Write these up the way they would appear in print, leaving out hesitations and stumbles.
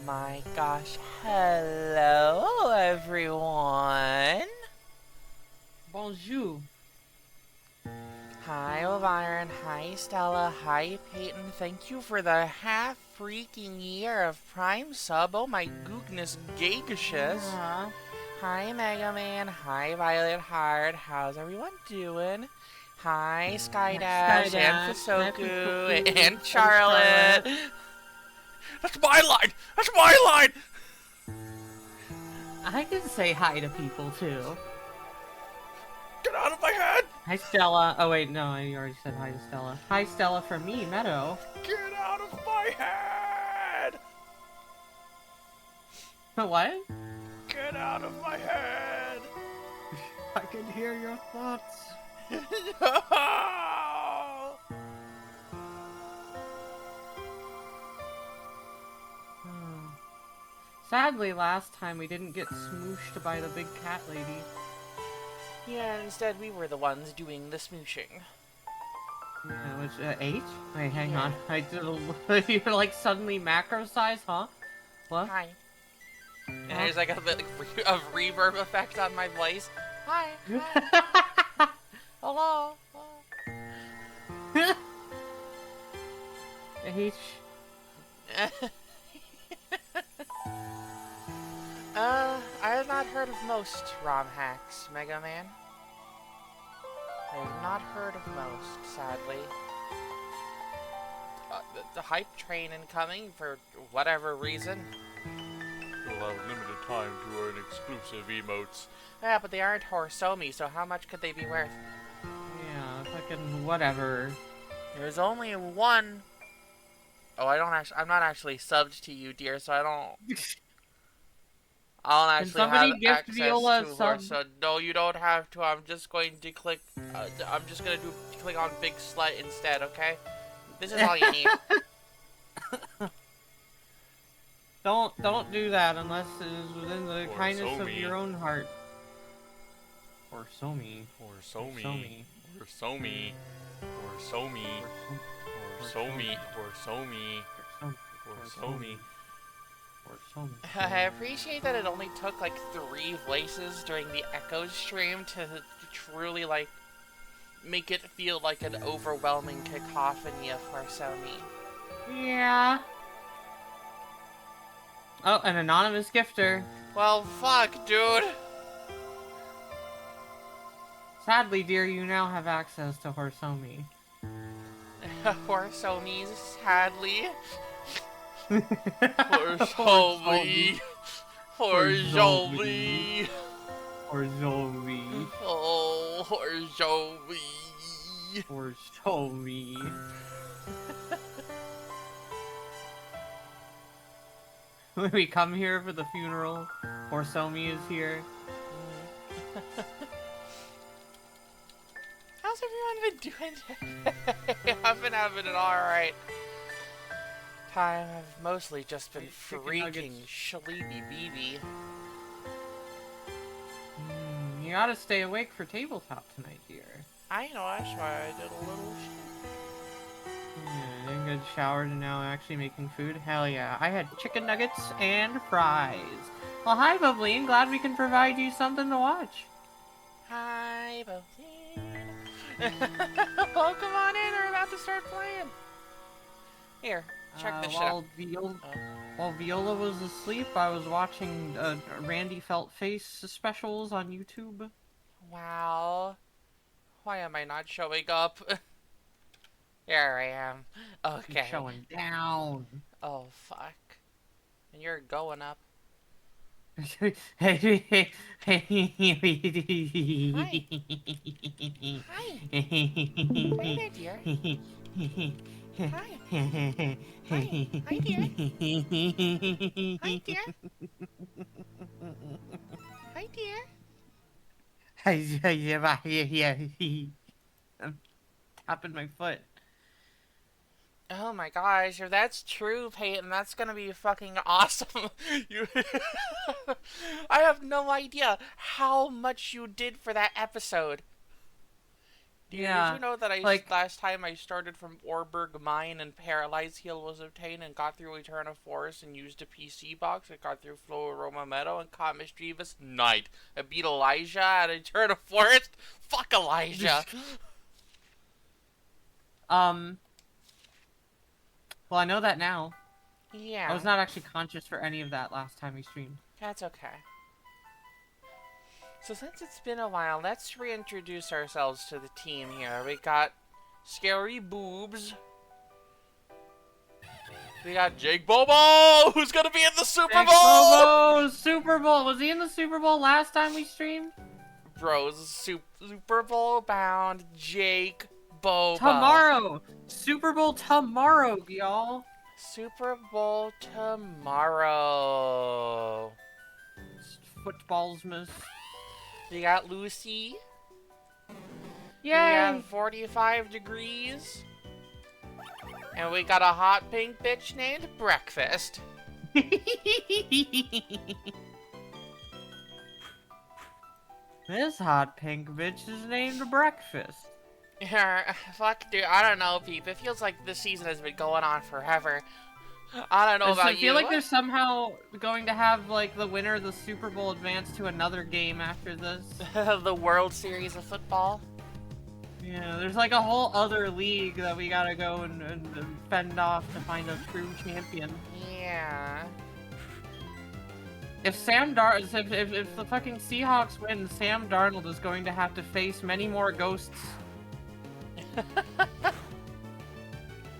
My gosh, hello everyone! Bonjour. Hi Byron, hi Stella, hi Peyton, thank you for the half freaking year of Prime sub, oh my goodness gracious! Hi Mega Man, hi Violet Heart, how's everyone doing? Hi Skydash, and Fusoku, and Charlotte! That's my line! That's my line! I can say hi to people too. Get out of my head! Hi Stella. Oh wait, no, I already said hi to Stella. Hi Stella from me, Meadow. Get out of my head! What? Get out of my head! I can hear your thoughts. No! Sadly, last time we didn't get smooshed by the big cat lady. Yeah, instead we were the ones doing the smooshing. Yeah, which, H? Wait, hang Yeah. on. I did a you're like suddenly macro size, huh? What? Hi. And there's like a bit of reverb effect on my voice. Hi. Hi. Hello. H. I have not heard of most ROM hacks, Mega Man. I have not heard of most, sadly. The hype train incoming for whatever reason. You'll have limited time to earn exclusive emotes. Yeah, but they aren't Horsomi, so how much could they be worth? Yeah, fucking whatever. There's only one. Oh, I'm not actually subbed to you, dear, so I don't actually somebody have gift access Viola to sub? Horso. No, you don't have to. I'm just going to click. I'm just gonna click on Big Slut instead. Okay. This is all you need. Don't do that unless it is within the Or kindness so of me. your own heart. Or so me. Or so me. So me. Or so me. Or so me. Or so me. Or so me. Or so me. Or so me. I appreciate that it only took like 3 voices during the Echo stream to truly like make it feel like an overwhelming cacophony of Horsomi. Yeah. Oh, an anonymous gifter. Well, fuck, dude. Sadly, dear, you now have access to Horsomi. Horsomi, sadly. Horsomi. Horsomi. Horsomi. Oh, Horsomi. Horsomi. When we come here for the funeral, Horsomi is here. How's everyone been doing? I've been having an alright time. I've mostly just been freaking shaleeby beeby. You gotta stay awake for tabletop tonight, dear. I know, that's why I did a little Yeah, then good showered and now actually making food. Hell yeah. I had chicken nuggets and fries. Well, hi, Bubbleen. Glad we can provide you something to watch. Hi, Boheen. Oh, come on in. We're about to start playing. Here, check this shit out. While Viola was asleep, I was watching Randy Felt Face specials on YouTube. Wow. Why am I not showing up? Here I am. Okay. He's showing down. Oh, fuck. And you're going up. Hi. Hi. Hi. Hi there, dear. Hi. Hi. Hi, dear. Hi, dear. Hi, dear. I'm tapping my foot. Oh my gosh, if that's true, Peyton, that's gonna be fucking awesome. You I have no idea how much you did for that episode. Did Yeah, you know that like- last time I started from Orberg Mine and Paralyzed Heal was obtained and got through Eterna Forest and used a PC box? I got through Flow Aroma Meadow and caught Mischievous Knight. I beat Elijah at Eterna Forest? Fuck Elijah! Well, I know that now. Yeah. I was not actually conscious for any of that last time we streamed. That's okay. So since it's been a while, let's reintroduce ourselves to the team here. We got Scary Boobs. We got Jake Bobo, who's gonna be in the Super Bowl! Bobo! Super Bowl! Was he in the Super Bowl last time we streamed? Bros, Super Bowl bound Jake Bobo. Tomorrow! Super Bowl tomorrow, y'all! Super Bowl tomorrow. Footballsmas. We got Lucy. We Yay! got 45 degrees. And we got a hot pink bitch named Breakfast. This hot pink bitch is named Breakfast. Yeah, fuck, dude. I don't know, Peep. It feels like this season has been going on forever. I don't know about you. I feel like they're somehow going to have, like, the winner of the Super Bowl advance to another game after this. The World Series of Football. Yeah, there's like a whole other league that we gotta go and fend off to find a true champion. Yeah. If if the fucking Seahawks win, Sam Darnold is going to have to face many more ghosts.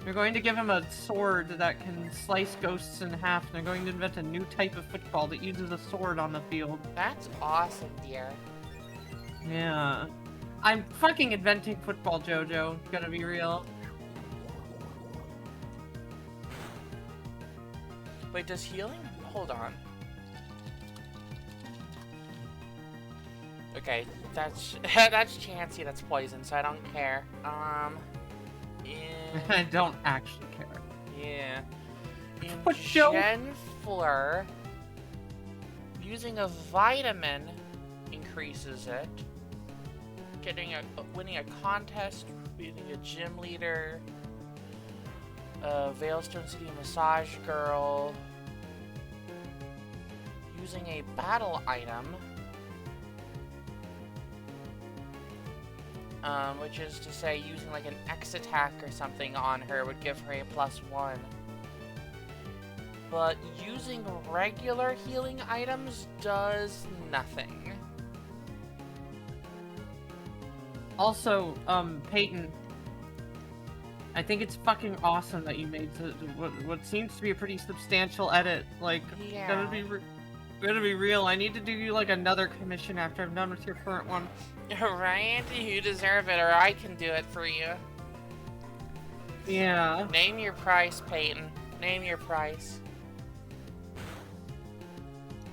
They're going to give him a sword that can slice ghosts in half, and they're going to invent a new type of football that uses a sword on the field. That's awesome, dear. Yeah. I'm fucking inventing football, JoJo. Gonna be real. Wait, does healing? Hold on. Okay, that's that's Chansey. That's poison, so I don't care. I don't actually care. Yeah. In What, Joe? Genfleur, using a vitamin increases it. Winning a contest, beating a gym leader, Veilstone City Massage Girl, using a battle item, which is to say using like an X attack or something on her would give her a +1. But using regular healing items does nothing. Also, Peyton, I think it's fucking awesome that you made what seems to be a pretty substantial edit. Like, Yeah. gonna be real. I need to do you like another commission after I'm done with your current one. Right? You deserve it, or I can do it for you. Yeah. Name your price, Peyton. Name your price.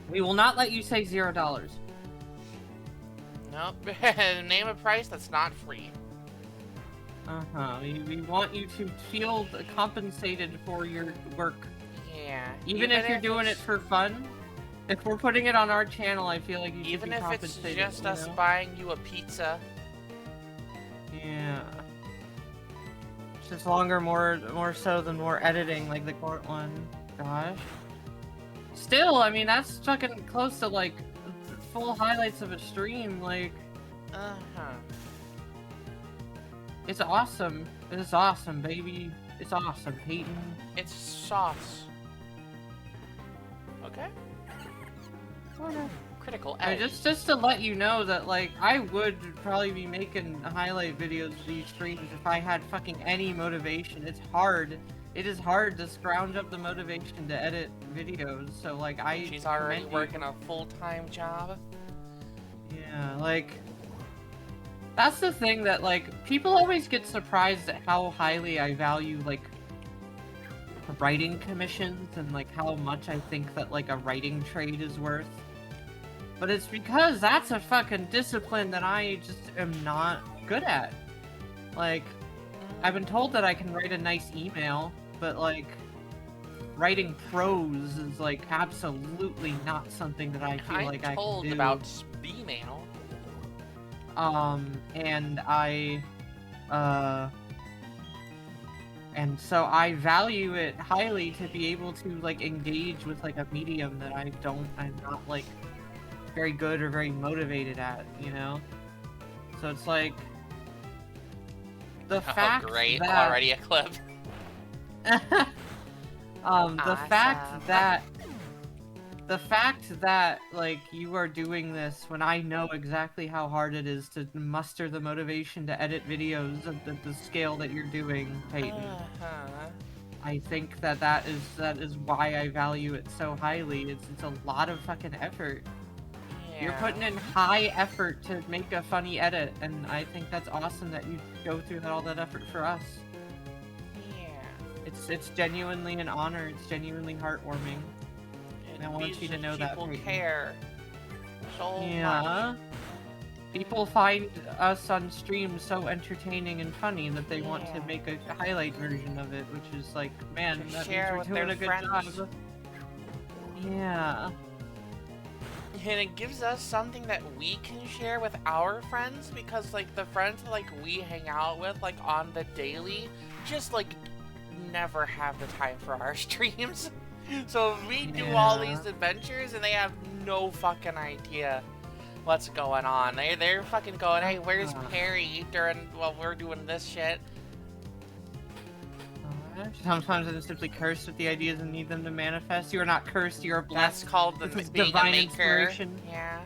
We will not let you say $0. Nope. Name a price that's not free. We want you to feel compensated for your work. Yeah. Even if you're doing it it's- for fun. If we're putting it on our channel, I feel like you should Even be if it's compensated. just you us know? buying you a pizza. Yeah. It's just longer, more so than more editing, like the court one. Gosh. Still, I mean, that's fucking close to, like, full highlights of a stream, like... Uh-huh. It's awesome. It's awesome, baby. It's awesome, Peyton. It's sauce. Okay. Critical I edge. just to let you know that, like, I would probably be making highlight videos of these streams if I had fucking any motivation. It's hard. It is hard to scrounge up the motivation to edit videos, so, like, She's already commend you. working a full-time job. Yeah, like... That's the thing that, like, people always get surprised at how highly I value, like, writing commissions and, like, how much I think that, like, a writing trade is worth. But it's because that's a fucking discipline that I just am not good at. Like, I've been told that I can write a nice email, but, like, writing prose is, like, absolutely not something that I feel I'm like I told can do. about email. And I And so I value it highly to be able to like engage with like a medium that I'm not like very good or very motivated at, you know? So it's like the fact great, that already a clip. the fact that like you are doing this when I know exactly how hard it is to muster the motivation to edit videos at the scale that you're doing, Peyton. I think that is why I value it so highly. It's a lot of fucking effort. Yeah. You're putting in high effort to make a funny edit, and I think that's awesome that you go through all that effort for us. Yeah. It's genuinely an honor. It's genuinely heartwarming. And I want you to know that. People care so much. Yeah. People find us on stream so entertaining and funny that they want to make a highlight version of it, which is like, man, To that share means with we're doing their a good friends. job. Yeah. And it gives us something that we can share with our friends, because like the friends like we hang out with like on the daily just like never have the time for our streams. So we do all these adventures and they have no fucking idea what's going on. They're fucking going, hey, where's Perry during while we're doing this shit? Sometimes I'm simply cursed with the ideas and need them to manifest. You are not cursed, you are blessed. That's called the This is being divine a maker. inspiration. Yeah.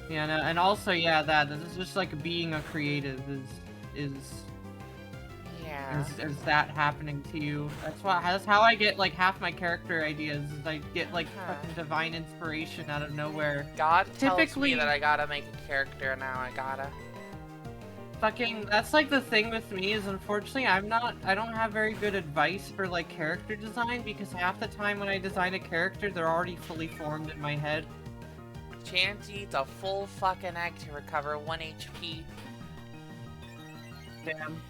Yeah, no, and also, yeah, this is just like being a creative is that happening to you. That's how I get like half my character ideas. Is I get like fucking divine inspiration out of nowhere. God tells me Typically- that I gotta make a character, and now I gotta. Fucking, that's like the thing with me is unfortunately I don't have very good advice for like character design, because half the time when I design a character they're already fully formed in my head. Chance eats a full fucking egg to recover 1 HP. Damn.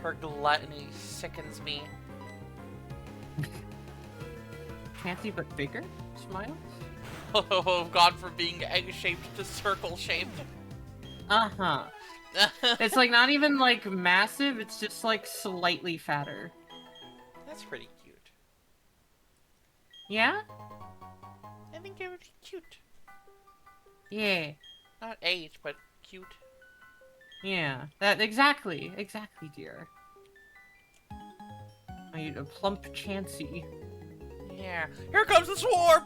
Her gluttony sickens me. Fancy but bigger? Smiles? I've gone from being egg-shaped to circle-shaped. Uh-huh. It's like not even like massive, it's just like slightly fatter. That's pretty cute. Yeah? I think it would be cute. Yeah. Not age, but cute. Yeah. That exactly, dear. I need a plump Chansey. Yeah. Here comes the swarm!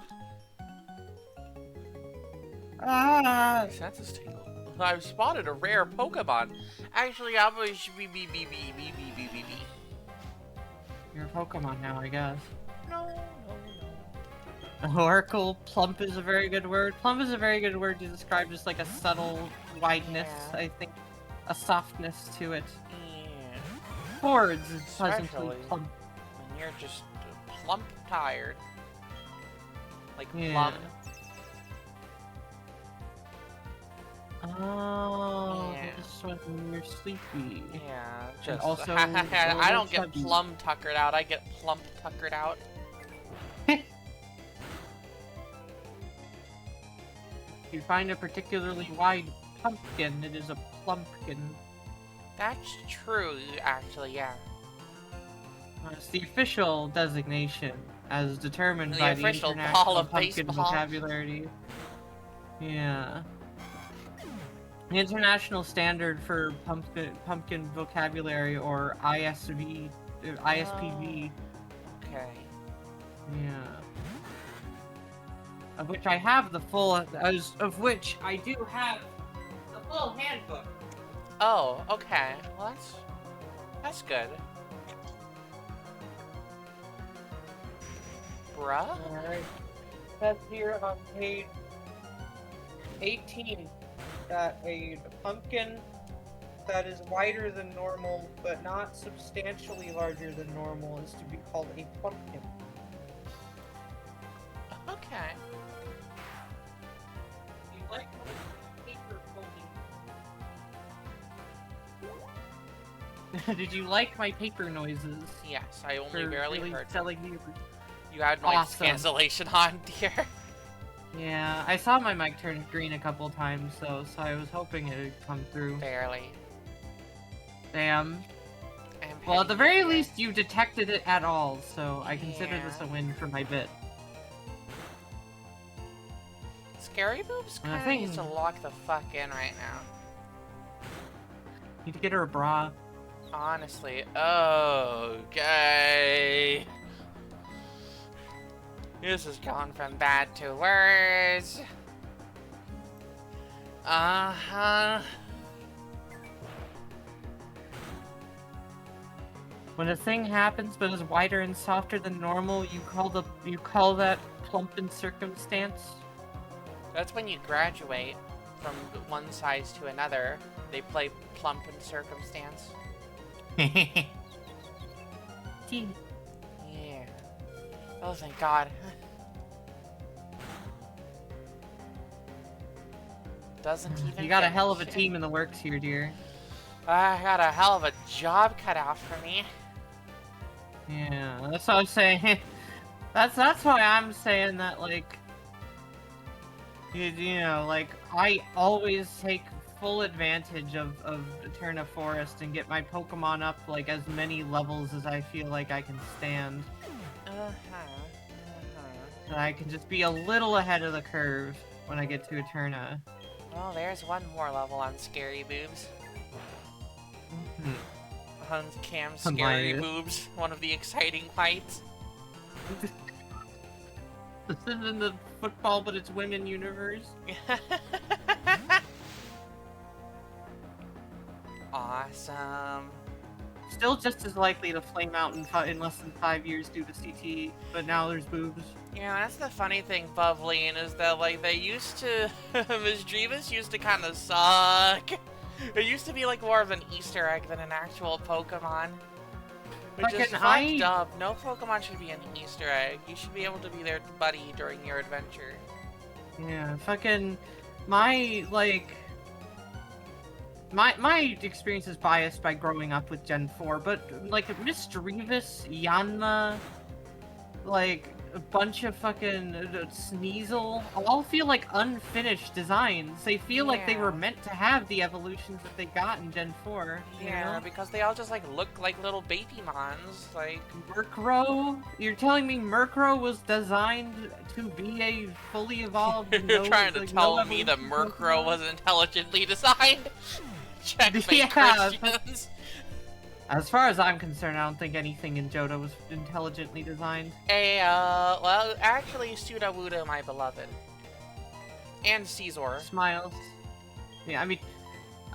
Ah! Census table. I've spotted a rare Pokemon. Actually, I'm going to be. You're a Pokemon now, I guess. No. Oracle, plump is a very good word. Plump is a very good word to describe just like a subtle wideness, Yeah. I think. A softness to it. Yeah. Chords is pleasantly Especially plump. when you're just plump tired. Like Yeah. plum. Oh, Yeah. this when you're sleepy. Yeah, just also I a don't get chubby. plum tuckered out. I get plump tuckered out. If you find a particularly wide pumpkin, it is a plumpkin. That's true, actually. Yeah. It's the official designation, as determined The by the official International ball of Pumpkin baseball. Vocabulary. Yeah. The International Standard for Pumpkin Vocabulary, or ISPV. Okay. Yeah. Of which I have the full, of which I do have the full handbook. Oh, okay. Well, that's good. Bruh? Alright. That's here on page 18. That a pumpkin that is wider than normal, but not substantially larger than normal, is to be called a pumpkin. Okay. You like paper folding? Did you like my paper noises? Yes, I only For barely really heard them. telling you. You had noise Awesome. cancellation on, dear. Yeah, I saw my mic turn green a couple times, though, so I was hoping it would come through. Barely. Damn. I'm Well, at the petting very you here. least, you detected it at all, so I consider Yeah. this a win for my bit. Scary Boobs And I kind of needs to think- lock the fuck in right now. Need to get her a bra. Honestly. Okay. This is going from bad to worse. Uh-huh. When a thing happens but is wider and softer than normal, you call that plump in circumstance? That's when you graduate from one size to another. They play plump in circumstance. Gee. Yeah. Oh, thank God. Doesn't even. You got a hell of a finish. team in the works here, dear. I got a hell of a job cut out for me. Yeah, that's what I'm saying. that's why I'm saying that, like, you know, like, I always take full advantage of Eterna Forest and get my Pokemon up, like, as many levels as I feel like I can stand. So I can just be a little ahead of the curve when I get to Eterna. Well, there's one more level on Scary Boobs. On Cam's Scary Hilarious. Boobs, one of the exciting fights. This isn't the football, but it's women universe. Awesome. Still just as likely to flame out in less than 5 years due to CT, but now there's boobs. Yeah, that's the funny thing, Bubbling, is that, like, they used to... Misdreavus used to kind of suck. It used to be, like, more of an Easter egg than an actual Pokemon. Which is fucked up. No Pokemon should be an Easter egg. You should be able to be their buddy during your adventure. Yeah, fucking... My experience is biased by growing up with Gen 4, but, like, Misdreavus, Yanma, like, a bunch of fucking Sneasel, all feel like unfinished designs. They feel like they were Yeah. meant to have the evolutions that they got in Gen 4, you Yeah, know? because they all just, like, look like little baby mons. Like, Murkrow? You're telling me Murkrow was designed to be a fully evolved... you're trying to tell me that evolution Murkrow Pokemon? was intelligently designed? Checkmate, Yeah, Christians. As far as I'm concerned, I don't think anything in Johto was intelligently designed. Hey, well, actually, Sudowoodo, my beloved. And Caesar. Smiles. Yeah, I mean,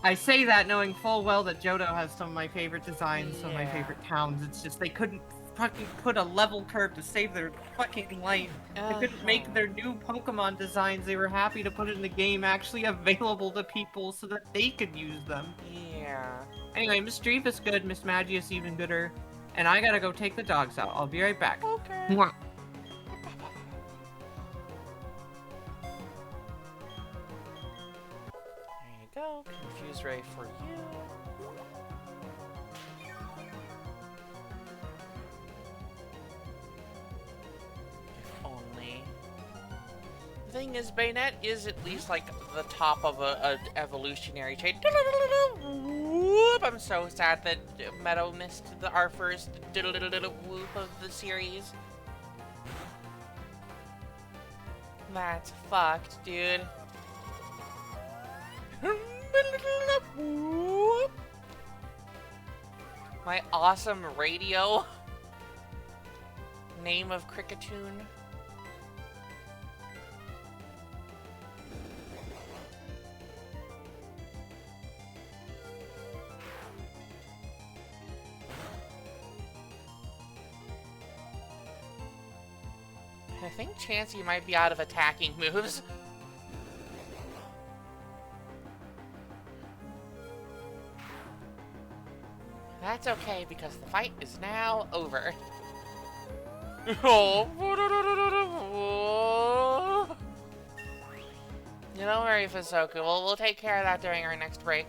I say that knowing full well that Johto has some of my favorite designs, some of my Yeah. favorite towns. It's just they couldn't fucking put a level curve to save their fucking life. They couldn't make their new Pokemon designs they were happy to put in the game actually available to people so that they could use them. Yeah. Anyway, Miss Dreef is good, Miss Magius even gooder, and I gotta go take the dogs out. I'll be right back. Okay. Mwah. There you go. Confuse Ray for you. If only. The thing is, Bayonet is at least like the top of a evolutionary chain. Whoop! I'm so sad that Meadow missed our first whoop of the series. That's fucked, dude. My awesome radio. Name of Cricketune. I think Chansey might be out of attacking moves. That's okay, because the fight is now over. Oh. Don't worry, Fusoku. We'll take care of that during our next break.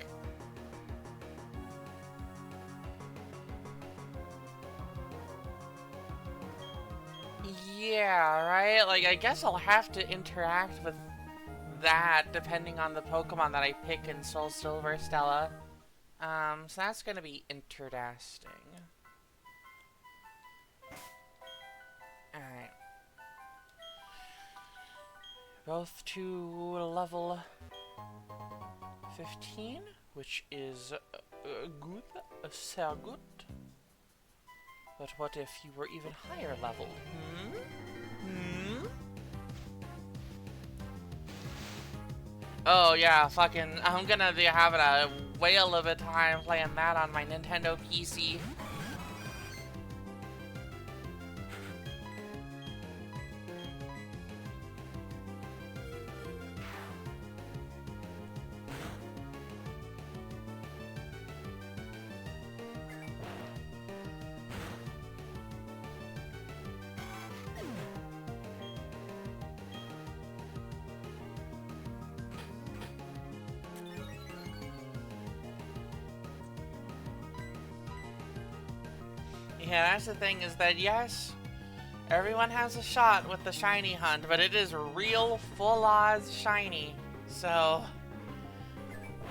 Yeah, right? Like, I guess I'll have to interact with that depending on the Pokemon that I pick in Soul Silver, Stella. So that's gonna be interesting. Alright. Both to level 15, which is good, sehr good. But what if you were even higher level? Oh yeah, fucking, I'm gonna be having a whale of a time playing that on my Nintendo PC. Yeah, that's the thing, is that yes, everyone has a shot with the shiny hunt, but it is real full-on shiny. So,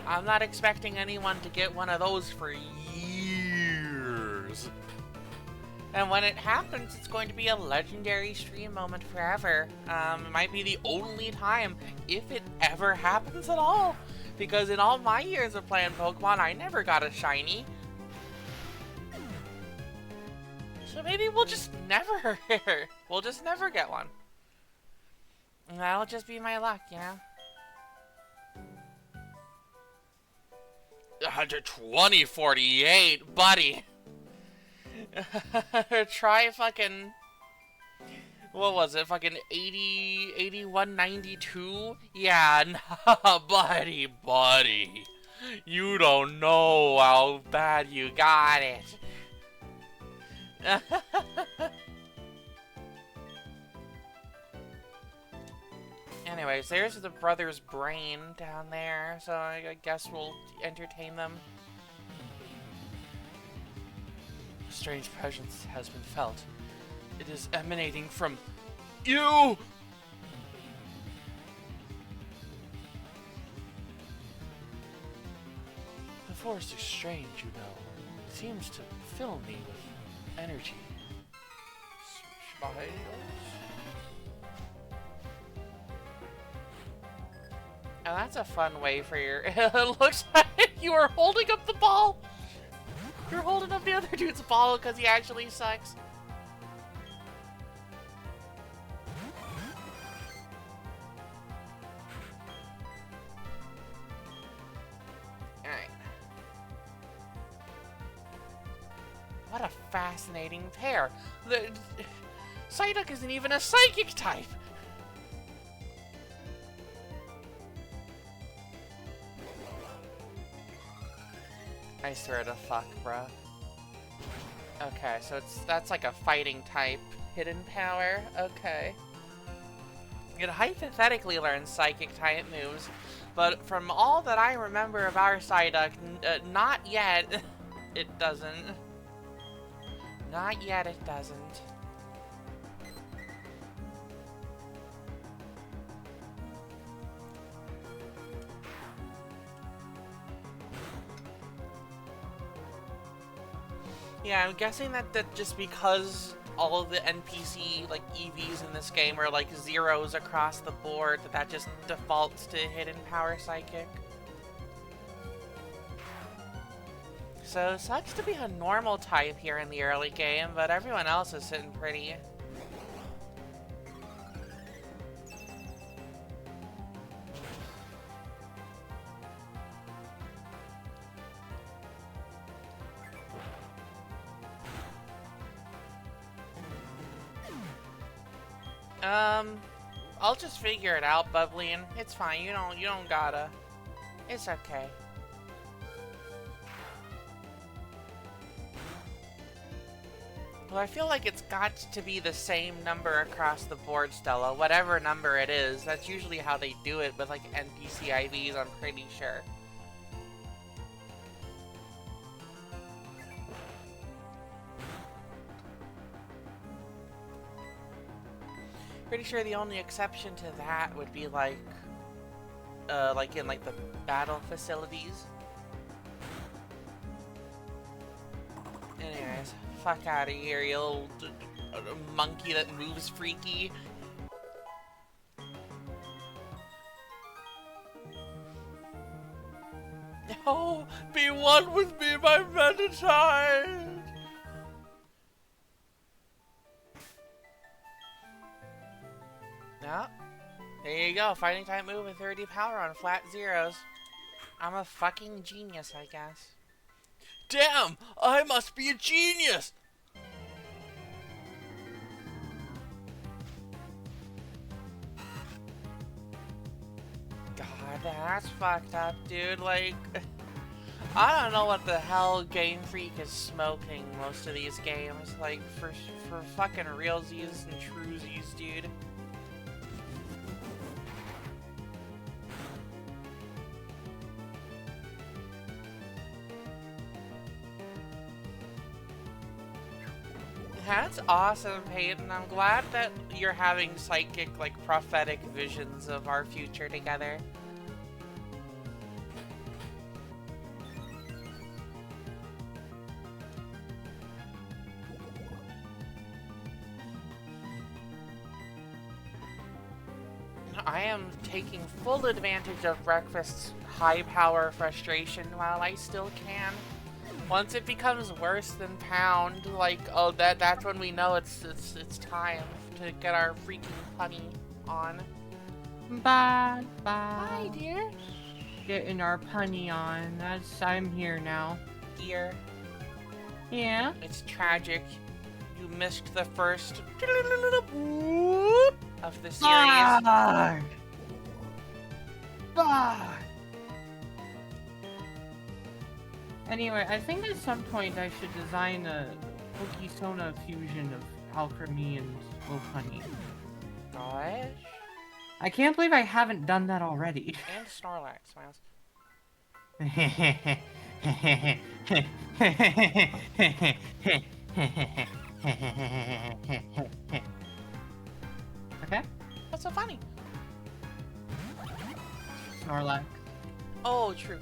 I'm not expecting anyone to get one of those for years. And when it happens, it's going to be a legendary stream moment forever. It might be the only time, if it ever happens at all. Because in all my years of playing Pokemon, I never got a shiny. So maybe we'll just never, we'll just never get one. And that'll just be my luck, you know? 120.48, buddy. Try fucking, what was it, fucking 81.92? Yeah, nah, buddy. You don't know how bad you got it. Anyways, there's the brother's brain down there, so I guess we'll entertain them. A strange presence has been felt. It is emanating from you! The forest is strange, you know. It seems to fill me with energy. Smiles? And that's a fun way for your... It looks like you are holding up the ball! You're holding up the other dude's ball because he actually sucks. Alright. What a fascinating pair. Psyduck isn't even a psychic type! I swear to fuck, bruh. Okay, so that's like a fighting type hidden power. Okay. It hypothetically learns psychic type moves, but from all that I remember of our Psyduck, not yet. It doesn't. Not yet, it doesn't. Yeah, I'm guessing that just because all of the NPC, like, EVs in this game are, like, zeros across the board, that just defaults to Hidden Power Psychic. So, sucks to be a normal type here in the early game, but everyone else is sitting pretty. I'll just figure it out, Bubbling. It's fine. You don't gotta. It's okay. Well, I feel like it's got to be the same number across the board, Stella. Whatever number it is. That's usually how they do it with, like, NPC IVs, I'm pretty sure. Pretty sure the only exception to that would be like in like the battle facilities. fuck out of here, you little monkey that moves freaky. Oh, be one with me, my Meditite! Yeah. There you go, fighting type move with 30 power on flat zeros. I'm a fucking genius, I guess. Damn! I must be a genius! God, that's fucked up, dude. Like, I don't know what the hell Game Freak is smoking most of these games. Like, for fucking realsies and truesies, dude. That's awesome, Peyton. I'm glad that you're having psychic, like, prophetic visions of our future together. I am taking full advantage of breakfast's high power frustration while I still can. Once it becomes worse than pound, like, oh, that's when we know it's time to get our freaking punny on. Bye, bye. Bye, dear. Getting our punny on. I'm here now. Dear. Yeah? It's tragic. You missed the first of the series. Bye! Bye! Anyway, I think at some point I should design a Pokesona fusion of Alchemy and Lopunny. Gosh. I can't believe I haven't done that already. And Snorlax, Smiles. Okay? What's so funny? Snorlax. Oh, true.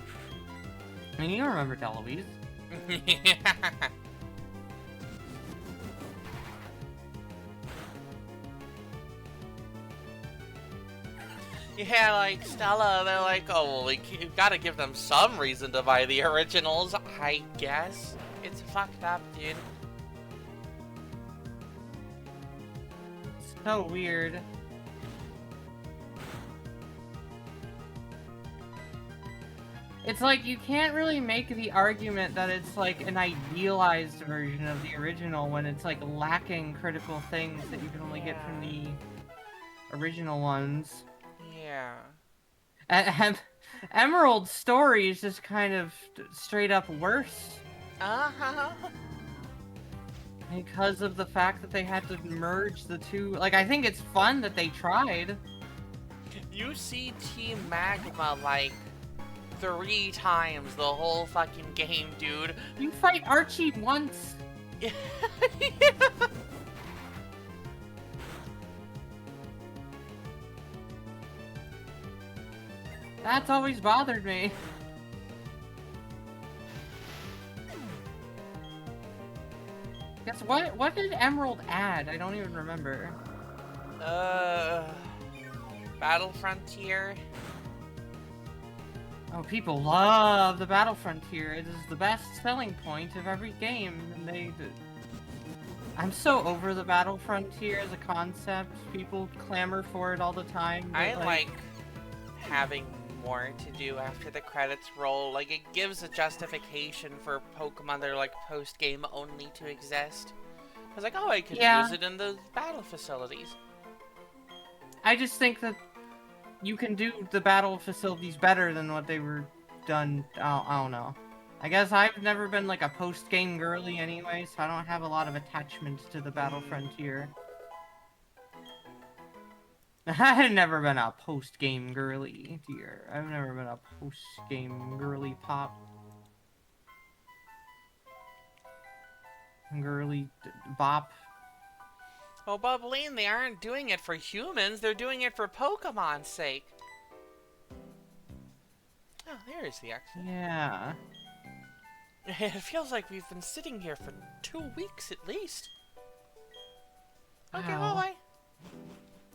I mean, you remember Deloise. Yeah, like, Stella, they're like, oh, well, you gotta give them some reason to buy the originals, I guess. It's fucked up, dude. It's so weird. It's like, you can't really make the argument that it's like an idealized version of the original when it's like lacking critical things that you can only get from the original ones. Yeah. Emerald's story is just kind of straight up worse. Uh-huh. Because of the fact that they had to merge the two. Like, I think it's fun that they tried. You see Team Magma, like, 3 times the whole fucking game, dude. You fight Archie once. Yeah. That's always bothered me. Guess what did Emerald add? I don't even remember. Battle Frontier. Oh, people love the Battle Frontier. It is the best selling point of every game. And I'm so over the Battle Frontier as a concept. People clamor for it all the time. I like having more to do after the credits roll. Like, it gives a justification for Pokemon that are like post-game only to exist. I was like, oh, I could use it in the battle facilities. I just think that you can do the battle facilities better than what they were done. I don't know. I guess I've never been like a post-game girly anyway, so I don't have a lot of attachment to the Battle Frontier. I've never been a post-game girly, dear. I've never been a post-game girly pop. Girly bop. Well, Bubbleen, they aren't doing it for humans, they're doing it for Pokemon's sake. Oh, there's the exit. Yeah. It feels like we've been sitting here for 2 weeks at least. Okay, Wow. bye-bye.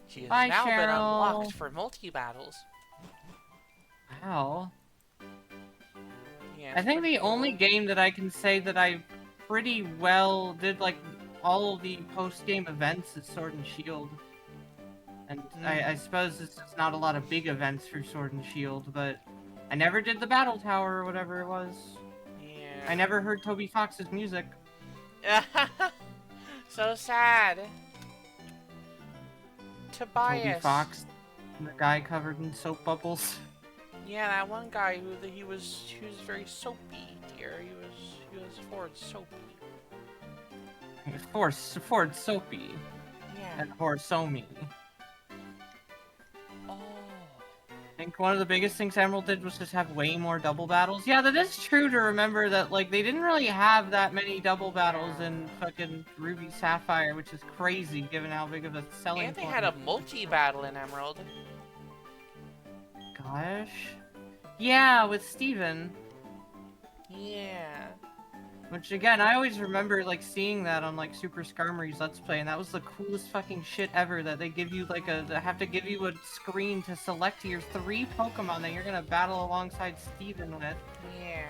She has Bye, now been Cheryl. unlocked for multi-battles. Wow. Yeah, I it's think pretty the only cool. game that I can say that I pretty well did like all of the post-game events is Sword and Shield. And I suppose it's just not a lot of big events for Sword and Shield, but I never did the Battle Tower or whatever it was. Yeah. I never heard Toby Fox's music. So sad. Toby Tobias. Fox, the guy covered in soap bubbles. Yeah, that one guy who he was very soapy, dear. He was Ford soapy. Ford Soapy Yeah. and Horsomi. Oh. I think one of the biggest things Emerald did was just have way more double battles. Yeah, that is true to remember that, like, they didn't really have that many double battles in fucking Ruby Sapphire, which is crazy given how big of a selling And they point had a it is. multi-battle in Emerald. Gosh. Yeah, with Steven. Yeah. Which, again, I always remember, like, seeing that on, like, Super Skarmory's Let's Play, and that was the coolest fucking shit ever, that they give you, like, they have to give you a screen to select your 3 Pokemon that you're gonna battle alongside Steven with. Yeah.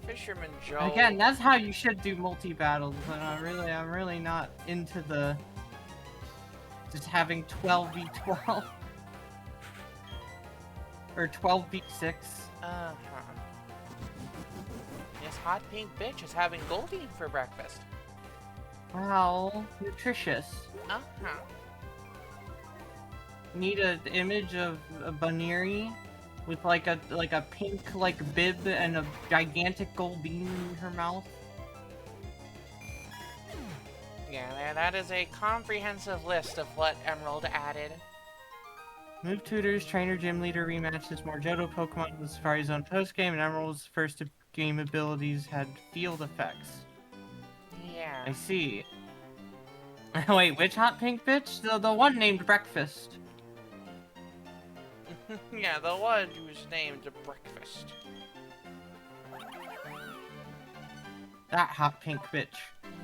Fisherman Joe. Again, that's how you should do multi-battles, but I'm really not into the... just having 12v12. Or 12v6. Uh-huh. This hot pink bitch is having Goldine for breakfast. Wow, nutritious. Uh-huh. Need an image of a Baneri with like a pink bib and a gigantic Goldine in her mouth. Yeah, that is a comprehensive list of what Emerald added. Move tutors, trainer, gym leader rematches, more Johto Pokemon with Safari Zone post-game, and Emerald's first game abilities had field effects. Yeah. I see. Wait, which hot pink bitch? The one named Breakfast. Yeah, the one who's named Breakfast. That hot pink bitch.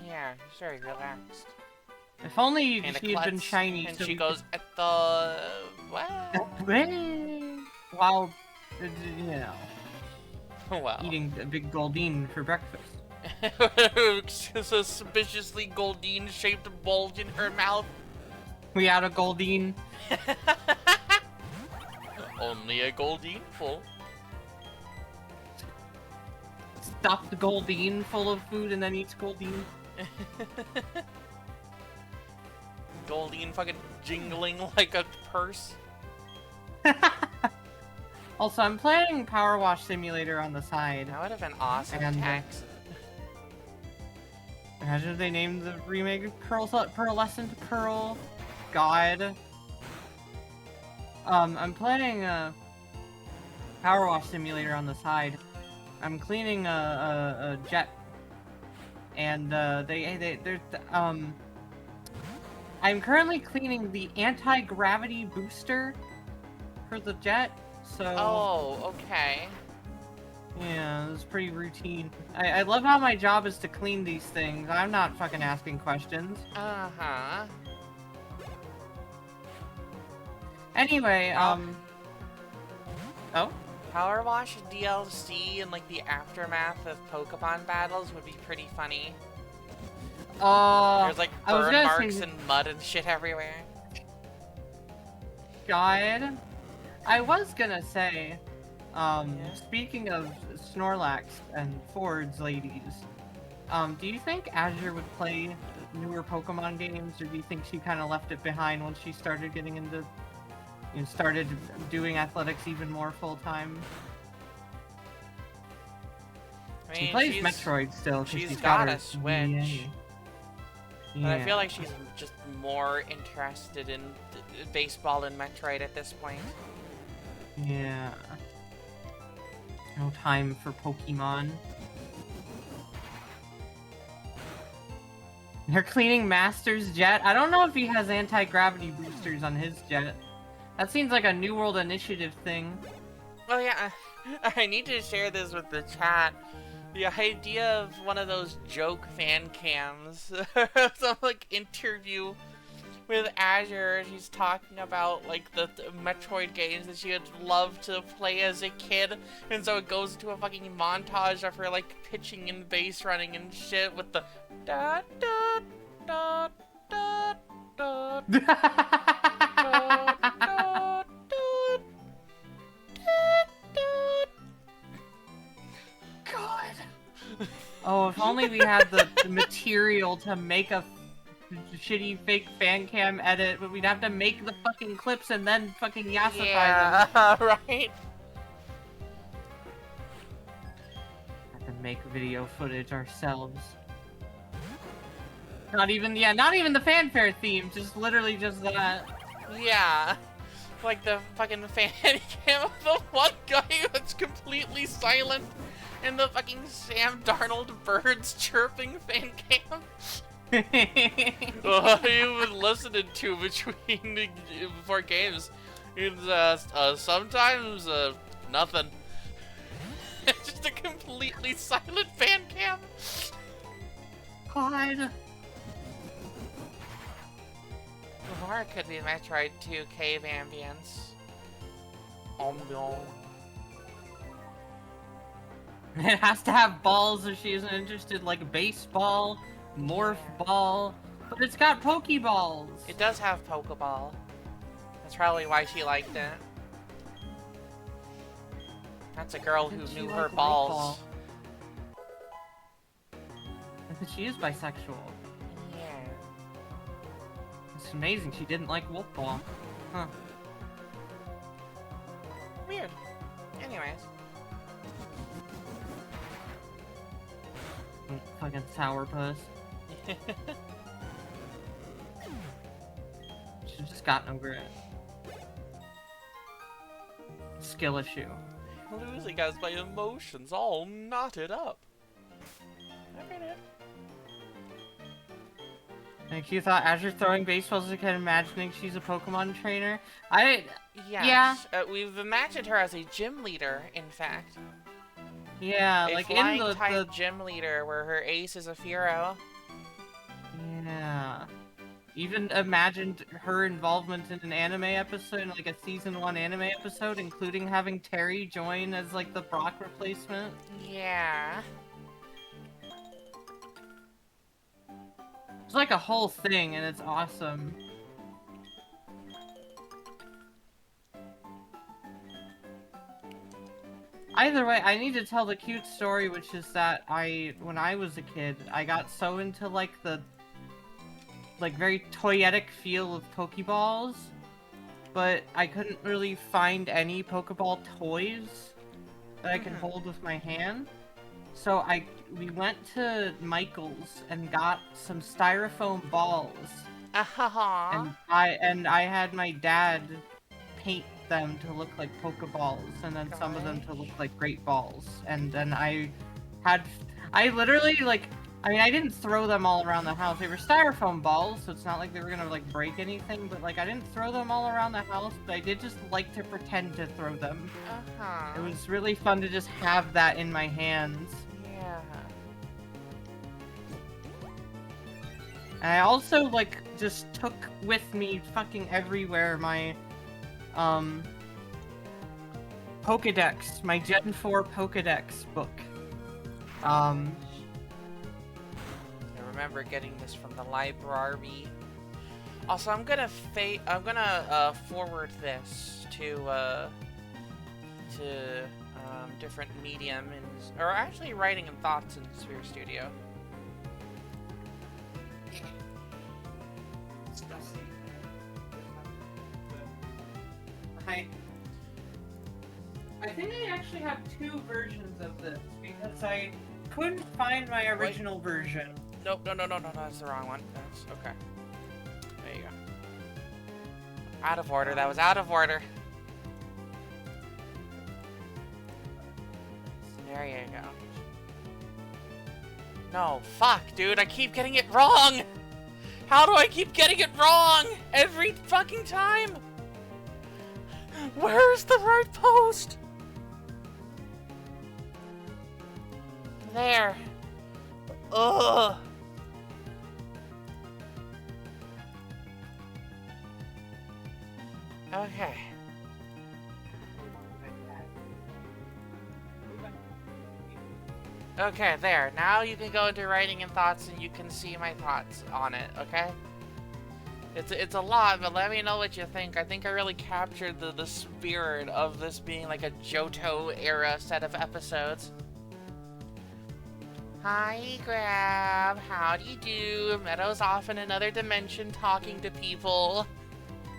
Yeah, he's very relaxed. If only And she had been klutz, shiny. and so she we goes at the what? could... While, you know, Well, eating a big Goldine for breakfast. suspiciously Goldine-shaped bulge in her mouth. We had a Goldine. Only a Goldine full. Stuffed Goldine full of food and then eats Goldine. Goldine fucking jingling like a purse. Also, I'm playing Power Wash Simulator on the side. That would have been awesome. And, Tax. Imagine if they named the remake of Pearlescent Pearl. God. I'm playing Power Wash Simulator on the side. I'm cleaning a jet, and I'm currently cleaning the anti-gravity booster for the jet. So. Oh, okay. Yeah, it's pretty routine. I love how my job is to clean these things. I'm not fucking asking questions. Uh-huh. Anyway, Oh? Power Wash DLC and like the aftermath of Pokemon battles would be pretty funny. There's like I was burn gonna marks say- and mud and shit everywhere. God. I was gonna say, Yeah? speaking of Snorlax and Ford's ladies, do you think Azure would play newer Pokemon games, or do you think she kind of left it behind once she started getting into, started doing athletics even more full-time? I She mean, plays she's, Metroid still, 'cause she's she's got got a her Switch. CBA. But I feel like she's just more interested in baseball and Metroid at this point. Yeah. No time for Pokemon. They're cleaning Master's jet. I don't know if he has anti-gravity boosters on his jet. That seems like a New World Initiative thing. Oh yeah, I need to share this with the chat. The idea of one of those joke fan cams, some like interview with Azure, she's talking about like the Metroid games that she would love to play as a kid, and so it goes into a fucking montage of her like pitching and bass running and shit with the da da da da da da da da. God. Oh, if only we had the material to make a shitty fake fan cam edit, but we'd have to make the fucking clips and then fucking yassify them. Right? Have to make video footage ourselves. Not even the fanfare theme, just literally just that. Yeah. Like the fucking fan cam of the one guy that's completely silent and the fucking Sam Darnold birds chirping fan cam. You've been listening to between before games. It's sometimes nothing. Just a completely silent fan cam. God. Or it could be Metroid 2 Cave Ambience. Ambiance. It has to have balls if she isn't interested, like baseball, morph ball, but it's got Pokeballs. It does have Pokeball. That's probably why she liked it. That's a girl who knew her balls. She is bisexual. Yeah. It's amazing she didn't like Wolf Ball. Huh. Weird. Anyways. Fucking sourpuss. She just got no grit. Skill issue. Losing as my emotions all knotted up. Okay, dude. Like, you thought Azure throwing baseballs as a kid, imagining she's a Pokemon trainer? Yes. Yeah. We've imagined her as a gym leader, in fact. Yeah, A like in flying the type gym leader where her ace is a Furo. Yeah. Even imagined her involvement in an anime episode, like a season 1 anime episode, including having Terry join as like the Brock replacement. Yeah. It's like a whole thing, and it's awesome. Either way, I need to tell the cute story, which is that when I was a kid, I got so into like the very toyetic feel of Pokeballs, but I couldn't really find any Pokeball toys that I could hold with my hand. So we went to Michael's and got some styrofoam balls. Uh-huh. And I had my dad paint them to look like Pokeballs, and then some of them to look like Great Balls. And then I literally, like, I mean, I didn't throw them all around the house. They were styrofoam balls, so it's not like they were gonna, like, break anything, but, like, I didn't throw them all around the house, but I did just like to pretend to throw them. Uh-huh. It was really fun to just have that in my hands. Yeah. And I also, like, just took with me fucking everywhere my, Pokedex, my Gen 4 Pokedex book. I remember getting this from the library. Also, I'm gonna forward this to different medium or actually writing and thoughts in Sphere Studio. I think I actually have 2 versions of this because I couldn't find my original version. Nope, no, that's the wrong one. That's okay. There you go. Out of order. That was out of order. There you go. No, fuck, dude. I keep getting it wrong. How do I keep getting it wrong every fucking time? Where's the right post? There. Ugh. Okay. Okay, there. Now you can go into writing and thoughts and you can see my thoughts on it, okay? It's a lot, but let me know what you think. I think I really captured the spirit of this being like a Johto era set of episodes. Hi, Grab. How do you do? Meadow's off in another dimension talking to people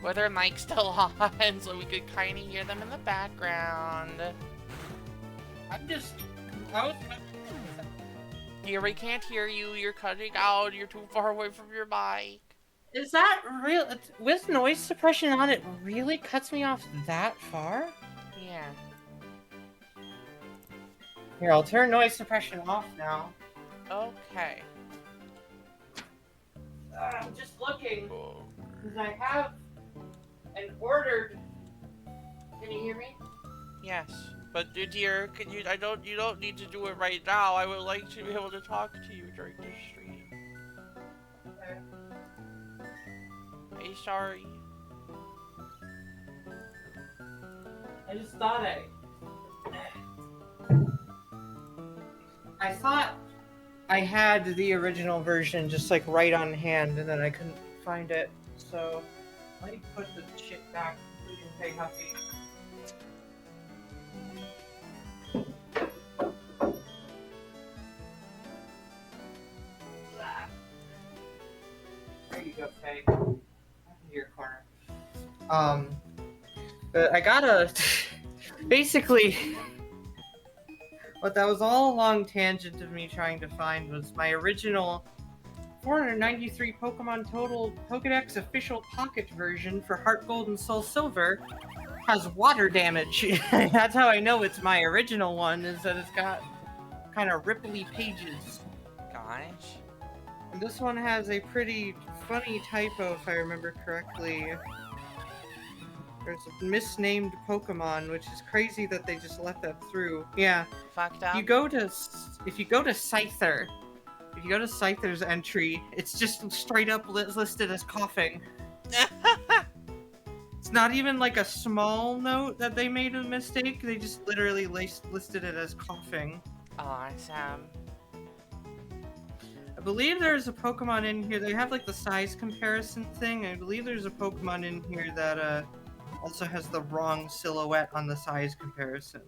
with their mic still on, so we could kind of hear them in the background. Here, we can't hear you. You're cutting out. You're too far away from your mic. Is that real? With noise suppression on, it really cuts me off that far? Yeah. Here, I'll turn noise suppression off now. Okay. I'm just looking, because I have an ordered... Can you hear me? Yes. But dear, can you you don't need to do it right now. I would like to be able to talk to you during the stream. Okay. Hey, sorry. I just thought I thought I had the original version just like right on hand, and then I couldn't find it. So let me put the shit back so we can pay Huffy. There you go, Faye. Back into your corner. But I gotta basically what that was all a long tangent of me trying to find was my original 493 Pokemon total Pokedex official pocket version for Heart Gold and Soul Silver has water damage. That's how I know it's my original one, is that it's got kind of ripply pages. Gosh. And this one has a pretty funny typo, if I remember correctly. There's a misnamed Pokemon, which is crazy that they just let that through. Yeah. Fucked up. If you go to Scyther, if you go to Scyther's entry, it's just straight up listed as coughing. It's not even like a small note that they made a mistake. They just literally listed it as coughing. Awesome. I believe there's a Pokemon in here. They have like the size comparison thing. I believe there's a Pokemon in here that also has the wrong silhouette on the size comparison.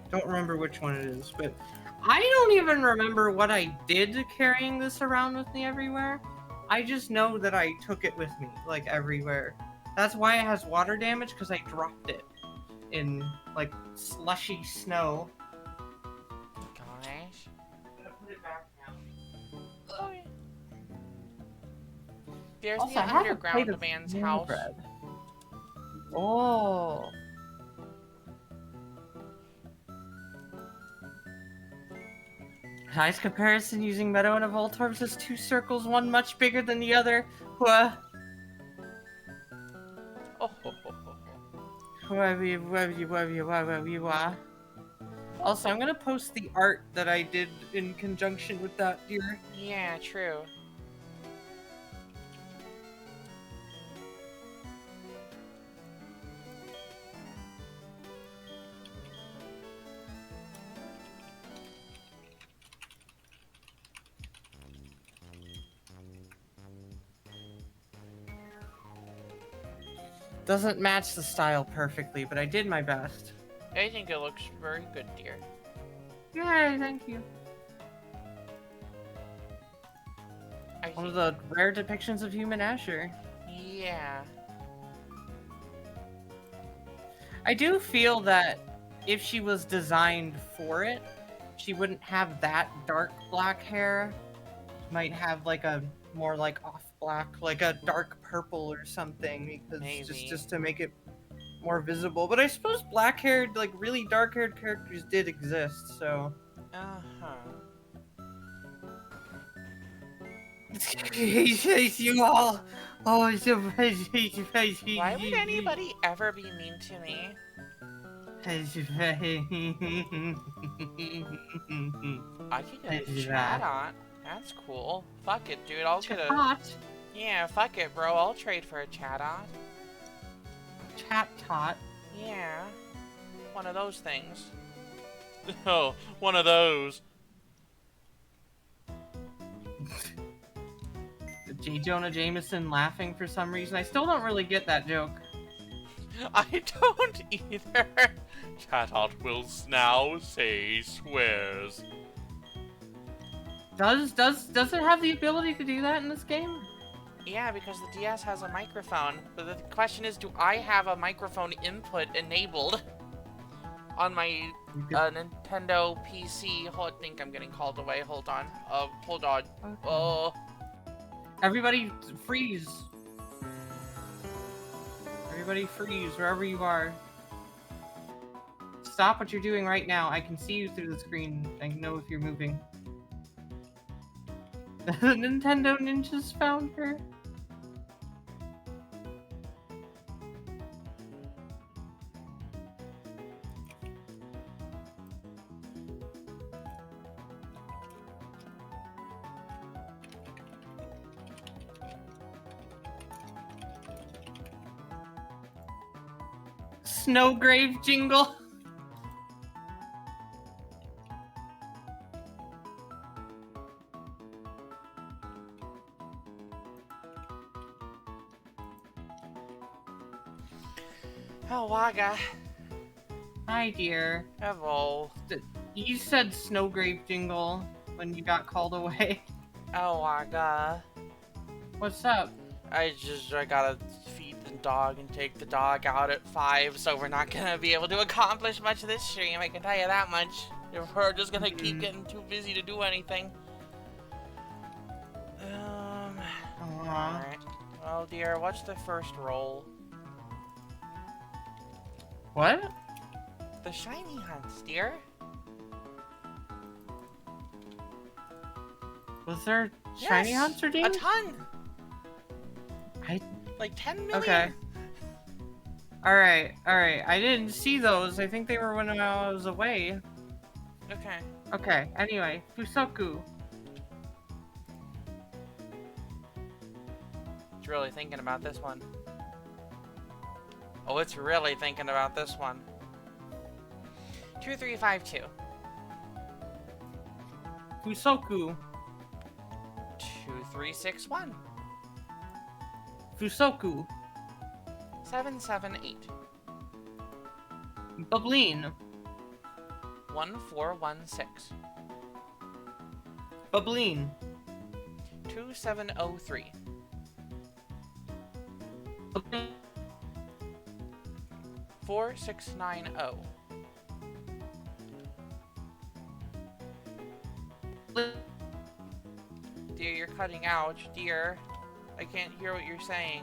Don't remember which one it is, but I don't even remember what I did carrying this around with me everywhere. I just know that I took it with me, like, everywhere. That's why it has water damage, because I dropped it in, like, slushy snow. Gosh. I'm gonna put it back now. Okay. There's Also, the I have a plate underground of man's snail house. bread. Oh. Nice comparison using Meadow and a Voltorb as two circles, one much bigger than the other. Oh, ho, ho, ho, ho. Also, I'm gonna post the art that I did in conjunction with that, dear. Yeah, true. Doesn't match the style perfectly, but I did my best. I think it looks very good, dear. Yay, thank you. One of the rare depictions of human Asher. Yeah. I do feel that if she was designed for it, she wouldn't have that dark black hair. She might have like a more like off black, like a dark purple or something, because Maybe. just to make it more visible. But I suppose black haired, like really dark haired characters did exist, so. You all. Oh, Why would anybody ever be mean to me? I could get a chat on. That's cool. Fuck it, dude. I'll get a... Yeah, fuck it, bro. I'll trade for a chat on. Chat tot. Yeah. One of those things. Oh, one of those. J. Jonah Jameson laughing for some reason. I still don't really get that joke. I don't either. Chatot will now say swears. Does it have the ability to do that in this game? Yeah, because the DS has a microphone. But the question is, do I have a microphone input enabled on my Nintendo PC? I think I'm getting called away. Hold on. Hold on. Okay. Everybody freeze. Everybody freeze wherever you are. Stop what you're doing right now. I can see you through the screen. I know if you're moving. The Nintendo ninjas found her. Snowgrave jingle. Oh, Waga. Hi, dear. Hello. You said Snowgrave jingle when you got called away. Oh, Waga. What's up? I gotta feed the dog and take the dog out at 5, so we're not gonna be able to accomplish much of this stream, I can tell you that much. We're just gonna keep getting too busy to do anything. Alright. Well, dear, what's the first roll? What? The shiny hunts, dear. Was there shiny hunts or a ton! Like 10 million? Okay. Alright. I didn't see those. I think they were when I was away. Okay. Okay, anyway. Fusoku. It's really thinking about this one. Oh, it's really thinking about this one. 2352. Fusoku. 2361. Fusoku. 778. Bubbleen. 1416. Bubbleen. 2703. Bubbleen. 4690. Dear, you're cutting out. Dear, I can't hear what you're saying.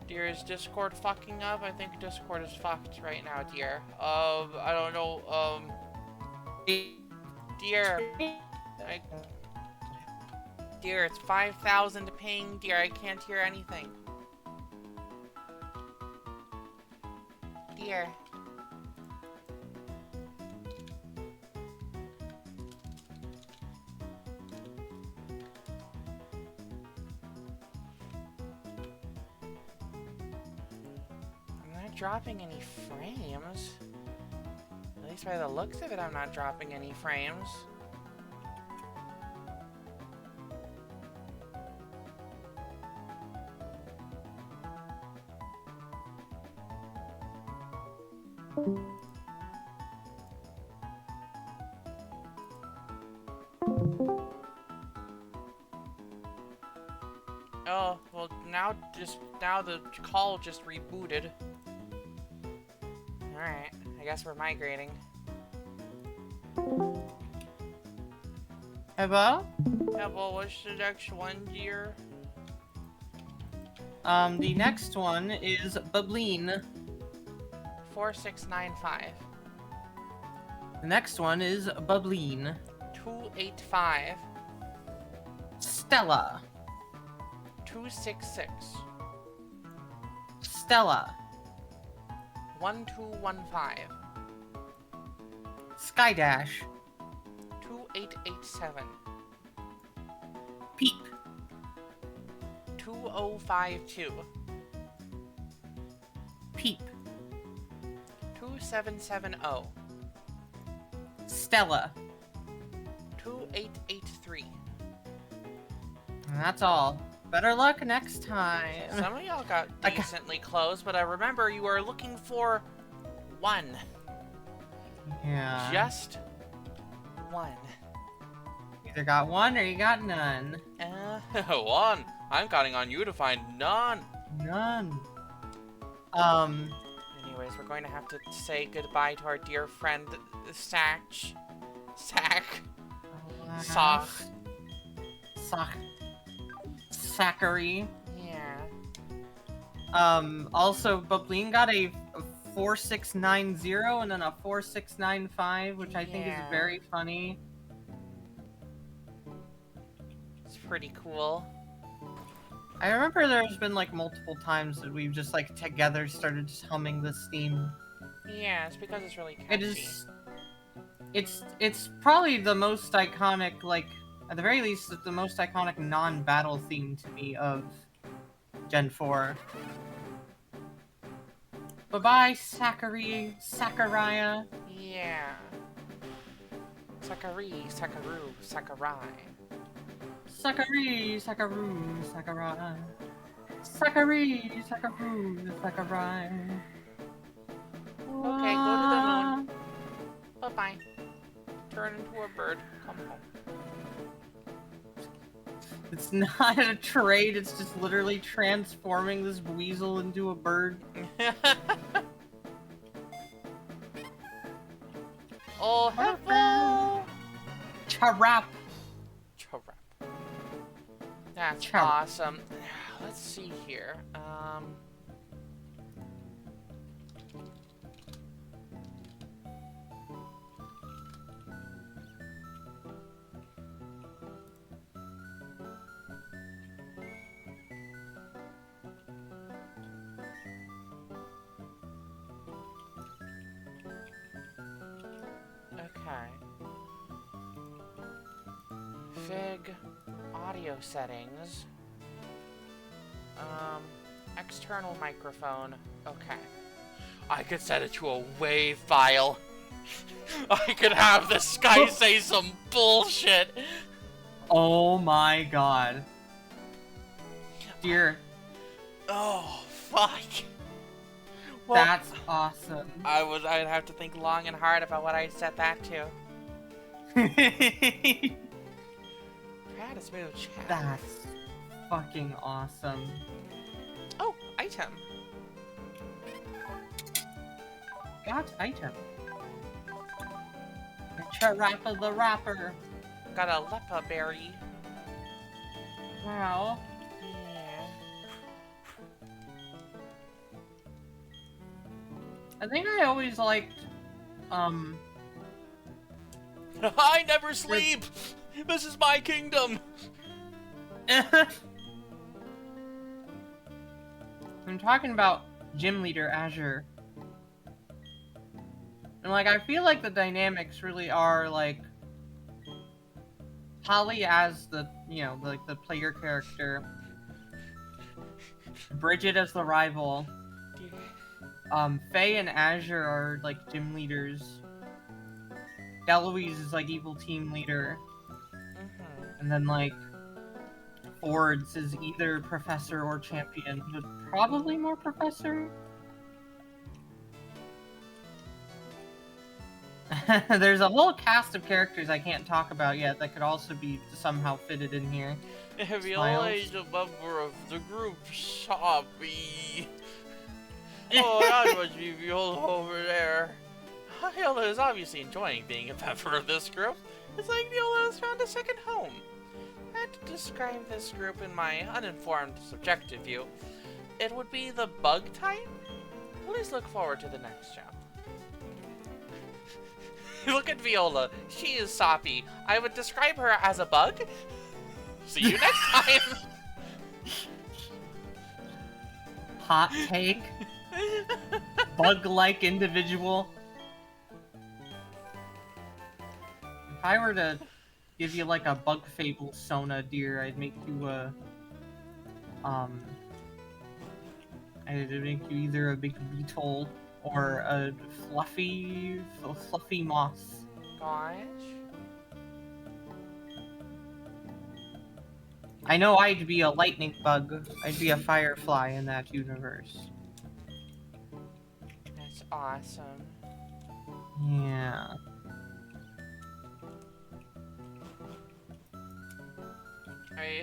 Dear, is Discord fucking up? I think Discord is fucked right now, dear. I don't know, Dear. Dear, it's 5,000 ping. Dear, I can't hear anything. Dear. I'm not dropping any frames. At least by the looks of it, I'm not dropping any frames. Oh, well now the call just rebooted. Alright, I guess we're migrating. Hello? Yeah, well, what's the next one, dear? The next one is Bubbleen. 4695. The next one is Bubbleen. 285. Stella. 266. Stella. 1215. Skydash. 2887. Peep. 2052. Peep. 2770. Stella. 2883. And that's all. Better luck next time. Some of y'all got I got- decently close, but I remember you were looking for one. Yeah. Just one. Either got one or you got none. One. I'm counting on you to find none. None. Anyways, we're going to have to say goodbye to our dear friend, Satch. Sack. Sock. Zachary. Yeah. Also, Bubbleen got a 4690 and then a 4695, which I think is Yeah. very funny. It's pretty cool. I remember there's been like multiple times that we've just like together started just humming this theme. Yeah, it's because it's really catchy. It is. It's probably the most iconic, like at the very least, the most iconic non-battle theme to me of Gen 4. Bye bye, Sakurai. Yeah. Sakari, Sakaru, Sakurai. Sakurai. Sakurai. Okay, go to the moon. Bye-bye. Turn into a bird. Come home. It's not a trade, it's just literally transforming this weasel into a bird. Oh, hello! Charap! Chirap. That's Chirap. awesome. Let's see here. Okay. Fig audio settings. External microphone. Okay. I could set it to a WAV file. I could have this guy say some bullshit. Oh my god. Dear, Oh, fuck. Well, that's awesome. I'd have to think long and hard about what I'd set that to. Had a smooth chat. That's fucking awesome. Oh, item. Got item. Charappa the Rapper. Got a lepa berry. Wow. Yeah. I think I always liked, I never sleep. This is my kingdom. I'm talking about Gym Leader Azure. And like, I feel like the dynamics really are like Holly as the, you know, like the player character, Bridget as the rival, Faye and Azure are like gym leaders, Deloise is like evil team leader, and then like Fords is either professor or champion, but probably more professor. There's a whole cast of characters I can't talk about yet that could also be somehow fitted in here. Viola is a member of the group Shoppy. Oh, that must be Viola over there. Viola is obviously enjoying being a member of this group. It's like Viola has found a second home. I had to describe this group in my uninformed, subjective view. It would be the bug type? Please look forward to the next chapter. Look at Viola. She is soppy. I would describe her as a bug. See you next time. Hot take. bug-like individual. If I were to give you like a bug fable Sona, dear, I'd make you I'd make you either a big beetle or a fluffy moth. Gosh. I know I'd be a lightning bug. I'd be a firefly in that universe. That's awesome. Yeah.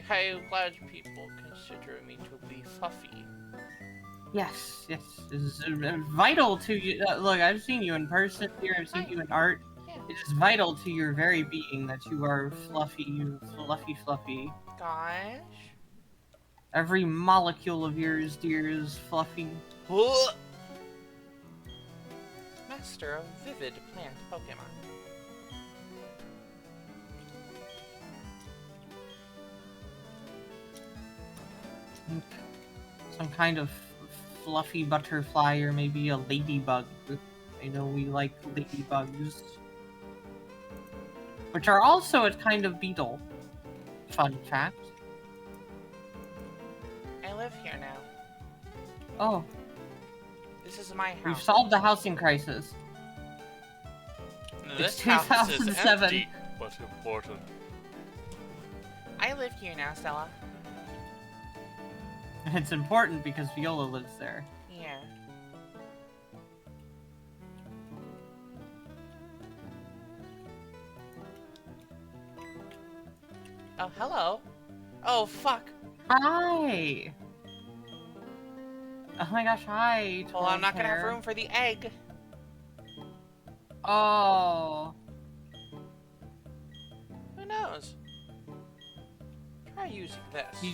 I'm glad people consider me to be fluffy. Yes, yes. It's vital to you. Look, I've seen you in person here. I've seen you in art. Yeah. It is vital to your very being that you are fluffy, fluffy. Gosh. Every molecule of yours, dear, is fluffy. Master of Vivid Plant Pokemon. Some kind of fluffy butterfly or maybe a ladybug. I know we like ladybugs. Which are also a kind of beetle. Fun fact. I live here now. Oh, This is my house. we've solved the housing crisis. This It's house is 2007. empty, but important. I live here now, Stella. It's important because Viola lives there. Yeah. Oh, hello. Oh, fuck. Hi! Oh my gosh, hi. Well, I'm not gonna have Trollhair. room for the egg. Oh. Who knows? Try using this. Do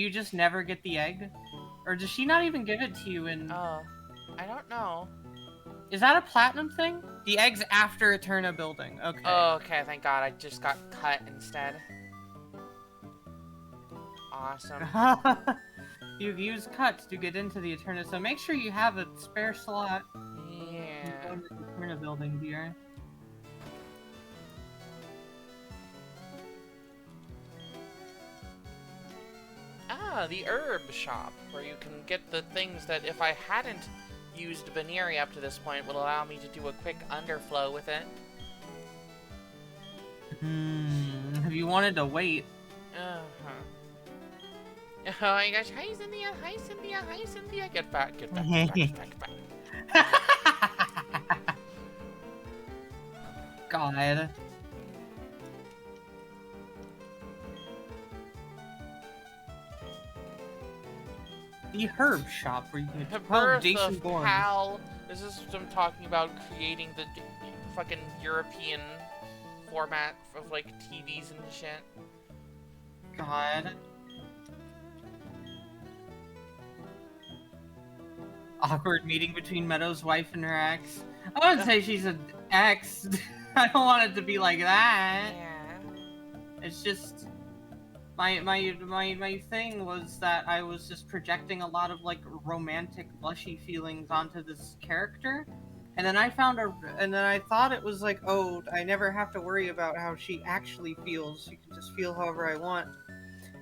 you just never get the egg? Or does she not even give it to you in... Oh, I don't know. Is that a platinum thing? The egg's after Eterna building. Okay. Oh, okay, thank God. I just got cut instead. Awesome. You've used cuts to get into the Eterna, so make sure you have a spare slot. Yeah. In the Eterna building, dear. Ah, the herb shop, where you can get the things that if I hadn't used Baneri up to this point would allow me to do a quick underflow with it. If you wanted to wait. Uh-huh. Oh my gosh, hi Cynthia, hi Cynthia, hi Cynthia. Get back, get back, get back, get back, get back. God. The herb shop where you can The oh, birth Jason of Bourne. Pal. This is what I'm talking about, creating the fucking European format of like TVs and shit. God. Awkward meeting between Meadow's wife and her ex. I wouldn't say she's an ex. I don't want it to be like that. Yeah. It's just my thing was that I was just projecting a lot of like romantic blushy feelings onto this character. And then I thought it was like, oh, I never have to worry about how she actually feels. She can just feel however I want.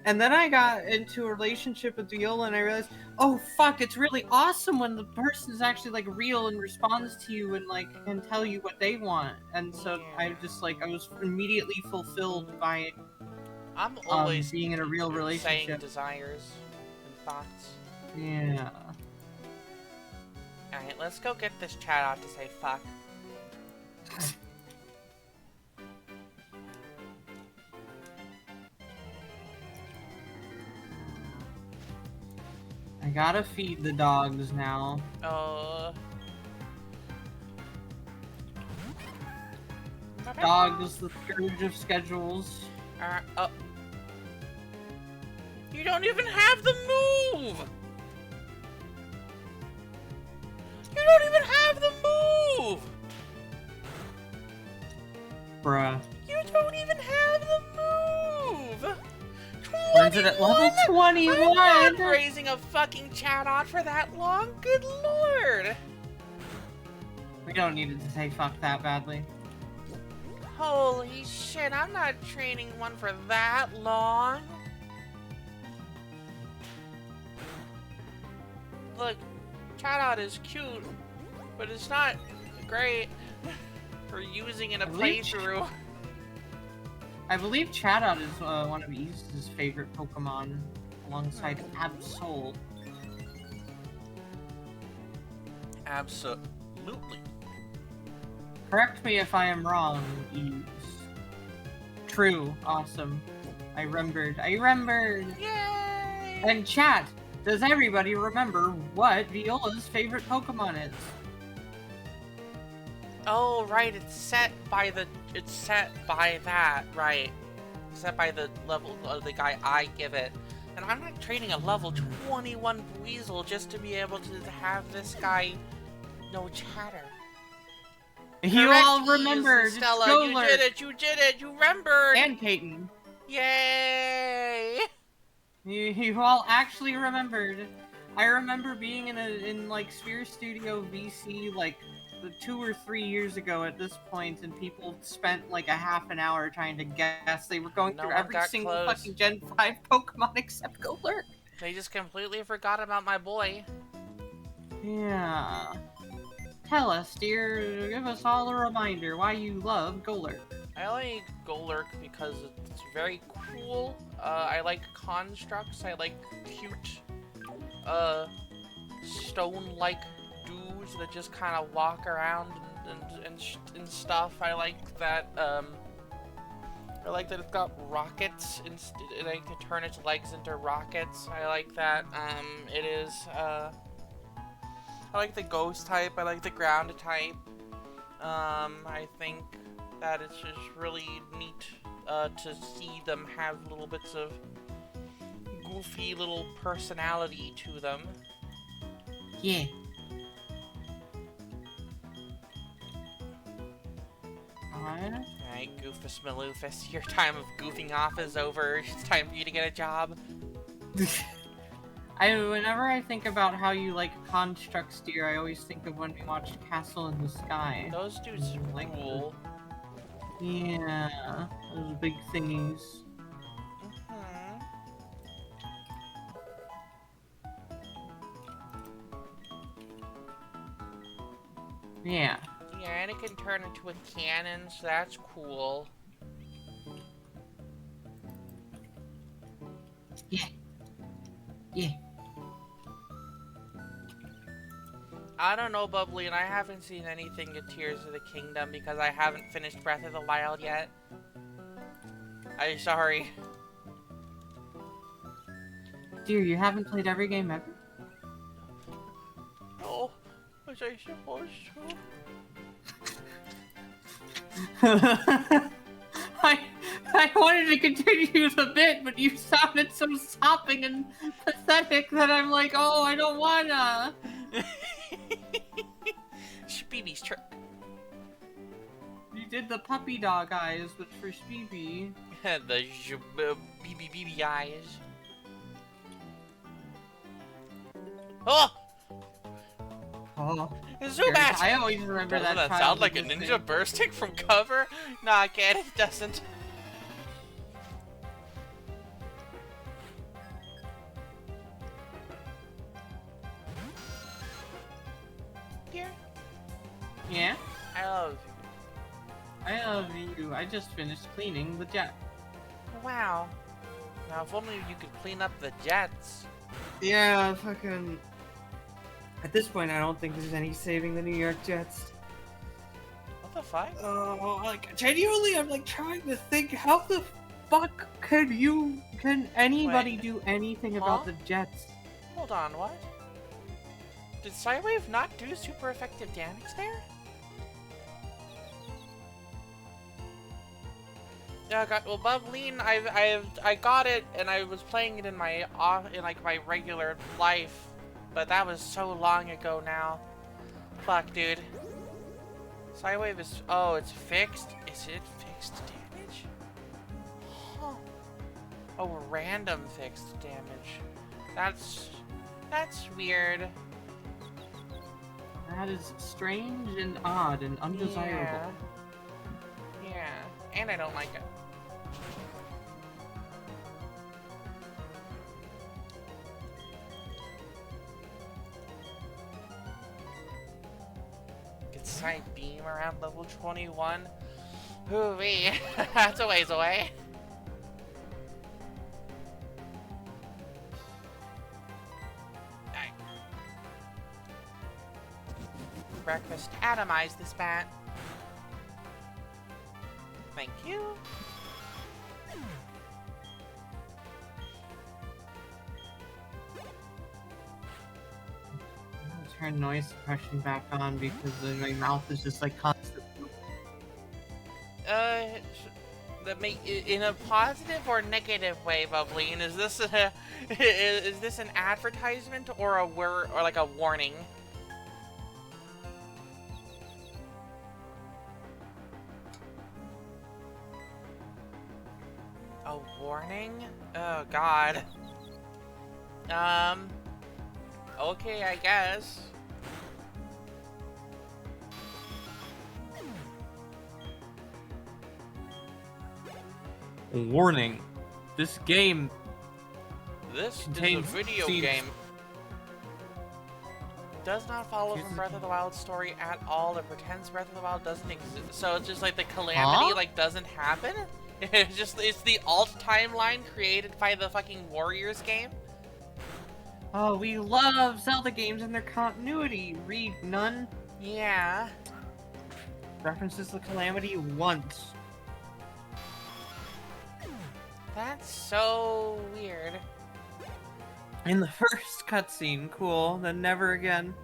And then I got into a relationship with Viola and I realized, oh fuck, it's really awesome when the person is actually like real and responds to you and like can tell you what they want. And so I was immediately fulfilled by I'm always being in a real saying relationship. desires and thoughts. Yeah. Alright, let's go get this chat out to say fuck. I gotta feed the dogs now. Dogs, the scourge of schedules. Oh. You don't even have the move! You don't even have the move! Bruh. You don't even have the move! earns it at level 21. I'm not raising a fucking Chatot for that long. Good lord. We don't need it to say fuck that badly. Holy shit, I'm not training one for that long. Look, Chatot is cute, but it's not great for using in a playthrough. I believe Chatot is one of Ease's favorite Pokemon, alongside Absol. Absolutely. Correct me if I am wrong, Ease. True. Awesome. I remembered. Yay! And chat, does everybody remember what Viola's favorite Pokemon is? Oh, right, it's set by that, right. It's set by the level of the guy I give it. And I'm not training a level 21 Weasel just to be able to have this guy no chatter. You Correct, all remembered, Stella, you did it, you remembered! And Peyton. Yay! You all actually remembered. I remember being in like Sphere Studio VC like 2 or 3 years ago at this point, and people spent like a half an hour trying to guess. They were going through every single fucking Gen 5 Pokemon except Golurk. They just completely forgot about my boy. Yeah. Tell us, dear, give us all a reminder why you love Golurk. I like Golurk because it's very cool. I like constructs. I like cute, stone-like dudes that just kind of walk around and stuff. I like that. I like that it's got rockets and I can turn its legs into rockets. I like that. It is. I like the ghost type. I like the ground type. I think that it's just really neat to see them have little bits of goofy little personality to them. Yeah. Alright, Goofus Maloofus, your time of goofing off is over. It's time for you to get a job. Whenever I think about how you like constructs, dear, I always think of when we watched Castle in the Sky. Those dudes are like cool. Yeah, those big thingies. Yeah. Yeah, and it can turn into a cannon, so that's cool. Yeah. Yeah. I don't know, Bubbly, and I haven't seen anything in Tears of the Kingdom because I haven't finished Breath of the Wild yet. I'm sorry. Dear, you haven't played every game ever? No, was I supposed to? I wanted to continue the bit, but you sounded so sopping and pathetic that I'm like, oh, I don't wanna. Speeby's trick. You did the puppy dog eyes, but for Speeby. The BB eyes. Oh! Oh. Zubat! I always remember Doesn't that sound like a ninja bursting from cover? Nah, kid, it doesn't. Here. Yeah? I love you. I love you. I just finished cleaning the jet. Wow. Now, if only you could clean up the jets. Yeah, fucking... At this point, I don't think there's any saving the New York Jets. What the fuck? Like, genuinely, I'm like trying to think, how the fuck can anybody do anything about the Jets? Hold on, what? Did Psywave not do super effective damage there? Yeah, well, Bubbleen, I got it, and I was playing it in my regular life, but that was so long ago now. Fuck, dude. Psywave is... Oh, it's fixed? Is it fixed damage? Huh. Oh, random fixed damage. That's weird. That is strange and odd and undesirable. Yeah, and I don't like it. Get side beam around level 21. Hoo-wee. That's a ways away. Breakfast atomize this bat. Thank you. I'll turn noise suppression back on because my mouth is just like constant. In a positive or negative way, Bubbly? And is this a, is this an advertisement or a word or like a warning? A warning? Oh God. Okay, I guess. Warning. This game This is a contains video scenes. game. Does not follow from Breath of the Wild story at all. It pretends Breath of the Wild doesn't exist. So it's just like the calamity Huh? like doesn't happen. It's the alt timeline created by the fucking Warriors game. Oh, we love Zelda games and their continuity. Read none. Yeah. References the calamity once. That's so weird. In the first cutscene, cool. Then never again.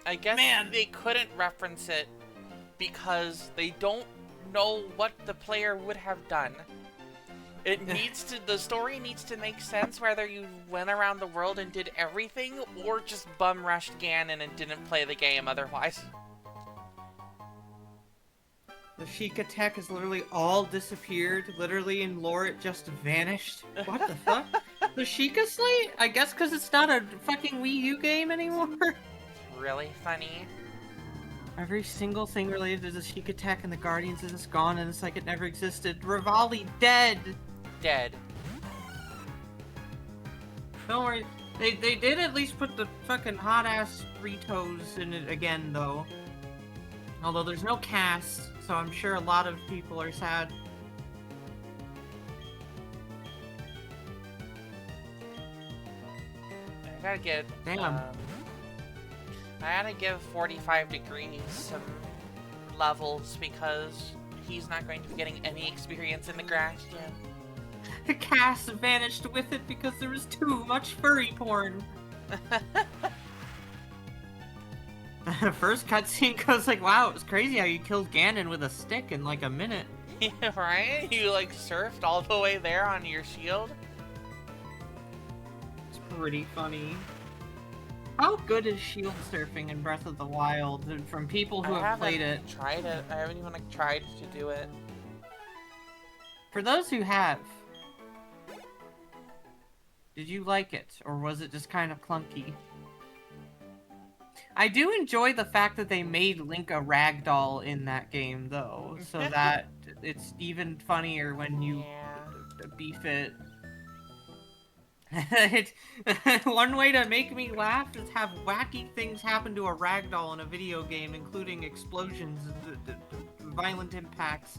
I guess they couldn't reference it because they don't know what the player would have done. It needs to, the story needs to make sense whether you went around the world and did everything or just bum rushed Ganon and didn't play the game otherwise. The Sheik attack has literally all disappeared. Literally in lore, it just vanished. What the fuck? The Sheikah Slate? I guess because it's not a fucking Wii U game anymore. Really funny. Every single thing related to the Sheik attack and the Guardians is just gone, and it's like it never existed. Rivali dead. Dead. Don't worry. They did at least put the fucking hot ass Ritos in it again, though. Although there's no cast, so I'm sure a lot of people are sad. I gotta get. Damn. I gotta give 45 degrees some levels because he's not going to be getting any experience in the grass gym. The cast vanished with it because there was too much furry porn. The first cutscene goes like, wow, it was crazy how you killed Ganon with a stick in like a minute. Yeah, right? You like surfed all the way there on your shield? It's pretty funny. How good is shield surfing in Breath of the Wild from people who have played it? I haven't tried it. I haven't even like tried to do it. For those who have, did you like it, or was it just kind of clunky? I do enjoy the fact that they made Link a ragdoll in that game, though, so that it's even funnier when you beef it. One way to make me laugh is have wacky things happen to a ragdoll in a video game, including explosions, violent impacts.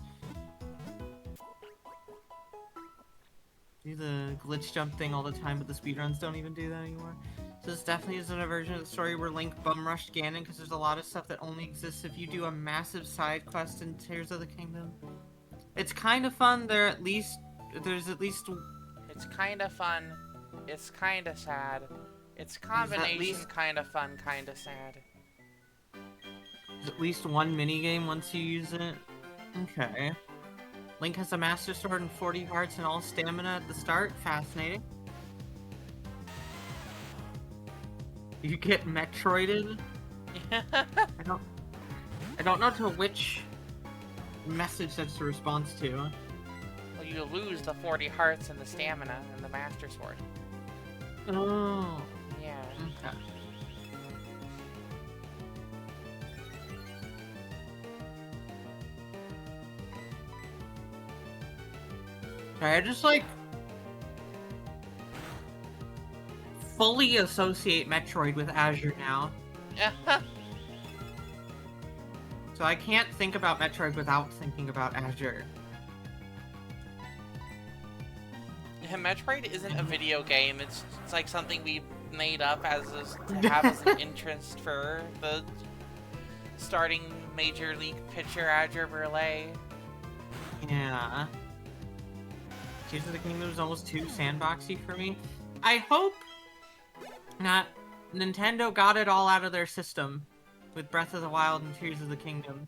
Do the glitch jump thing all the time, but the speedruns don't even do that anymore. So this definitely isn't a version of the story where Link bum rushed Ganon, because there's a lot of stuff that only exists if you do a massive side quest in Tears of the Kingdom. It's kind of fun. There's at least. It's kind of fun. It's kind of sad. It's combination kind of fun, kind of sad. There's at least one minigame once you use it. Okay. Link has a Master Sword and 40 hearts and all stamina at the start. Fascinating. You get Metroided. I don't know to which message that's a response to? Well, you lose the 40 hearts and the stamina and the Master Sword. Oh. Yeah. Okay. I just, like, fully associate Metroid with Azure now. So I can't think about Metroid without thinking about Azure. Yeah, Metroid isn't a video game. It's like something we made up to have as an interest for the starting Major League pitcher Azure Burley. Yeah. Tears of the Kingdom is almost too sandboxy for me. I hope not. Nintendo got it all out of their system with Breath of the Wild and Tears of the Kingdom.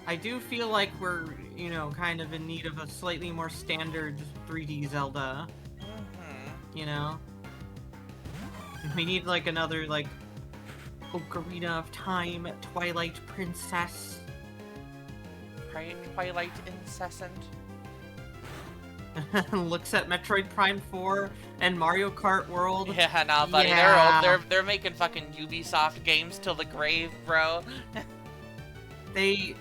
I do feel like we're, you know, kind of in need of a slightly more standard 3D Zelda. You know? We need, like, another, like, Ocarina of Time, Twilight Princess. Twilight Incessant. Looks at Metroid Prime 4 and Mario Kart World. Yeah, nah, buddy, Yeah. they're making fucking Ubisoft games till the grave, bro. You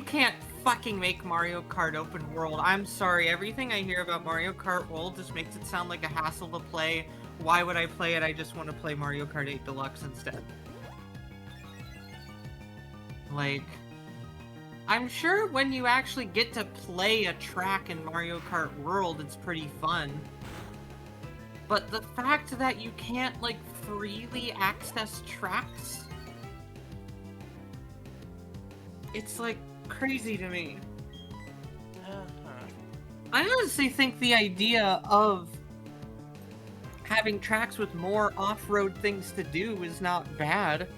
can't fucking make Mario Kart open world. I'm sorry, everything I hear about Mario Kart World just makes it sound like a hassle to play. Why would I play it? I just want to play Mario Kart 8 Deluxe instead. Like, I'm sure when you actually get to play a track in Mario Kart World, it's pretty fun. But the fact that you can't, like, freely access tracks, it's, like, crazy to me. I honestly think the idea of having tracks with more off-road things to do is not bad.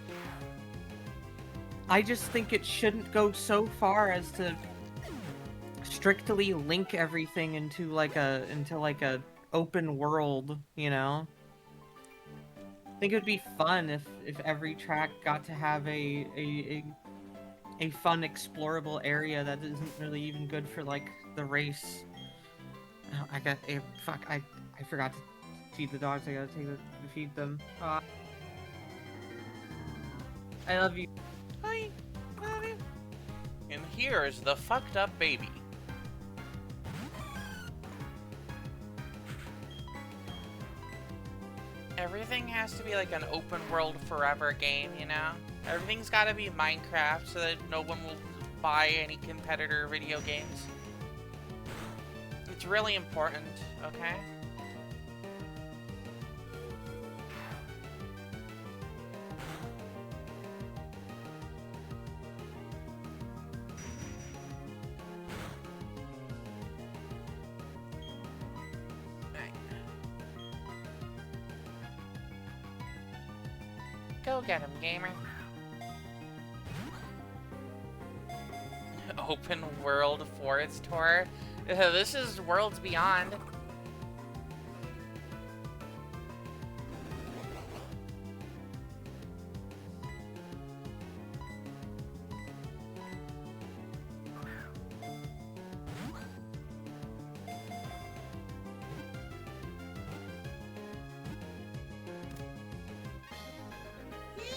I just think it shouldn't go so far as to strictly link everything into like a open world, you know? I think it would be fun if every track got to have a fun explorable area that isn't really even good for like the race. Oh, I forgot to feed the dogs. I gotta feed them. I love you. Hi, buddy. And here's the fucked up baby. Everything has to be like an open world forever game, you know? Everything's gotta be Minecraft so that no one will buy any competitor video games. It's really important, okay? Go get him, gamer. Open World Forest Tour. This is Worlds Beyond.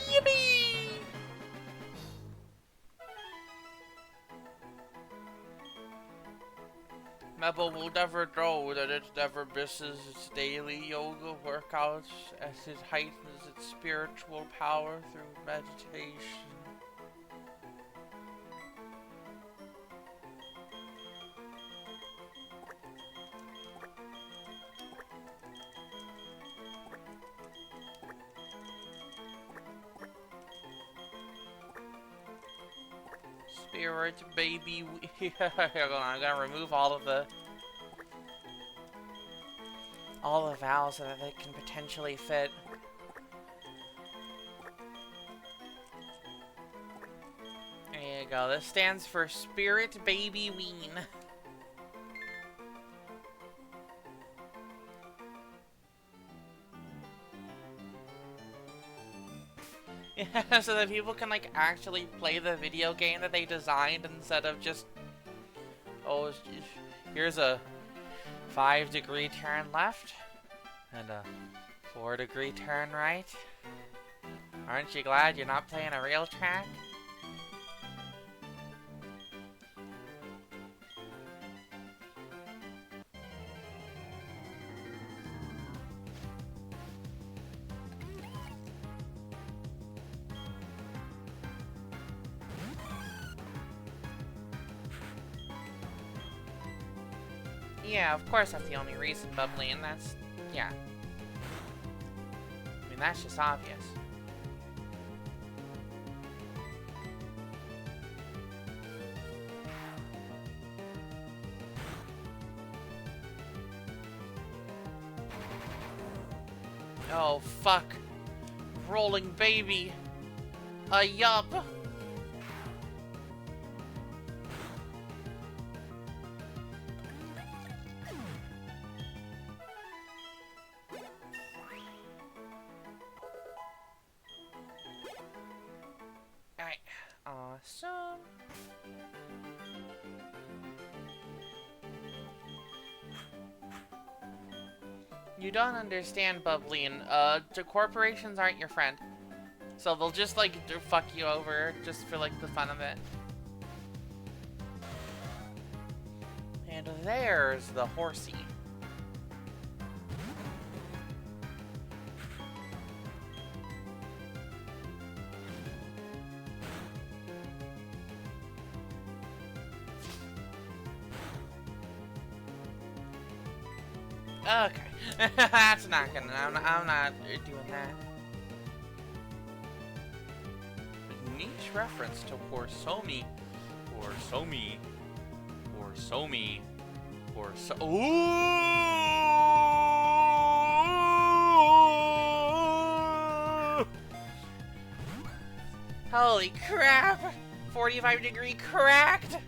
Yippee! Mebble will never know that it never misses its daily yoga workouts as it heightens its spiritual power through meditation. Spirit baby, I'm gonna remove all the vowels so that they can potentially fit. There you go. This stands for Spirit Baby Ween. Yeah, so that people can, like, actually play the video game that they designed instead of just, oh, here's a 5-degree turn left and a 4-degree turn right. Aren't you glad you're not playing a real track? Yeah, of course that's the only reason, Bubbly, and that's... yeah. I mean, that's just obvious. Oh, fuck. Rolling baby. Yup. Alright. Awesome. You don't understand, Bubbleen. The corporations aren't your friend. So they'll just, like, fuck you over just for, like, the fun of it. And there's the horsey. Okay. That's not gonna... I'm not doing that. Niche reference to Porsomi. Porsomi. Porsomi. Porso... Ooh! Holy crap! 45-degree cracked!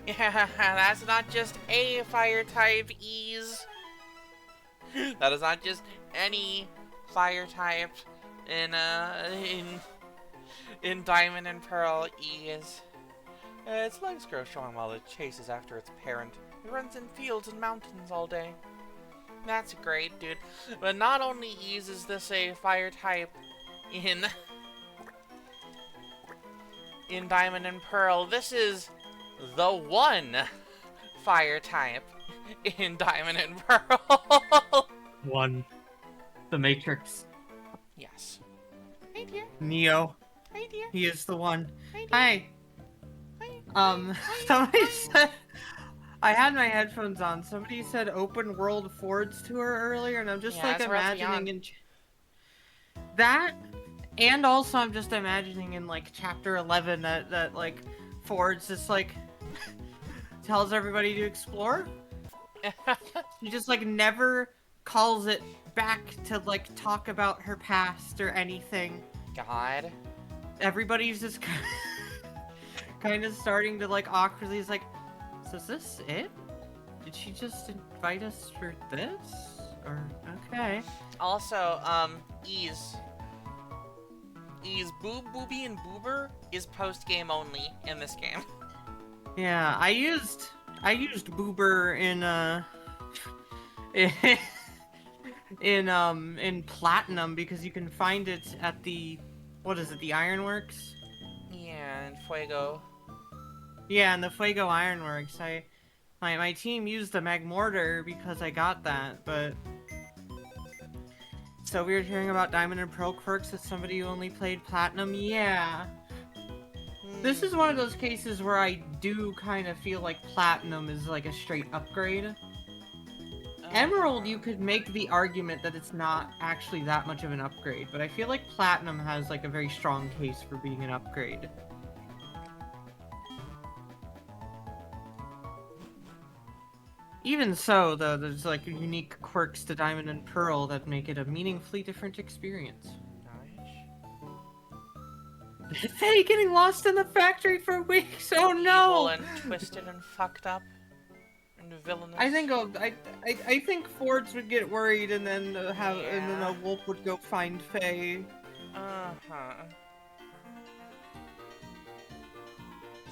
Yeah, that's not just a fire type ease. That is not just any fire type in Diamond and Pearl ease. Its legs grow strong while it chases after its parent. It runs in fields and mountains all day. That's great, dude. But not only is this a fire type in Diamond and Pearl, this is the one fire type in Diamond and Pearl. One. The Matrix. Yes. Hey, dear. Neo. Hey, dear. He is the one. Hey, dear. Hi. Somebody said... I had my headphones on. Somebody said open world Ford's tour earlier, and I'm just like imagining that, and also I'm just imagining in like chapter 11 that like Ford's just like tells everybody to explore. She just like never calls it back to like talk about her past or anything. God. Everybody's just kind of starting to like awkwardly is like, so is this it? Did she just invite us for this? Or okay. Also, Ease Booby and Boober is post-game only in this game. Yeah, I used Boober in Platinum because you can find it at the, what is it, the Ironworks? Yeah, and Fuego. Yeah, and the Fuego Ironworks. My team used the Magmortar because I got that, but so weird hearing about Diamond and Pearl quirks as somebody who only played Platinum. Yeah. This is one of those cases where I do kind of feel like Platinum is like a straight upgrade. Emerald, you could make the argument that it's not actually that much of an upgrade, but I feel like Platinum has like a very strong case for being an upgrade. Even so, though, there's like unique quirks to Diamond and Pearl that make it a meaningfully different experience. Nice. Faye getting lost in the factory for weeks. Oh no! Evil and twisted and fucked up. And Villainous. I think Fords would get worried and then and then a wolf would go find Faye.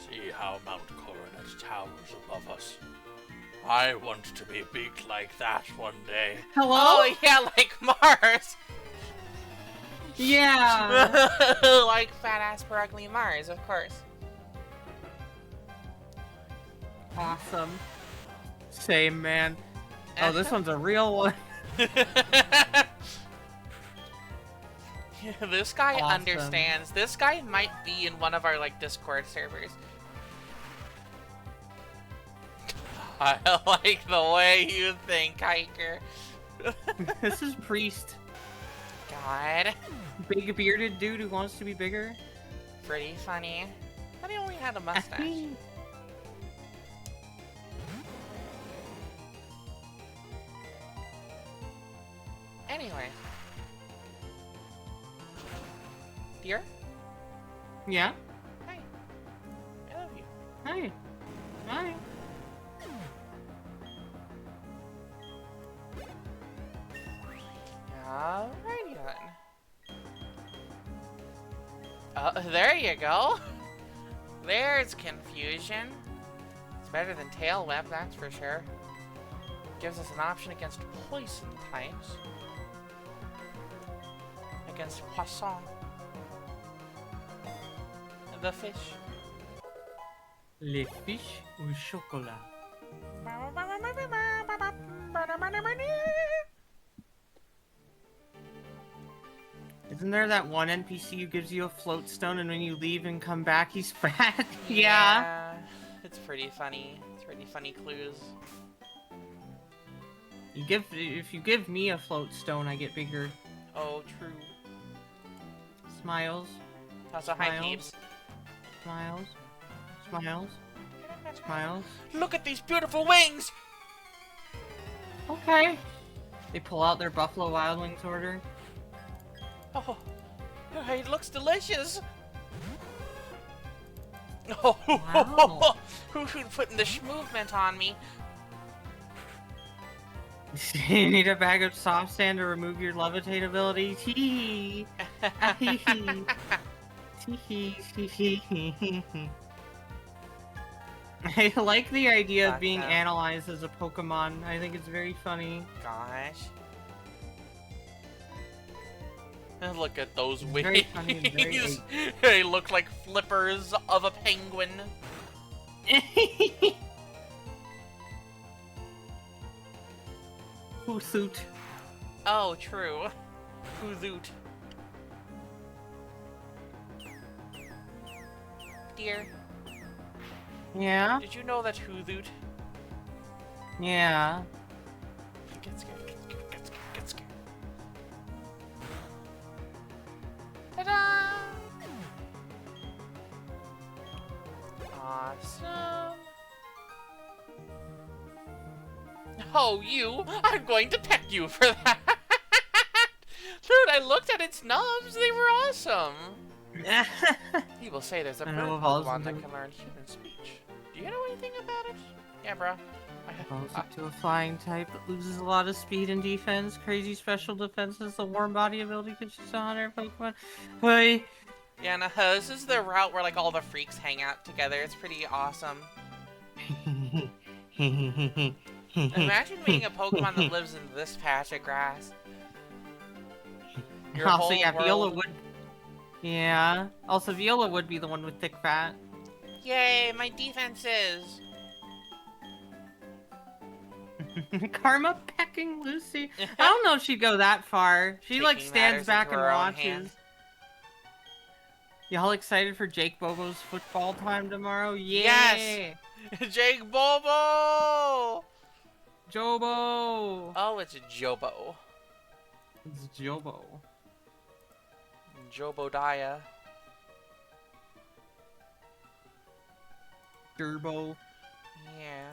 See how Mount Coronet towers above us. I want to be big like that one day. Hello? Oh yeah, like Mars. Yeah. Like fat ass broccoli Mars, of course. Awesome. Same, man. Oh, this one's a real one. This guy Awesome. understands. This guy might be in one of our like Discord servers. I like the way you think, Hiker. This is Priest. God. Big bearded dude who wants to be bigger. Pretty funny. But he only had a mustache. Anyway. Dear? Yeah? Hi. I love you. Hi. Hi. Alrighty then. There you go. There's confusion. It's better than Tail Web, that's for sure. Gives us an option against poison types. Against Poisson. The fish. Les fiches au chocolat. Isn't there that one NPC who gives you a float stone and when you leave and come back he's fat? Yeah. It's pretty funny. It's pretty funny clues. If you give me a float stone, I get bigger. Oh, true. Smiles. Also, hi, peeps. Smiles. Smiles. Smiles. Look at these beautiful wings! Okay. They pull out their Buffalo Wild Wings order. Oh, it looks delicious. Oh, Wow. who's putting the movement on me? You need a bag of soft sand to remove your levitate ability. Tee. I like the idea of being analyzed as a Pokemon. I think it's very funny. Gosh. And look at those It's wings. very funny and very They look like flippers of a penguin. Hoothoot. Oh, true. Hoothoot. Dear, Yeah? did you know that Hoothoot Yeah. Get scared, get scared, get scared, get scared. Ta-da! Awesome. Oh, you! I'm going to peck you for that! Dude, I looked at its nubs. They were awesome. People say there's a bird Pokemon that can learn human speech. Do you know anything about it? Yeah, bro. Evolves into a flying type that loses a lot of speed and defense. Crazy special defenses. The warm body ability can choose 100 Pokemon. Hey. Yeah, no, this is the route where like all the freaks hang out together. It's pretty awesome. Imagine being a Pokemon that lives in this patch of grass. Your also, whole yeah, world... Viola would. Yeah. Also, Viola would be the one with thick fat. Yay, my defenses! Karma pecking Lucy. I don't know if she'd go that far. She like Taking stands matters back into and her own watches. hands. Y'all excited for Jake Bobo's football time tomorrow? Yeah. Yes! Jake Bobo! Jobo. Oh, it's Jobo. It's Jobo. Jobodiah. Turbo. Yeah.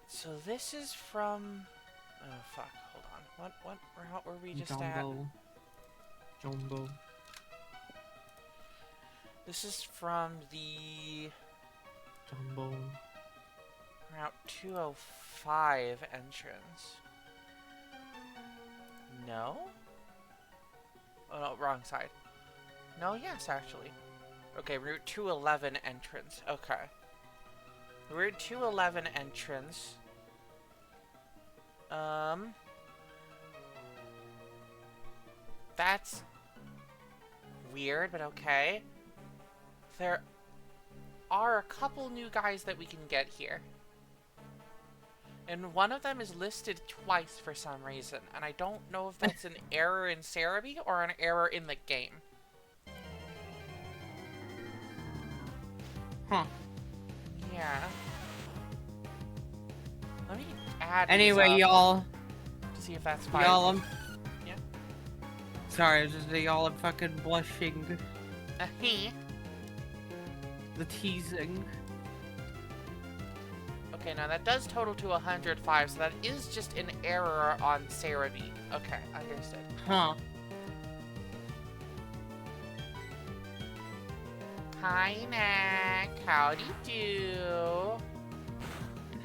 So this is from... Oh, fuck. Hold on. What route were we just at? Jumbo. This is from the... Jumbo. Route 205 entrance. No? Oh no, wrong side. No, yes, actually. Okay, Route 211 entrance. Okay. Route 211 entrance. That's weird, but okay. There are a couple new guys that we can get here. And one of them is listed twice for some reason, and I don't know if that's an error in Cerebi or an error in the game. Huh. Yeah. Let me add Anyway, these up y'all. to see if that's fine. Y'all, Yeah. sorry, it's just that y'all are fucking blushing. The teasing. Okay, now that does total to 105, so that is just an error on Cerebi. Okay, understood. Huh. Hi, Mac. Howdy do?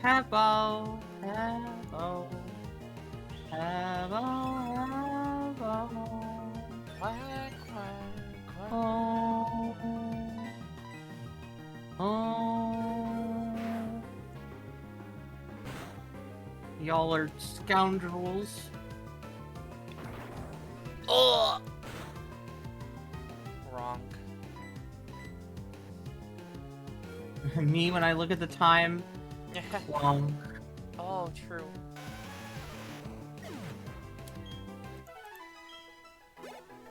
Hello. Hello. Hello. Hello. Quack, quack, quack. Oh. Oh. Y'all are scoundrels. Ugh. Wrong. Me, when I look at the time, long. Oh, true.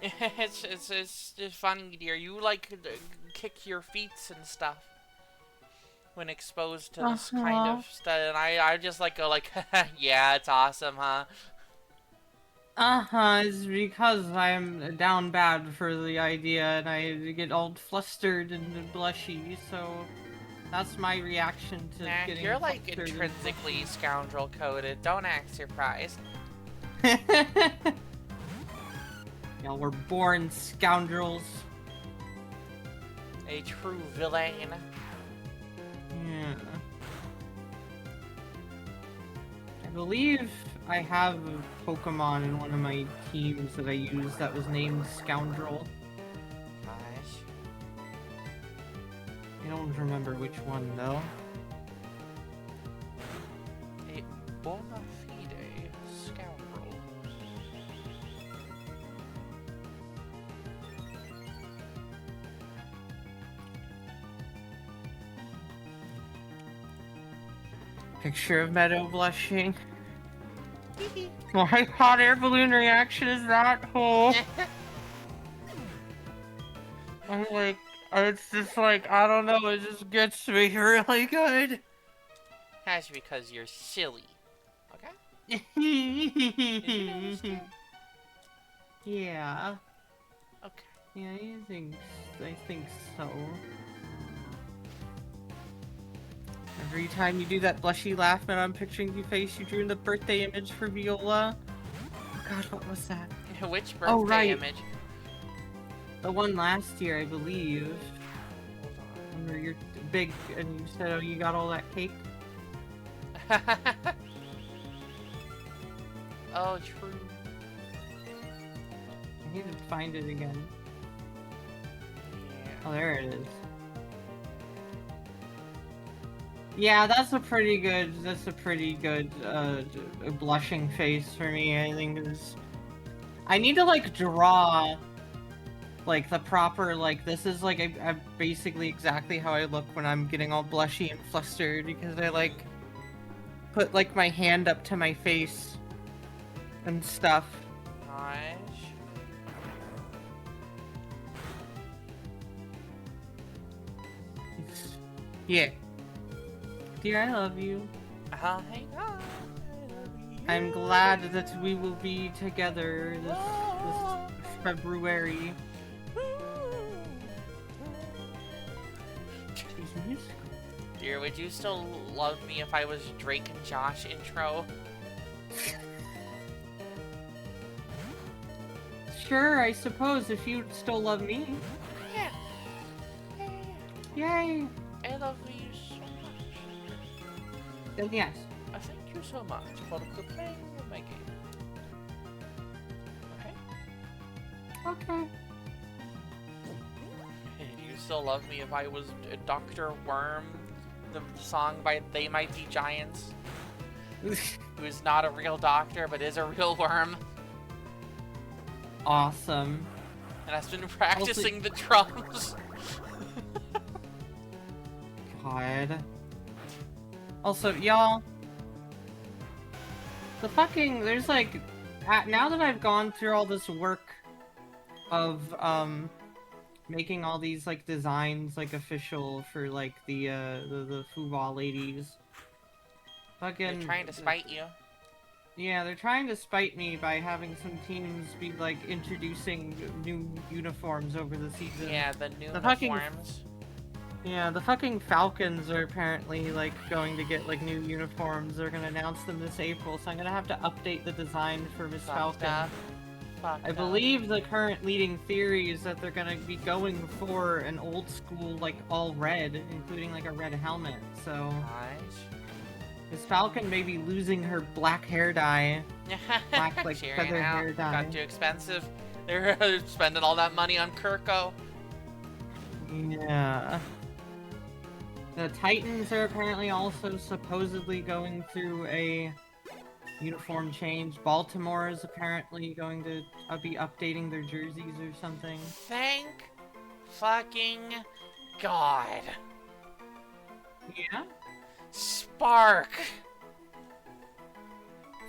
it's just funny, dear. You like kick your feet and stuff when exposed to this kind of stuff, and I just like go like, yeah, it's awesome, huh? It's because I'm down bad for the idea and I get all flustered and blushy, so that's my reaction to Mac, getting you're like flustered and intrinsically scoundrel coded. Don't act surprised. Y'all were born scoundrels. A true villain. Yeah. I believe I have a Pokemon in one of my teams that I used that was named Scoundrel. Gosh. I don't remember which one though. A bona fide scoundrel. Picture of Meadow blushing. My hot air balloon reaction is that whole. I'm like, it's just like, I don't know, it just gets me really good. That's because you're silly. Okay? Did you understand? Yeah. Okay. Yeah, I think so. Every time you do that blushy laugh and I'm picturing the face you drew in the birthday image for Viola. Oh god, what was that? Which birthday Oh, right. image? The one last year, I believe. Hold on. Where you're big and you said, oh, you got all that cake? Oh, true. I need to find it again. Yeah. Oh, there it is. Yeah, that's a pretty good blushing face for me, I think is... I need to, like, draw, like, the proper, like, this is, like, I'm basically exactly how I look when I'm getting all blushy and flustered, because I, like, put, like, my hand up to my face and stuff. Gosh. Yeah. Dear, I love you. Oh, hang on. I'm glad that we will be together this February. Dear, would you still love me if I was Drake and Josh intro? Sure, I suppose, if you still love me. Yeah. Yay! I love you so much. then yes. Thank you so much for playing my game. Okay? Okay. You still love me if I was Dr. Worm, the song by They Mighty Giants, who's not a real doctor but is a real worm Awesome. and has been practicing the drums. God. Also, y'all, there's like, now that I've gone through all this work of, making all these, like, designs, like, official for, like, the football ladies. They're trying to spite you. Yeah, they're trying to spite me by having some teams be, like, introducing new uniforms over the season. Yeah, the new fucking uniforms. Yeah, the fucking Falcons are apparently, like, going to get, like, new uniforms. They're gonna announce them this April, so I'm gonna have to update the design for Miss Falcon. I believe the current leading theory is that they're gonna be going for an old school, like, all red, including, like, a red helmet, so... Nice. Miss Falcon may be losing her black hair dye. Black, like, Cheering feather out. hair dye. Got too expensive. They're spending all that money on Kirko. Yeah. The Titans are apparently also supposedly going through a uniform change. Baltimore is apparently going to be updating their jerseys or something. Thank fucking God. Yeah? Spark.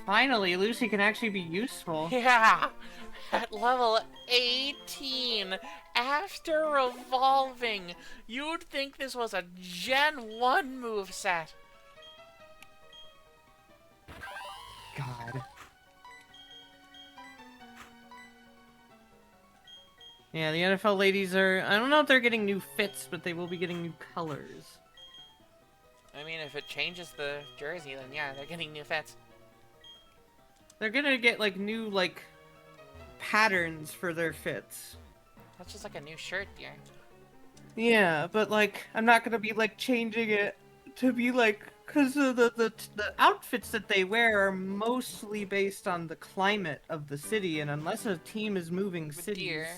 Finally, Lucy can actually be useful. Yeah. At level 18, after evolving, you'd think this was a Gen 1 moveset. God. Yeah, the NFL ladies are... I don't know if they're getting new fits, but they will be getting new colors. I mean, if it changes the jersey, then yeah, they're getting new fits. They're gonna get, like, new, like, patterns for their fits. That's just like a new shirt, dear. Yeah, but, like, I'm not gonna be, like, changing it to be, like... Because the outfits that they wear are mostly based on the climate of the city, and unless a team is moving But cities... dear,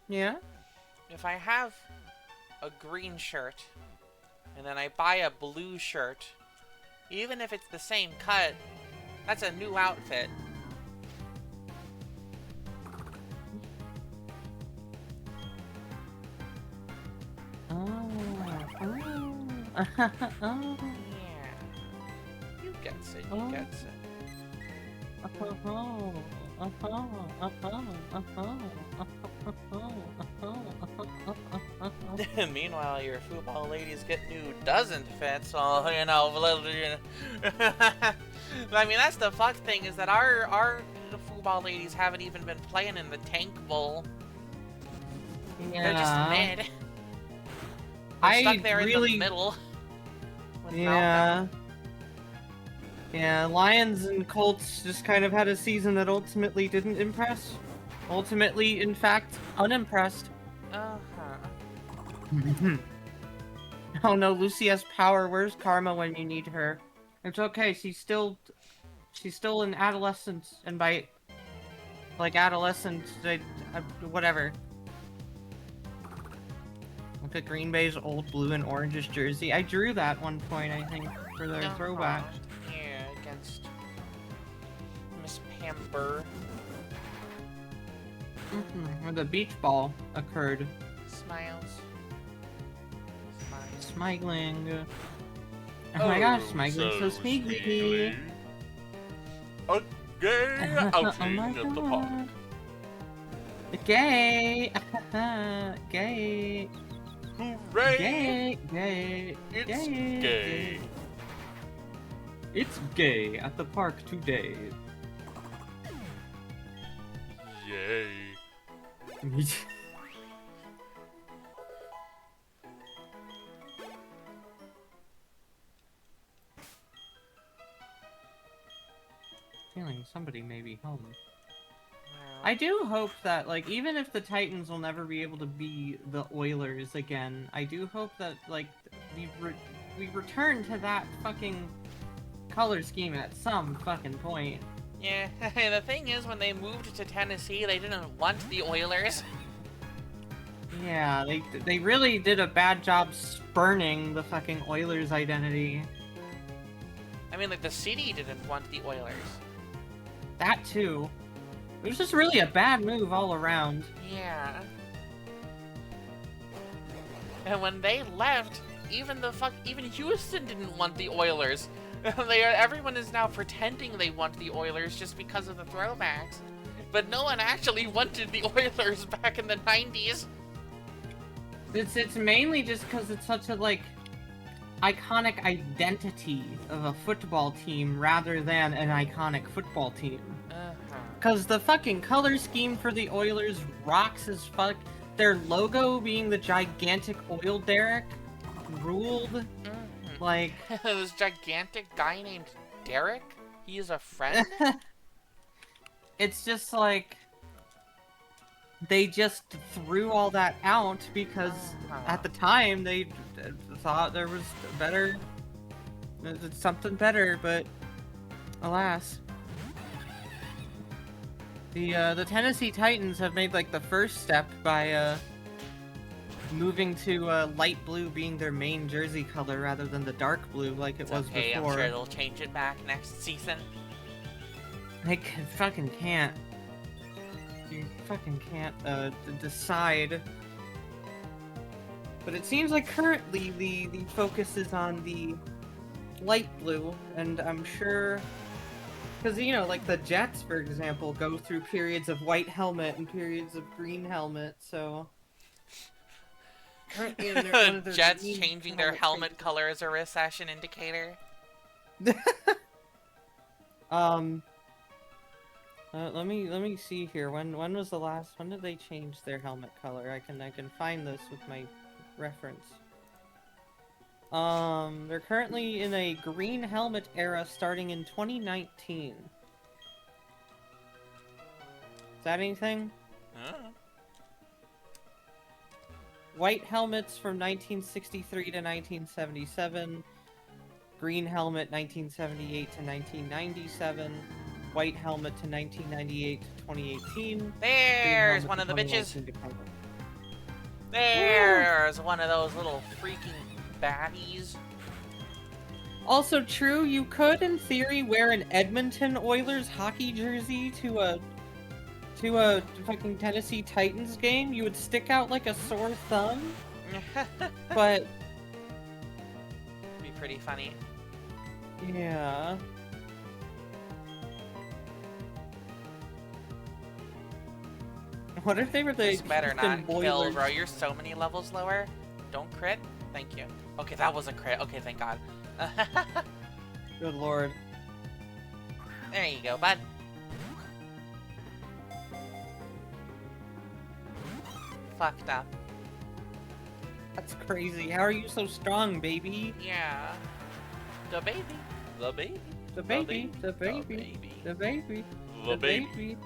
Yeah? if I have a green shirt, and then I buy a blue shirt, even if it's the same cut, that's a new outfit. Oh. Yeah. You gets it, you gets it. Meanwhile, your football ladies get new doesn't fit, so, you know, I mean, that's the fuck thing, is that our football ladies haven't even been playing in the Tank Bowl. Yeah. They're just mid. They're stuck there in the middle. Yeah. Yeah, Lions and Colts just kind of had a season that ultimately didn't impress. Ultimately, in fact, unimpressed. Oh no, Lucy has power. Where's Karma when you need her? It's okay, she's still in adolescence, and by, like, adolescence, whatever. Look at Green Bay's old blue and orangish jersey. I drew that one point, I think, for their throwback. Yeah, against Miss Pamber. Where the beach ball occurred. Smiles. Smiling. Oh my gosh, Smigling's so smeagly. A gay Oh outing my at the park. God. Gay! Gay! Hooray! Gay! Gay! It's gay! gay. It's gay at the park today. Yay. Feeling somebody may be home. Wow. I do hope that, like, even if the Titans will never be able to be the Oilers again, I do hope that, like, we return to that fucking color scheme at some fucking point. Yeah, the thing is, when they moved to Tennessee, they didn't want the Oilers. Yeah, they really did a bad job spurning the fucking Oilers identity. I mean, like, the city didn't want the Oilers. That too. It was just really a bad move all around. Yeah. And when they left, even Houston didn't want the Oilers. Everyone is now pretending they want the Oilers just because of the throwbacks. But no one actually wanted the Oilers back in the 90s. It's mainly just because it's such a, like, iconic identity of a football team rather than an iconic football team. Because the fucking color scheme for the Oilers rocks as fuck. Their logo being the gigantic oil derrick ruled. Like... This gigantic guy named Derek? He is a friend? It's just like... They just threw all that out because at the time they thought there was something better, but alas. The Tennessee Titans have made like the first step by moving to light blue being their main jersey color rather than the dark blue like it was okay, before. I'm sure they'll change it back next season. They fucking can't. You fucking can't decide. But it seems like currently the focus is on the light blue, and I'm sure... Because, you know, like the Jets, for example, go through periods of white helmet and periods of green helmet, so... Jets changing their helmet color as a recession indicator. Let me see here. When was the last? When did they change their helmet color? I can find this with my reference. They're currently in a green helmet era starting in 2019. Is that anything? White helmets from 1963 to 1977. Green helmet 1978 to 1997. White helmet to 1998 to 2018. There's one of the bitches. There's one of those little freaking baddies. Also true, you could, in theory, wear an Edmonton Oilers hockey jersey to a fucking Tennessee Titans game. You would stick out like a sore thumb. But... be pretty funny. Yeah. What if they were the This better not kill, Oilers? bro. You're so many levels lower. Don't crit. Thank you. Okay, that was a crit. Okay, thank God. Good lord. There you go, bud. Fucked up. That's crazy. How are you so strong, baby? Yeah. The baby. The baby. The baby. The baby. The baby. The baby.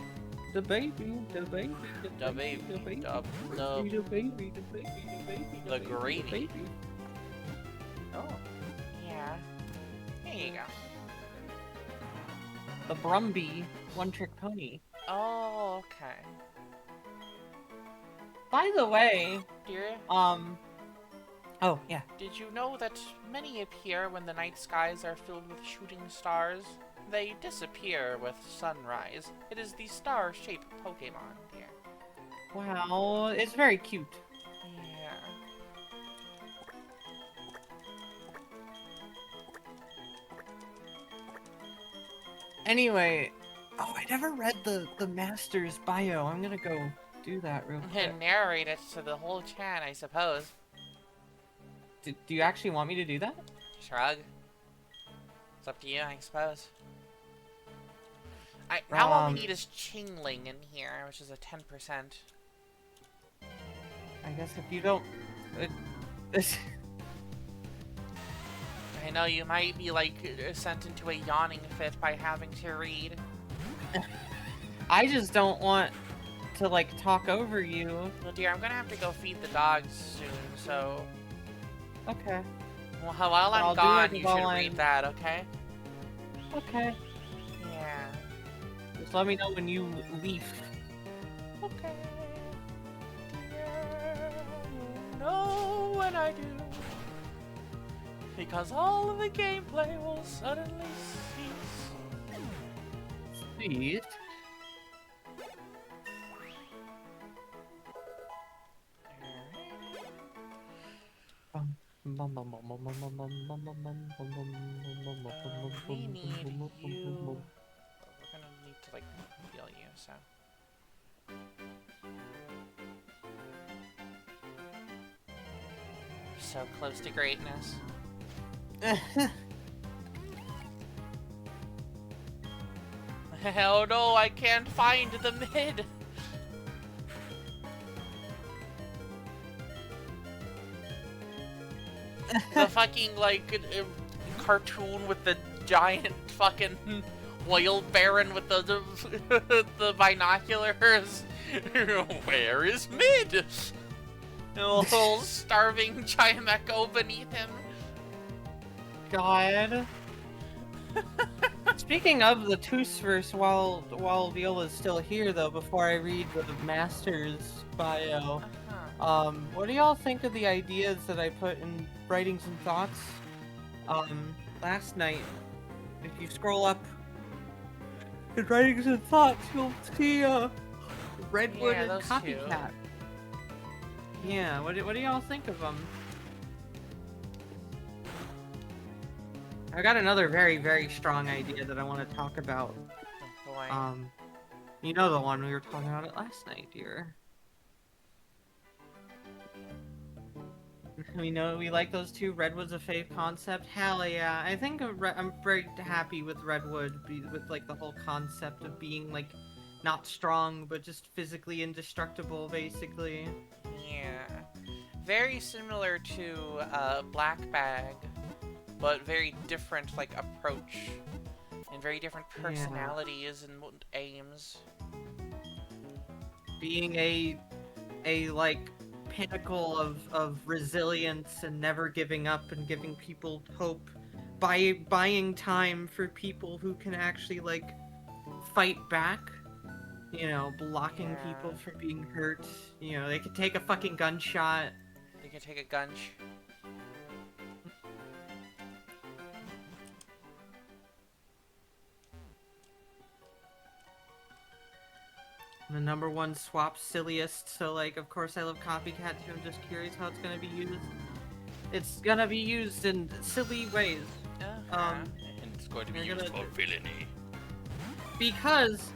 The baby. The baby. The baby. The baby. The baby. The baby. The baby. The gravy. Oh. Yeah. There you go. The Brumby one-trick pony. Oh, okay. By the way, Dear, oh, yeah. did you know that many appear when the night skies are filled with shooting stars? They disappear with sunrise. It is the star-shaped Pokemon, dear. Wow, it's very cute. Yeah. Anyway, oh, I never read the Master's bio. I'm gonna go do that real quick. And narrate it to the whole chat, I suppose. Do you actually want me to do that? Shrug. It's up to you, I suppose. Now all we need is Chingling in here, which is a 10%. I guess if you don't... I know you might be, like, sent into a yawning fit by having to read. I just don't want to, like, talk over you. Well, dear, I'm gonna have to go feed the dogs soon, so... Okay. Well, while I'll I'm do gone, it you while should I'm- read that, okay? Okay. Yeah. Just let me know when you leave. Okay. Yeah, you know when I do. Because all of the gameplay will suddenly cease. Please. We need you. We're gonna need to, like, heal you, so. So close to greatness. Oh no, I can't find the mid! The fucking, like, cartoon with the giant fucking oil baron with the binoculars. Where is mid? A little starving Chimeco beneath him. God. Speaking of the Toosverse, while Viola's still here, though, before I read the Master's bio, what do y'all think of the ideas that I put in Writings and Thoughts last night? If you scroll up in Writings and Thoughts, you'll see Redwood Yeah, and those Copycat. Yeah, what do y'all think of them? I got another very, very strong idea that I want to talk about. Oh boy. You know the one we were talking about it last night, dear. We know we like those two. Redwood's a fave concept. Hell yeah! I think I'm very happy with Redwood, with like the whole concept of being like not strong but just physically indestructible, basically. Yeah. Very similar to Black Bag, but very different, like, approach. And very different personalities and aims. Being a like pinnacle of resilience and never giving up and giving people hope by buying time for people who can actually like fight back, you know, blocking people from being hurt. You know, they could take a fucking gunshot. They can take a gunch. The #1 swap silliest, so like of course I love Copycat too. I'm just curious how it's gonna be used. It's gonna be used in silly ways. And it's going to be used for villainy. Because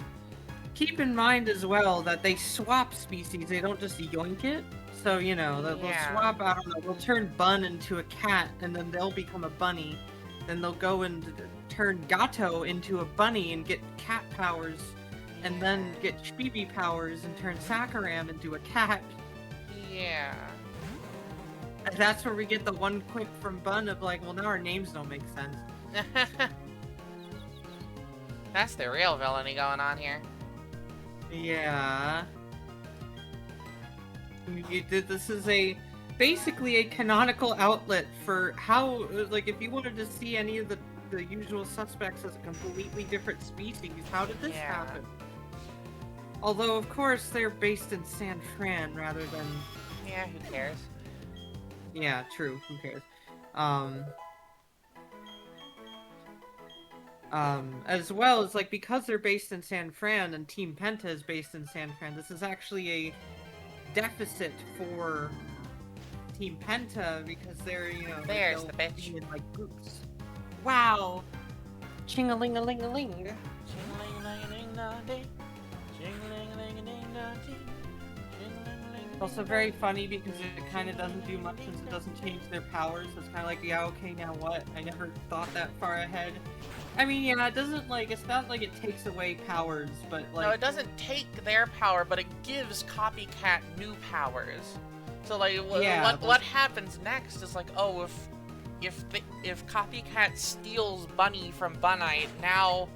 keep in mind as well that they swap species, they don't just yoink it. So, you know, they'll swap, I don't know, they'll turn Bun into a cat and then they'll become a bunny. Then they'll go and turn Gato into a bunny and get cat powers. And then get Chibi powers and turn Sakaram into a cat. Yeah. And that's where we get the one quip from Bun of like, well, now our names don't make sense. That's the real villainy going on here. Yeah. This is basically a canonical outlet for how, like, if you wanted to see any of the usual suspects as a completely different species, how did this happen? Although, of course, they're based in San Fran rather than... Yeah, who cares? Yeah, true. Who cares? As well as, like, because they're based in San Fran and Team Penta is based in San Fran, this is actually a deficit for Team Penta because they're, you know... There's the bitch. In, like, groups. Wow! Ching-a-ling-a-ling-a-ling! Ching-a-ling-a-ling-a-ling-a-ding. It's also very funny because it kind of doesn't do much since it doesn't change their powers. It's kind of like, yeah, okay, now what? I never thought that far ahead. I mean, yeah, it doesn't, like, it's not like it takes away powers, but, like... No, it doesn't take their power, but it gives Copycat new powers. So, like, what happens next is, like, oh, if Copycat steals Bunny from Bunite, now,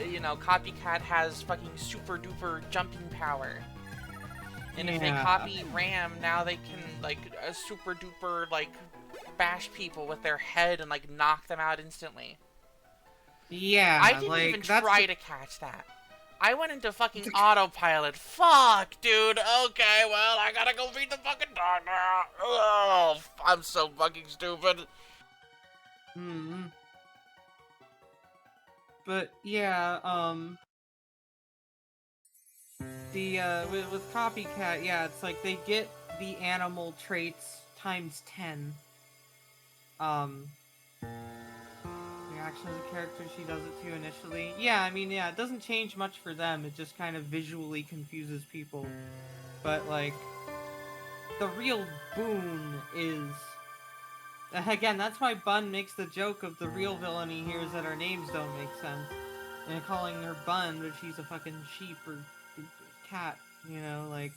you know, Copycat has fucking super duper jumping power. And if they copy Ram, now they can like a super duper like bash people with their head and like knock them out instantly. Yeah, I didn't like, even that's try to catch that. I went into fucking autopilot. Fuck, dude. Okay, well, I gotta go feed the fucking dog now. Oh, I'm so fucking stupid. But yeah, with Copycat, yeah, it's like they get the animal traits times 10. Reaction of the character she does it to initially. Yeah, I mean, yeah, it doesn't change much for them. It just kind of visually confuses people. But like, the real boon is. Again, that's why Bun makes the joke of the real villainy here is that our names don't make sense. And calling her Bun, but she's a fucking sheep or cat, you know, like,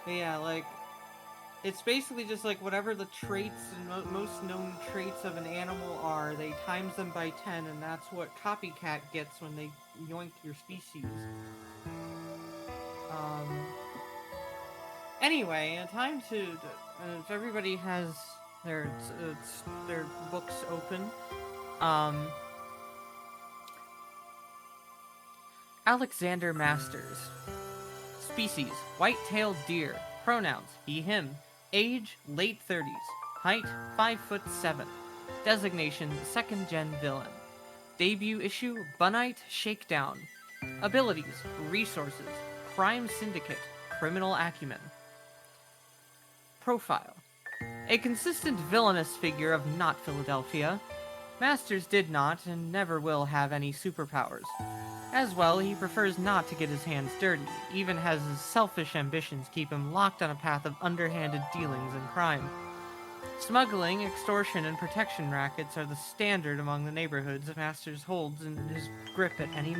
yeah, like, it's basically just like whatever the traits and most known traits of an animal are, they times them by 10, and that's what Copycat gets when they yoink your species. Anyway, time to, if everybody has their books open, Alexander Masters. Species, white-tailed deer. Pronouns, he, him. Age, late 30s. Height, 5'7". Designation, second-gen villain. Debut issue, Bunite Shakedown. Abilities, resources, crime syndicate, criminal acumen. Profile. A consistent villainous figure of not Philadelphia. Masters did not and never will have any superpowers. As well, he prefers not to get his hands dirty, even as his selfish ambitions keep him locked on a path of underhanded dealings and crime. Smuggling, extortion, and protection rackets are the standard among the neighborhoods Masters holds in his grip at any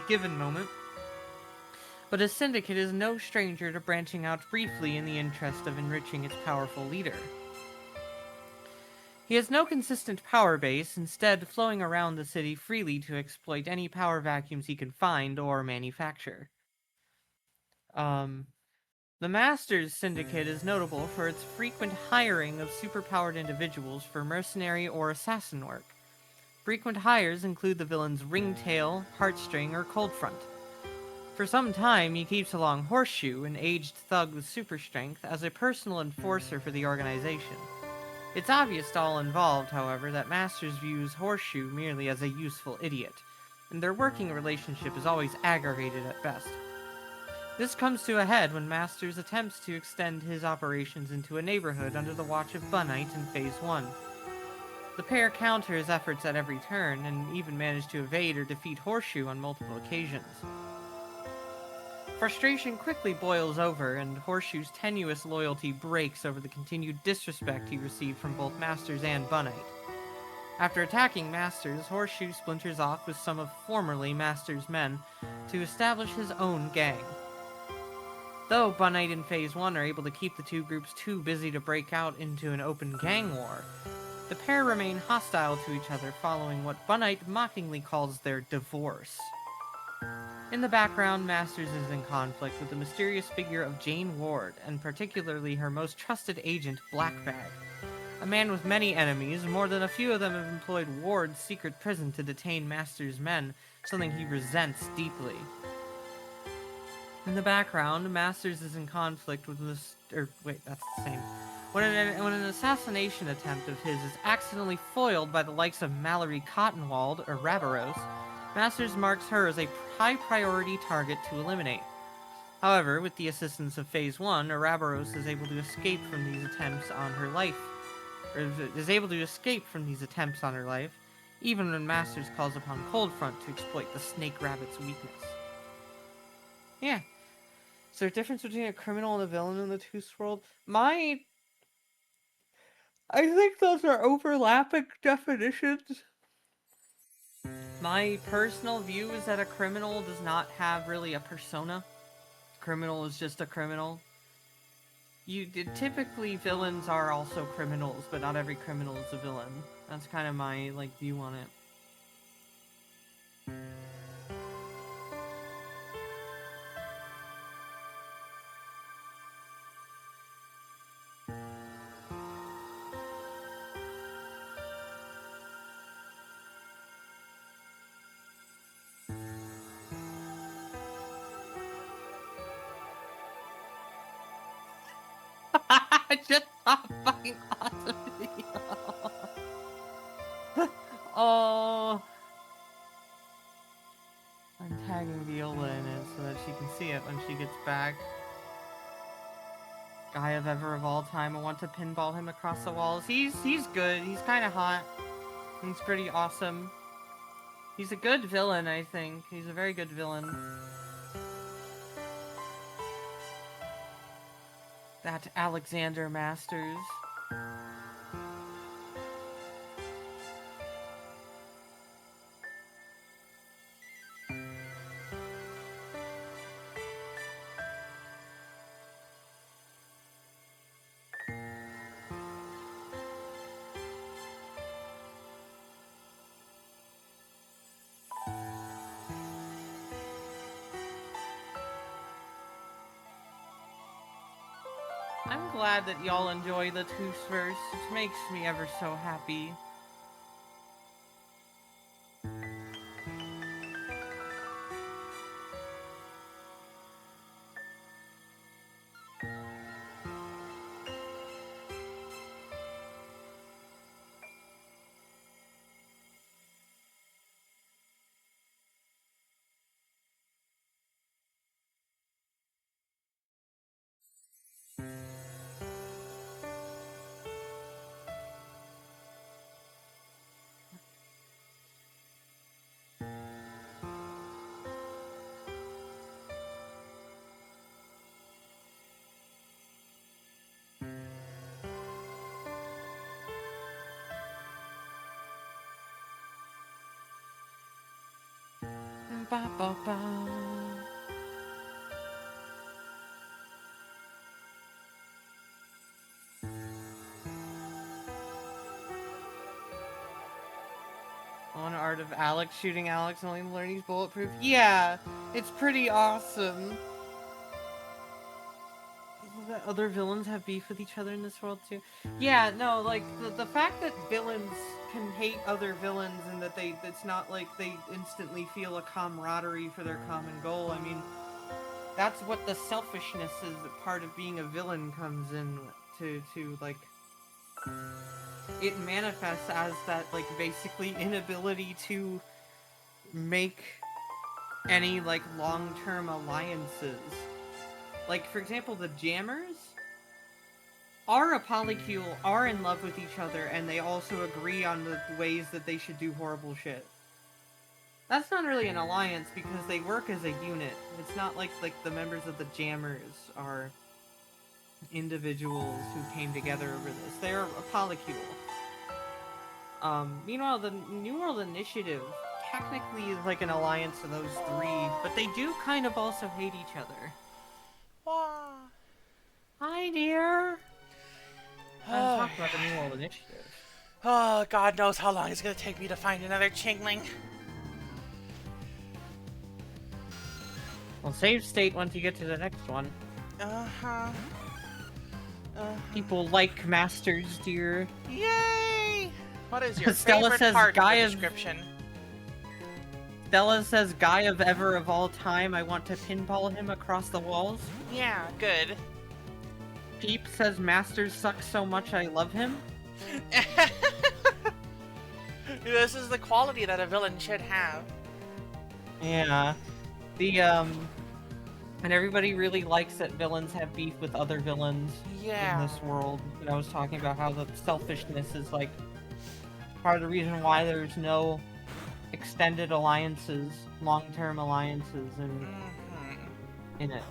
given moment. But his syndicate is no stranger to branching out briefly in the interest of enriching its powerful leader. He has no consistent power base, instead flowing around the city freely to exploit any power vacuums he can find or manufacture. The Masters Syndicate is notable for its frequent hiring of superpowered individuals for mercenary or assassin work. Frequent hires include the villain's Ringtail, Heartstring, or Coldfront. For some time, he keeps along Horseshoe, an aged thug with super strength, as a personal enforcer for the organization. It's obvious to all involved, however, that Masters views Horseshoe merely as a useful idiot, and their working relationship is always aggravated at best. This comes to a head when Masters attempts to extend his operations into a neighborhood under the watch of Bunite in Phase 1. The pair counter his efforts at every turn, and even manage to evade or defeat Horseshoe on multiple occasions. Frustration quickly boils over, and Horseshoe's tenuous loyalty breaks over the continued disrespect he received from both Masters and Bunite. After attacking Masters, Horseshoe splinters off with some of formerly Masters' men to establish his own gang. Though Bunite and Phase 1 are able to keep the two groups too busy to break out into an open gang war, the pair remain hostile to each other following what Bunite mockingly calls their divorce. In the background, Masters is in conflict with the mysterious figure of Jane Ward, and particularly her most trusted agent, Blackbag. A man with many enemies, more than a few of them have employed Ward's secret prison to detain Masters' men, something he resents deeply. In the background, Masters is in conflict with when an assassination attempt of his is accidentally foiled by the likes of Mallory Cottonwald, or Rabaros, Masters marks her as a high priority target to eliminate. However, with the assistance of Phase 1, Ouroboros is able to escape from these attempts on her life, even when Masters calls upon Coldfront to exploit the Snake Rabbit's weakness. Yeah. Is there a difference between a criminal and a villain in the Tooth World? I think those are overlapping definitions. My personal view is that a criminal does not have really a persona. Criminal is just a criminal. Typically villains are also criminals, but not every criminal is a villain. That's kind of my view on it. I just saw a fucking awesome video. Oh. I'm tagging Viola in it so that she can see it when she gets back. Guy of ever of all time. I want to pinball him across the walls. He's good. He's kind of hot. He's pretty awesome. He's a good villain, I think. He's a very good villain. That Alexander Masters. I'm glad that y'all enjoy the Toothverse. It makes me ever so happy. Ba, ba, ba. On art of Alex shooting Alex and only learning he's bulletproof. Yeah, it's pretty awesome. That other villains have beef with each other in this world too. Yeah, no, like the fact that villains can hate other villains and that it's not like they instantly feel a camaraderie for their common goal. I mean, that's what the selfishness is part of being a villain comes in to like it manifests as that like basically inability to make any like long-term alliances. Like, for example, the Jammers are a polycule, are in love with each other, and they also agree on the ways that they should do horrible shit. That's not really an alliance because they work as a unit. It's not like the members of the Jammers are individuals who came together over this. They're a polycule. Meanwhile, the New World Initiative technically is like an alliance of those three, but they do kind of also hate each other. Wah. Hi, dear. I'm talking about the New World Initiative. Oh, God knows how long it's gonna take me to find another Chingling. Well, save state once you get to the next one. Uh-huh. People like Masters, dear. Yay! What is your Stella favorite says part guy of of- the description? Stella says, guy of ever of all time, I want to pinball him across the walls. Yeah, good. Peep says, Masters sucks so much I love him. This is the quality that a villain should have. Yeah. And everybody really likes that villains have beef with other villains Yeah. in this world. You know, I was talking about how the selfishness is, like, part of the reason why there's no extended alliances, long-term alliances in it.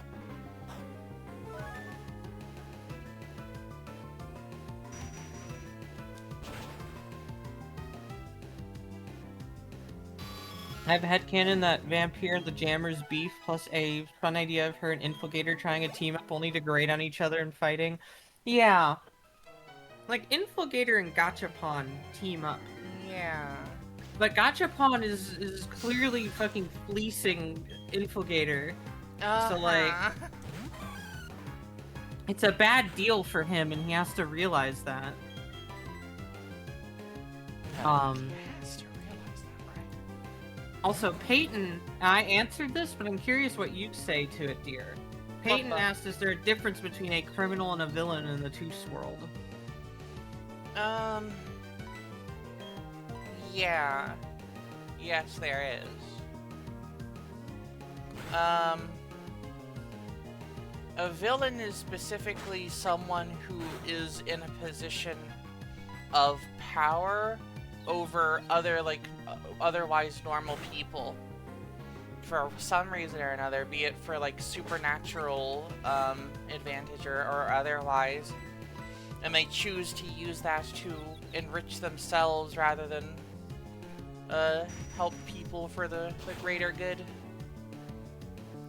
I have a headcanon that Vampire and the Jammers beef plus a fun idea of her and Infogator trying a team up only to grade on each other and fighting. Yeah. Like, Infogator and Gachapon team up. Yeah. But Gachapon is clearly fucking fleecing Infogator. So, like, it's a bad deal for him and he has to realize that. Has to realize that, right? Also, Peyton, I answered this, but I'm curious what you say to it, dear. Peyton asked, is there a difference between a criminal and a villain in the Toos world? Yeah. Yes, there is. A villain is specifically someone who is in a position of power over other, otherwise normal people. For some reason or another, be it for, supernatural, advantage or otherwise. And they choose to use that to enrich themselves rather than, help people for the greater good.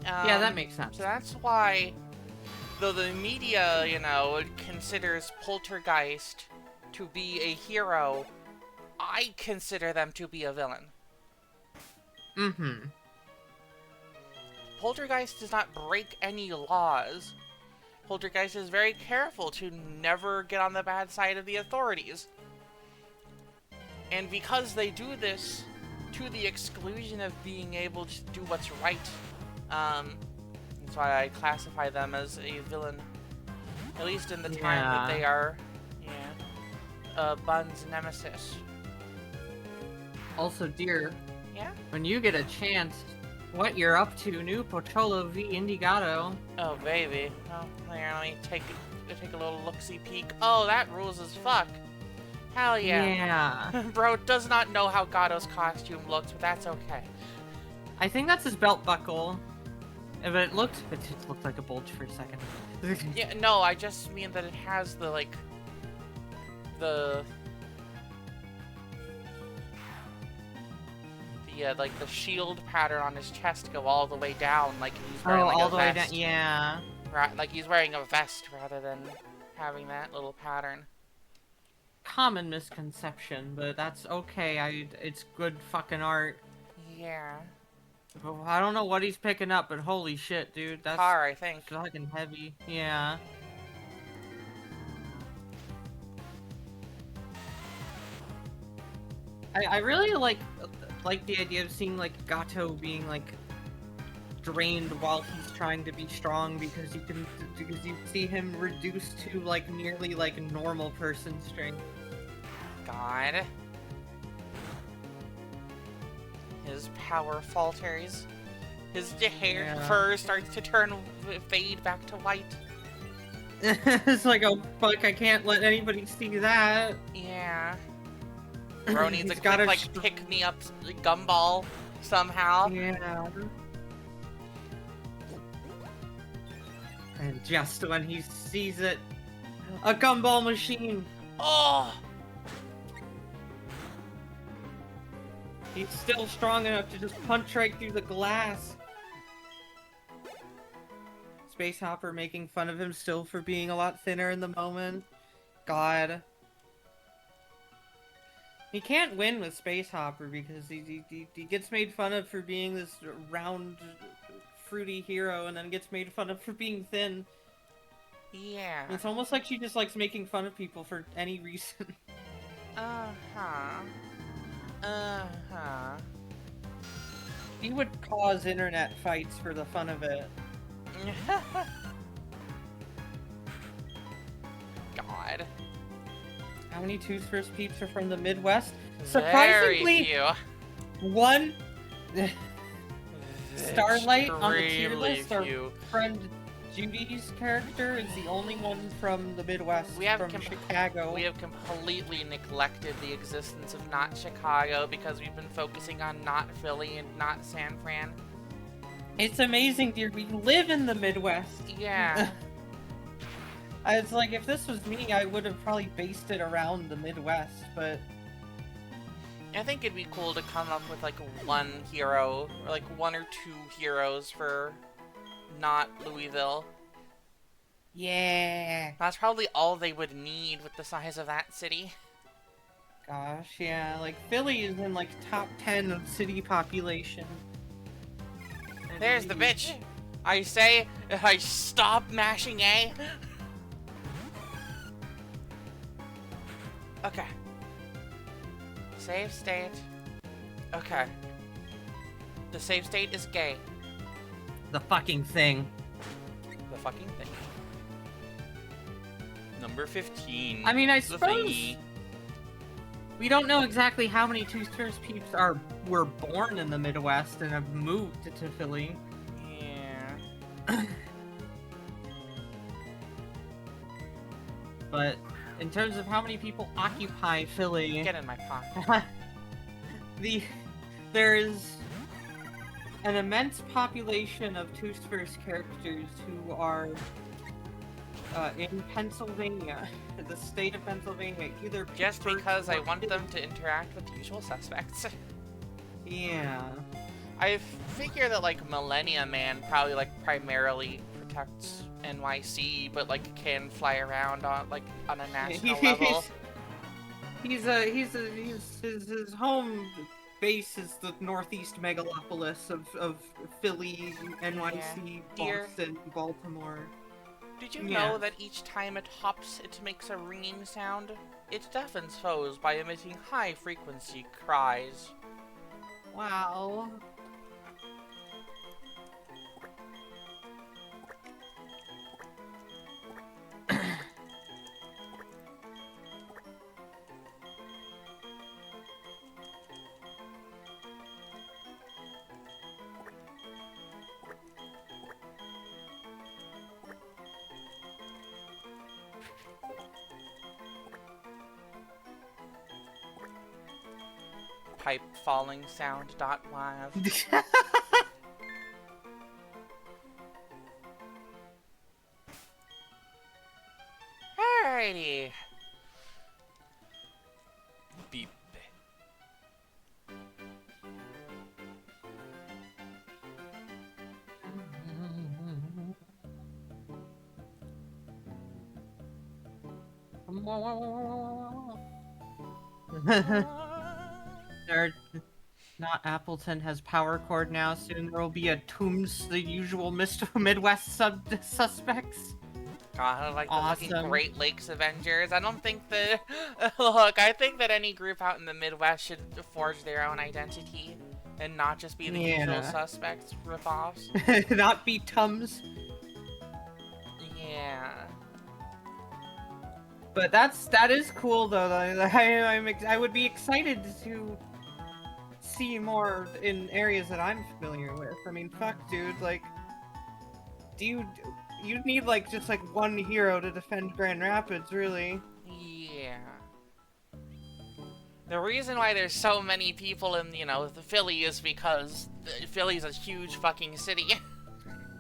Yeah, that makes sense. So that's why, though the media, considers Poltergeist to be a hero, I consider them to be a villain. Mm-hmm. Poltergeist does not break any laws. Poltergeist is very careful to never get on the bad side of the authorities. And because they do this to the exclusion of being able to do what's right, that's why I classify them as a villain. At least in the time that they are, Bun's nemesis. Also, dear, Yeah? when you get a chance, what you're up to, new Pocholo v Indigato. Oh, baby. Oh, here, let me take a little look-see peek. Oh, that rules as fuck. Hell yeah. Yeah. Bro does not know how Gatto's costume looks, but that's okay. I think that's his belt buckle. But it looked like a bulge for a second. Yeah, no, I just mean that it has the, the shield pattern on his chest go all the way down, like he's wearing all a the way vest. down, yeah. Right, like he's wearing a vest rather than having that little pattern. Common misconception, but that's okay. It's good fucking art. Yeah. I don't know what he's picking up, but holy shit, dude. That's Car, I think. fucking heavy. Yeah. I really like the idea of seeing Gato being drained while he's trying to be strong because you see him reduced to nearly normal person strength. God. His power falters. His hair fur starts to fade back to white. It's like, oh fuck, I can't let anybody see that. Yeah. Bro needs a gotta quick, pick-me-up gumball somehow. Yeah. And just when he sees it, a gumball machine. Oh! He's still strong enough to just punch right through the glass. Space Hopper making fun of him still for being a lot thinner in the moment. God. He can't win with Space Hopper because he gets made fun of for being this round, fruity hero and then gets made fun of for being thin. Yeah. It's almost like she just likes making fun of people for any reason. Uh-huh. Uh-huh. He would cause internet fights for the fun of it. God. How many Toothbrush peeps are from the Midwest? Very Surprisingly, few. one Starlight on the tier Extremely list. Our few. friend Judy's character is the only one from the Midwest, from Chicago. We have completely neglected the existence of not Chicago because we've been focusing on not Philly and not San Fran. It's amazing, dear. We live in the Midwest. Yeah. It's like, if this was me, I would have probably based it around the Midwest, but... I think it'd be cool to come up with one hero, or one or two heroes for not Louisville. Yeah. That's probably all they would need with the size of that city. Gosh, yeah, Philly is in top 10 of city population. There's the bitch! I say, if I stop mashing A. Okay. Save state. Okay. The save state is gay. The fucking thing. fucking thing. Number 15. I mean, I the suppose thingy. we don't know exactly how many Two-Stars peeps were born in the Midwest and have moved to Philly. Yeah. But in terms of how many people occupy Philly, Get in my pocket. there's an immense population of Two-Stars characters who are in Pennsylvania, the state of Pennsylvania, either Just Pittsburgh because I or want Philly. them to interact with the usual suspects. Yeah. I figure that, like, Millennium Man probably, like, primarily protects NYC, but, like, can fly around on, like, on a national level. His home base is the northeast megalopolis of Philly, NYC, Dear. Boston, Baltimore. Did you Yeah. know that each time it hops, it makes a ringing sound? It deafens foes by emitting high-frequency cries. Wow. Pipe falling sound .wav. Alrighty. Beep. Not Appleton has power cord now. Soon there will be a Toombs, the usual Midwest suspects. God, like the Awesome. fucking Great Lakes Avengers. I don't think that. Look, I think that any group out in the Midwest should forge their own identity and not just be the usual suspects ripoffs. Not be Tums. Yeah. But that is cool though. I would be excited to see more in areas that I'm familiar with. I mean, fuck, dude. Like, you need like just like one hero to defend Grand Rapids, really. Yeah. The reason why there's so many people in, you know, the Philly is because Philly's a huge fucking city.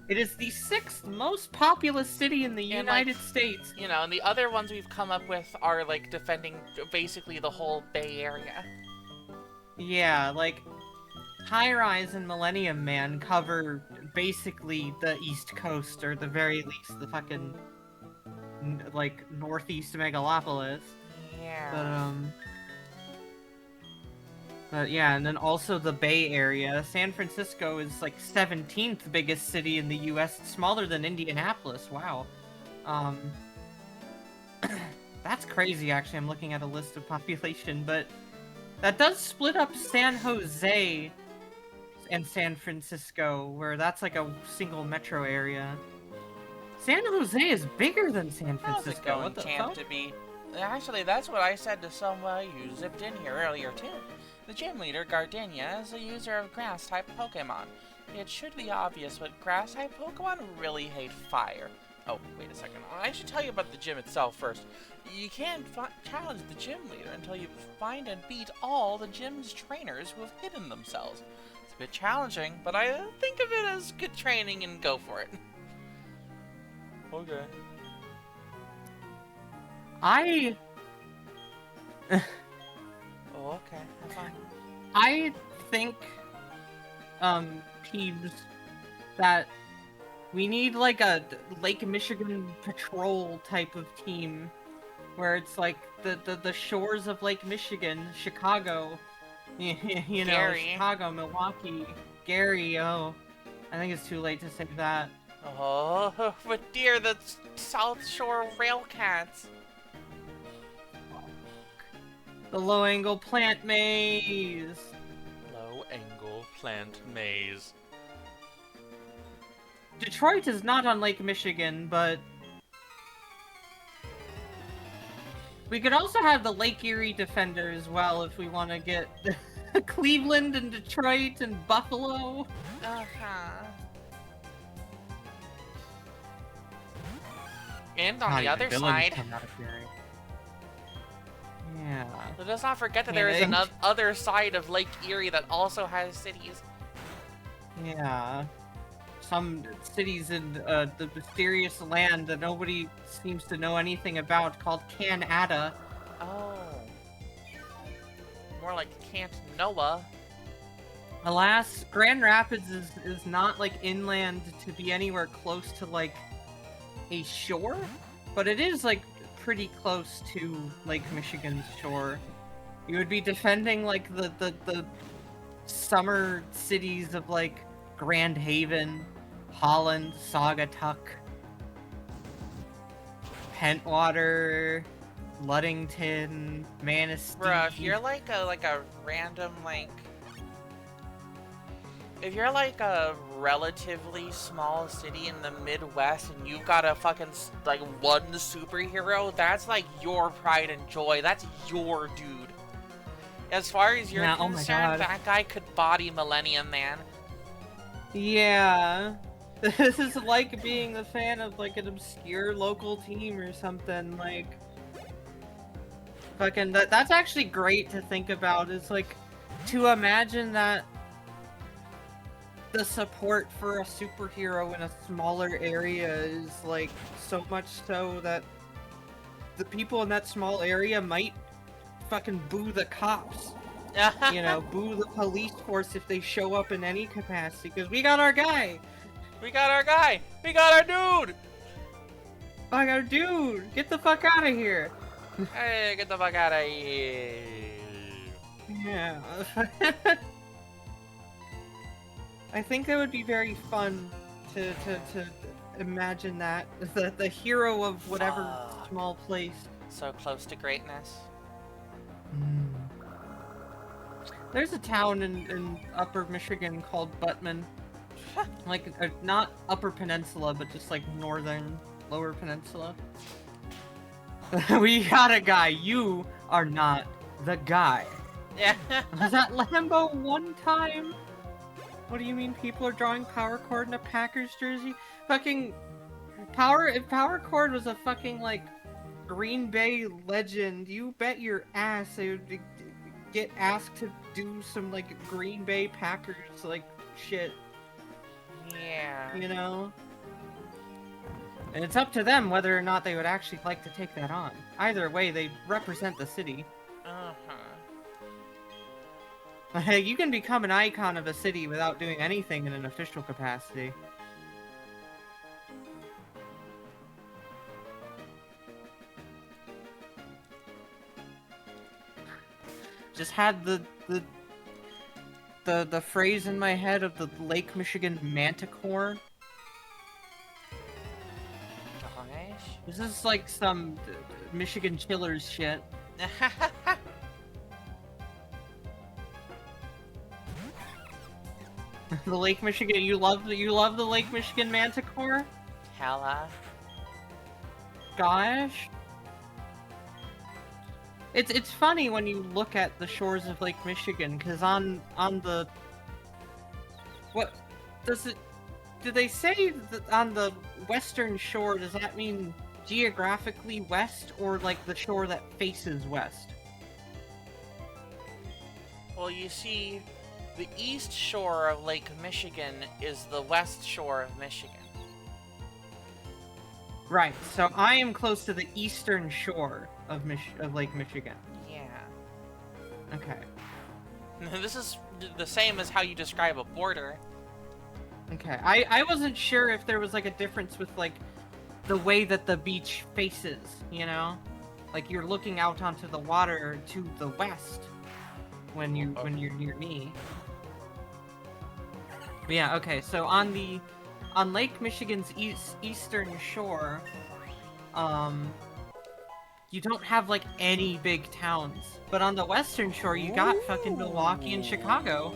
It is the 6th most populous city in the And, United like, States. You know, and the other ones we've come up with are, like, defending basically the whole Bay Area. Yeah, like, High Rise and Millennium Man cover basically the East Coast, or at the very least the fucking, like, northeast megalopolis. Yeah. But yeah, and then also the Bay Area. San Francisco is like 17th biggest city in the US, smaller than Indianapolis. Wow. That's crazy, actually. I'm looking at a list of population, but that does split up San Jose and San Francisco, where that's like a single metro area. San Jose is bigger than San How's it Francisco. going, What the champ fuck? to be? Actually, that's what I said to someone who zipped in here earlier, too. The gym leader, Gardenia, is a user of grass-type Pokemon. It should be obvious, but grass-type Pokemon really hate fire. Oh, wait a second. I should tell you about the gym itself first. You can't challenge the gym leader until you find and beat all the gym's trainers who have hidden themselves. It's a bit challenging, but I think of it as good training and go for it. Okay. Oh, okay. That's fine. I think, Peeves, that we need like a Lake Michigan patrol type of team, where it's like the shores of Lake Michigan, Chicago, you know, Gary. Chicago, Milwaukee, Gary. Oh, I think it's too late to say that. Oh, but dear, the South Shore Railcats. The low angle plant maze. Low angle plant maze. Detroit is not on Lake Michigan, but we could also have the Lake Erie Defender as well if we want to get Cleveland and Detroit and Buffalo. Uh-huh. And on Not the even other villains side, come out of Erie. Yeah. let us not forget that Yeah, there is they- another other side of Lake Erie that also has cities. Yeah. Some cities in the mysterious land that nobody seems to know anything about called Canada. Oh. More like Camp Noah. Alas, Grand Rapids is not like inland to be anywhere close to like a shore, but it is like pretty close to Lake Michigan's shore. You would be defending like the summer cities of like Grand Haven, Holland, Saugatuck, Pentwater, Ludington, Manistee. Bruh, if you're like a random if you're like a relatively small city in the Midwest and you've got a fucking like one superhero, that's like your pride and joy. That's your dude. As far as you're Yeah, oh my concerned, God. that guy could body Millennium Man. Yeah. This is like being a fan of like an obscure local team or something, like fucking that's actually great to think about. Is like to imagine that the support for a superhero in a smaller area is like so much so that the people in that small area might fucking boo the cops. You know, boo the police force if they show up in any capacity, because we got our guy! We got our guy! We got our dude! Oh, I got a dude! Get the fuck out of here! Hey, get the fuck out of here! Yeah. I think that would be very fun to imagine that. The hero of whatever Fuck. small place. So close to greatness. There's a town in Upper Michigan called Buttman. Like, not Upper Peninsula, but just like northern, Lower Peninsula. We got a guy. You are not the guy. Yeah. Was that Lambo one time? What do you mean people are drawing Power Chord in a Packers jersey? Fucking if Power Chord was a fucking like Green Bay legend, you bet your ass they would get asked to do some like Green Bay Packers like shit, Yeah. you know? And it's up to them whether or not they would actually like to take that on. Either way, they represent the city. Hey, you can become an icon of a city without doing anything in an official capacity. Just had the phrase in my head of the Lake Michigan Manticore. Gosh. This is like some Michigan Chillers shit. The Lake Michigan, you love the Lake Michigan Manticore? Hella. Gosh. It's funny when you look at the shores of Lake Michigan, because on the... What... Does it... Do they say that on the western shore, does that mean geographically west, or like the shore that faces west? Well, you see, the east shore of Lake Michigan is the west shore of Michigan. Right, so I am close to the eastern shore of Lake Michigan. Yeah. Okay. This is the same as how you describe a border. Okay, I wasn't sure if there was like a difference with like the way that the beach faces, you know? Like you're looking out onto the water to the west when you're near me. But yeah, okay, so on Lake Michigan's eastern shore, you don't have like any big towns. But on the western shore you got fucking Milwaukee and Chicago.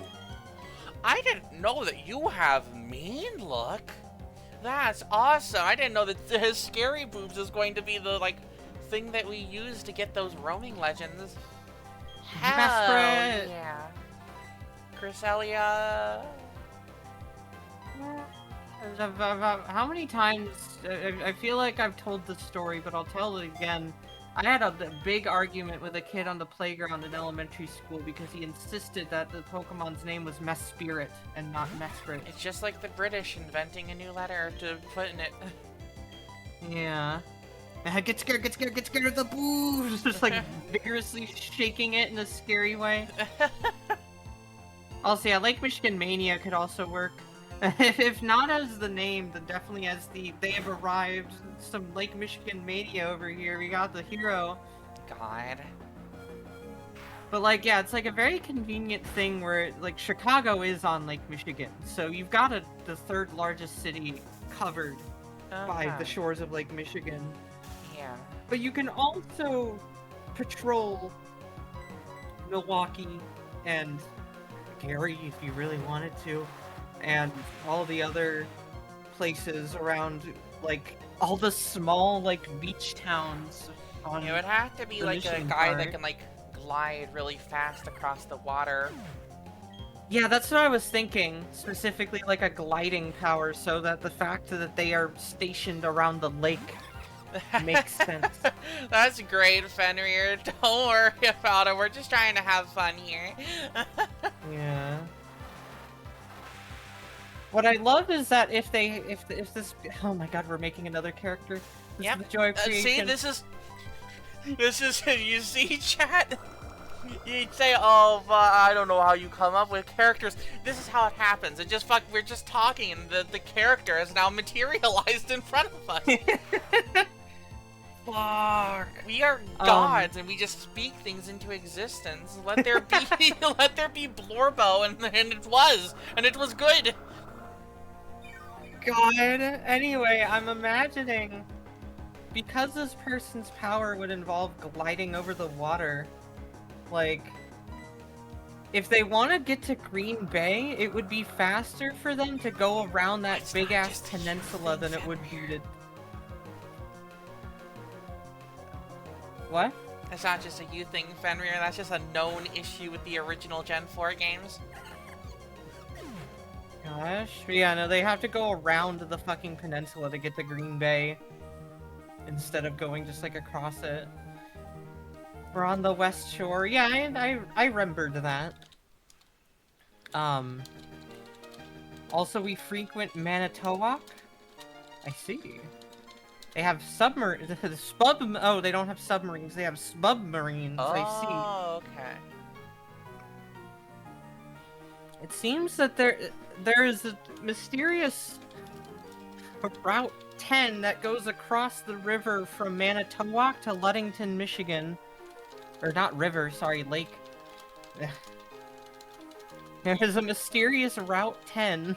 I didn't know that you have mean look. That's awesome. I didn't know that his scary boobs is going to be the, like, thing that we use to get those roaming legends. Hell Desperate. yeah. Cresselia. How many times? I feel like I've told this story, but I'll tell it again. I had a big argument with a kid on the playground in elementary school because he insisted that the Pokemon's name was Mesprit and not Mesprit. It's just like the British inventing a new letter to put in it. Yeah. Get scared of the boobs! Just like vigorously shaking it in a scary way. Also, yeah, Lake Michigan Mania could also work. If not as the name, then definitely as the they have arrived. Some Lake Michigan Mania over here. We got the hero. God. But like, yeah, it's like a very convenient thing where like Chicago is on Lake Michigan, so you've got the third largest city covered by the shores of Lake Michigan. Yeah. But you can also patrol Milwaukee and Gary if you really wanted to. And all the other places around, like, all the small, like, beach towns on It would have to be the like a Michigan guy part. that can, like, glide really fast across the water. Yeah, that's what I was thinking. Specifically, like, a gliding power, so that the fact that they are stationed around the lake makes sense. That's great, Fenrir. Don't worry about it. We're just trying to have fun here. Yeah. What I love is that if this, oh my god, we're making another character. This Yep. is the joy of creation. See, this is, you see, chat? You'd say, oh, I don't know how you come up with characters. This is how it happens. We're just talking, and the character is now materialized in front of us. Fuck. We are gods, and we just speak things into existence. Let there be, let there be Blorbo, and it was good. God. Anyway, I'm imagining because this person's power would involve gliding over the water, like if they want to get to Green Bay, it would be faster for them to go around that It's big not ass just a peninsula thing, than it would be Fenrir. to. What? That's not just a you thing, Fenrir. That's just a known issue with the original Gen 4 games. Gosh. Yeah, no, they have to go around the fucking peninsula to get to Green Bay instead of going just like across it. We're on the west shore. Yeah, I remembered that. Also we frequent Manitowoc. I see. They have oh, they don't have submarines. They have submarines. I see. Oh, okay. It seems that there is a mysterious Route 10 that goes across the river from Manitowoc to Ludington, Michigan. Or not river, sorry, lake. There is a mysterious Route 10.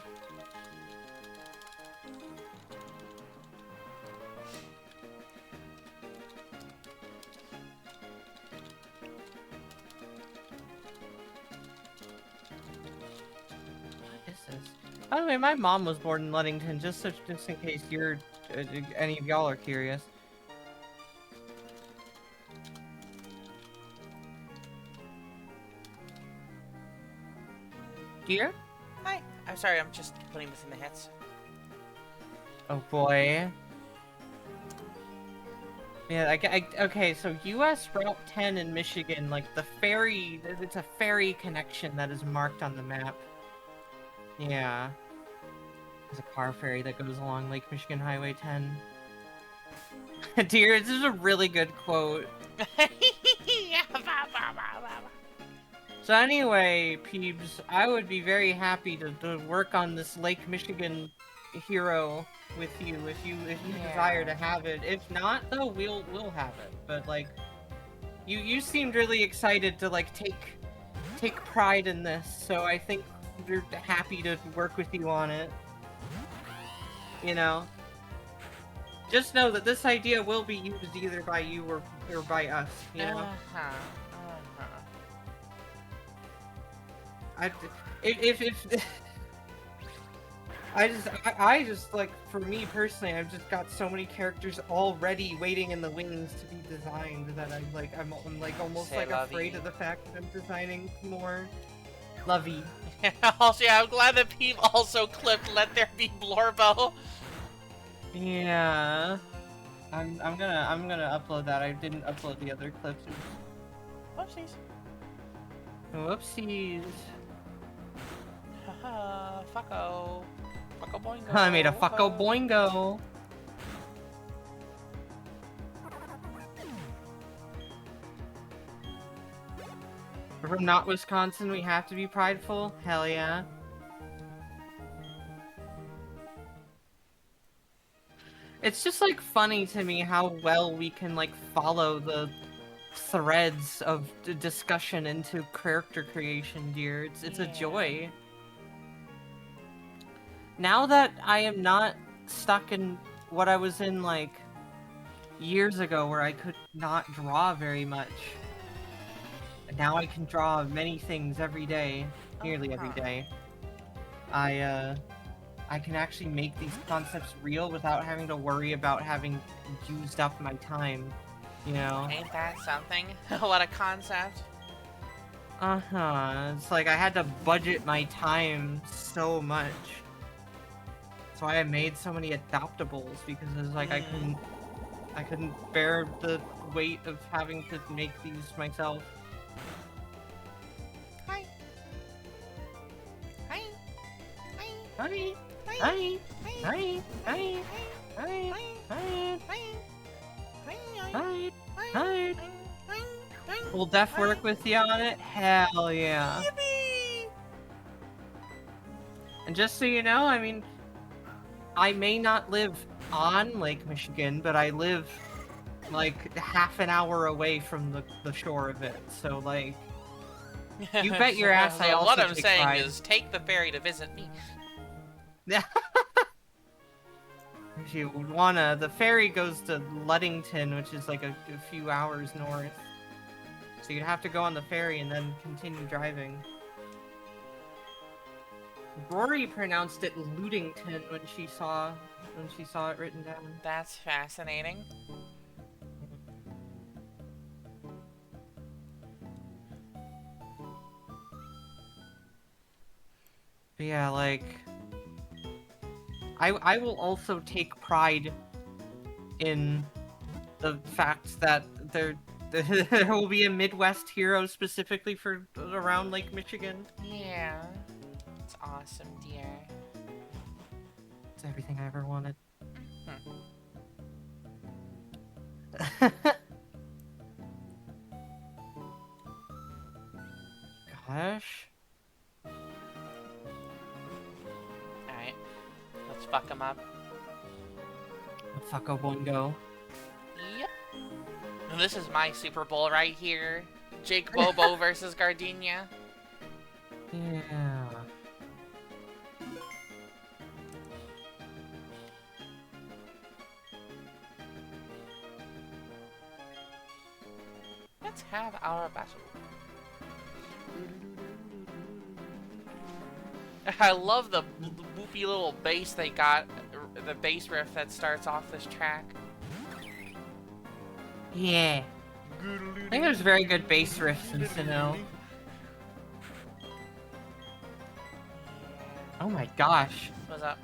By the way, my mom was born in Ludington, just in case you're any of y'all are curious. Dear? Hi. I'm sorry, I'm just putting this in the hits. Oh boy. Yeah, okay, so US Route 10 in Michigan, like the ferry, it's a ferry connection that is marked on the map. Yeah. There's a car ferry that goes along Lake Michigan Highway 10. Dear, this is a really good quote. So anyway, Peebs, I would be very happy to work on this Lake Michigan hero with you if you desire to have it. If not, though, we'll have it. But like, you seemed really excited to like take pride in this, so I think we're happy to work with you on it. You know, just know that this idea will be used either by you or by us. You know. I just like, for me personally, I've just got so many characters already waiting in the wings to be designed that I'm like almost Say like afraid lovey. of the fact that I'm designing more. Lovey. Also, yeah, I'm glad that Pete also clipped "Let There Be Blorbo." Yeah. I'm gonna upload that. I didn't upload the other clips. Whoopsies. Whoopsies. Haha, fucko. Fucko boingo. I made a fucko whoa. boingo. We're from not Wisconsin, we have to be prideful? Hell yeah. It's just like funny to me how well we can like follow the threads of discussion into character creation, dear. It's a joy. Now that I am not stuck in what I was in like years ago where I could not draw very much. Now I can draw many things every day, nearly every day. I can actually make these concepts real without having to worry about having used up my time, you know? Ain't that something? What a concept. It's like I had to budget my time so much. That's why I made so many adaptables, because it was like I couldn't bear the weight of having to make these myself. Hi. Hi. Hi. Hi. Hi. Hi. Hi. Hi. Hi. Hi. Hi. Hi. Hi. Will Def work with you on it? Hell yeah. Yippee! And just so you know, I mean, I may not live on Lake Michigan, but I live like half an hour away from the shore of it. So like, you bet your ass I So also what I'm take saying pride. is, take the ferry to visit me. Yeah. If you wanna, the ferry goes to Ludington, which is like a few hours north. So you'd have to go on the ferry and then continue driving. Rory pronounced it Ludington when she saw it written down. That's fascinating. But yeah, like, I will also take pride in the fact that there will be a Midwest hero specifically for around Lake Michigan. Yeah. It's awesome, dear. It's everything I ever wanted. Gosh. Alright. Let's fuck him up. Fucko boingo. Yep. And this is my Super Bowl right here. Jake Bobo versus Gardenia. Yeah. Let's have our battle. I love the boopy little bass they got, the bass riff that starts off this track. Yeah. I think there's very good bass riffs in Sinnoh. Oh my gosh. What's up?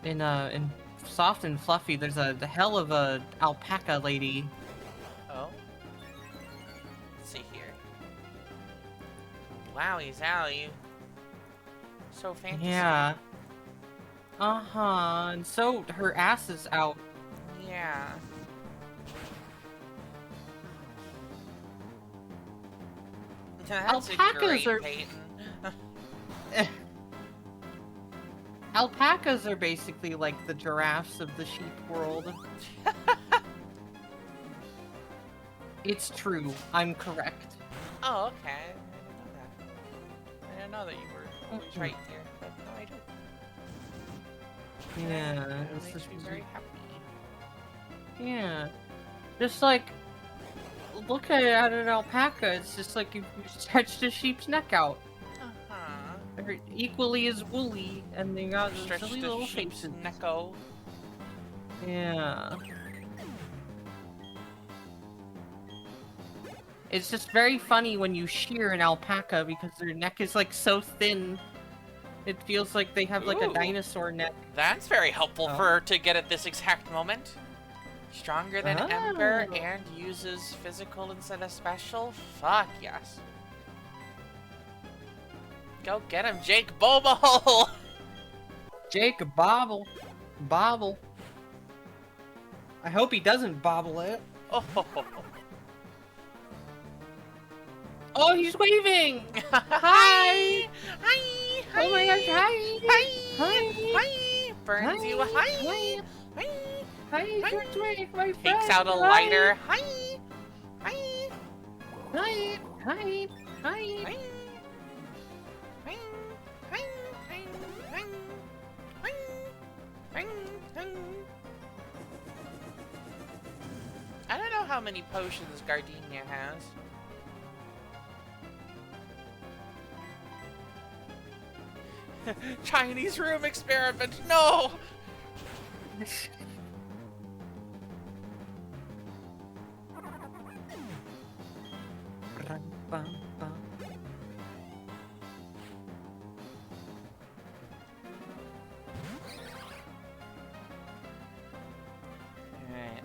In Soft and Fluffy, there's the hell of a alpaca lady. Oh. Let's see here. Wowie zowie. So fancy. Yeah. Uh-huh. And so her ass is out. Yeah. That's Alpacas a great are- Peyton. Alpacas are basically like the giraffes of the sheep world. It's true. I'm correct. Oh, okay. I didn't know that. I didn't know that you were always right there, but now I do. Yeah. That It's makes just, me very happy. yeah. Just like, look at an alpaca. It's just like you stretched a sheep's neck out. Uh-huh. they're equally as woolly, and they got Stretch silly the little sheep's faces. necko. Yeah. It's just very funny when you shear an alpaca because their neck is like so thin. It feels like they have like a Ooh. dinosaur neck. That's very helpful Oh. to get at this exact moment. Stronger than Ember Oh. and uses physical instead of special? Fuck yes. Go get him, Jake Bobo! Jake bobble. Bobble. I hope he doesn't bobble it. Oh, ho, ho, ho. Oh, he's waving! Hi! Hi! Hi! Oh my gosh, hi! Hi! Hi! Hi! Burns Hi! you, hi! Hi! Hi! Hi, Hi. George Wave, my friend! Takes out a Hi. lighter, hi! Hi! Hi! Hi! Hi! Hi! Hi! Hi! Hi! Hi! Hi! Hi! Hi! I don't know how many potions Gardenia has. Chinese room experiment, no! Alright.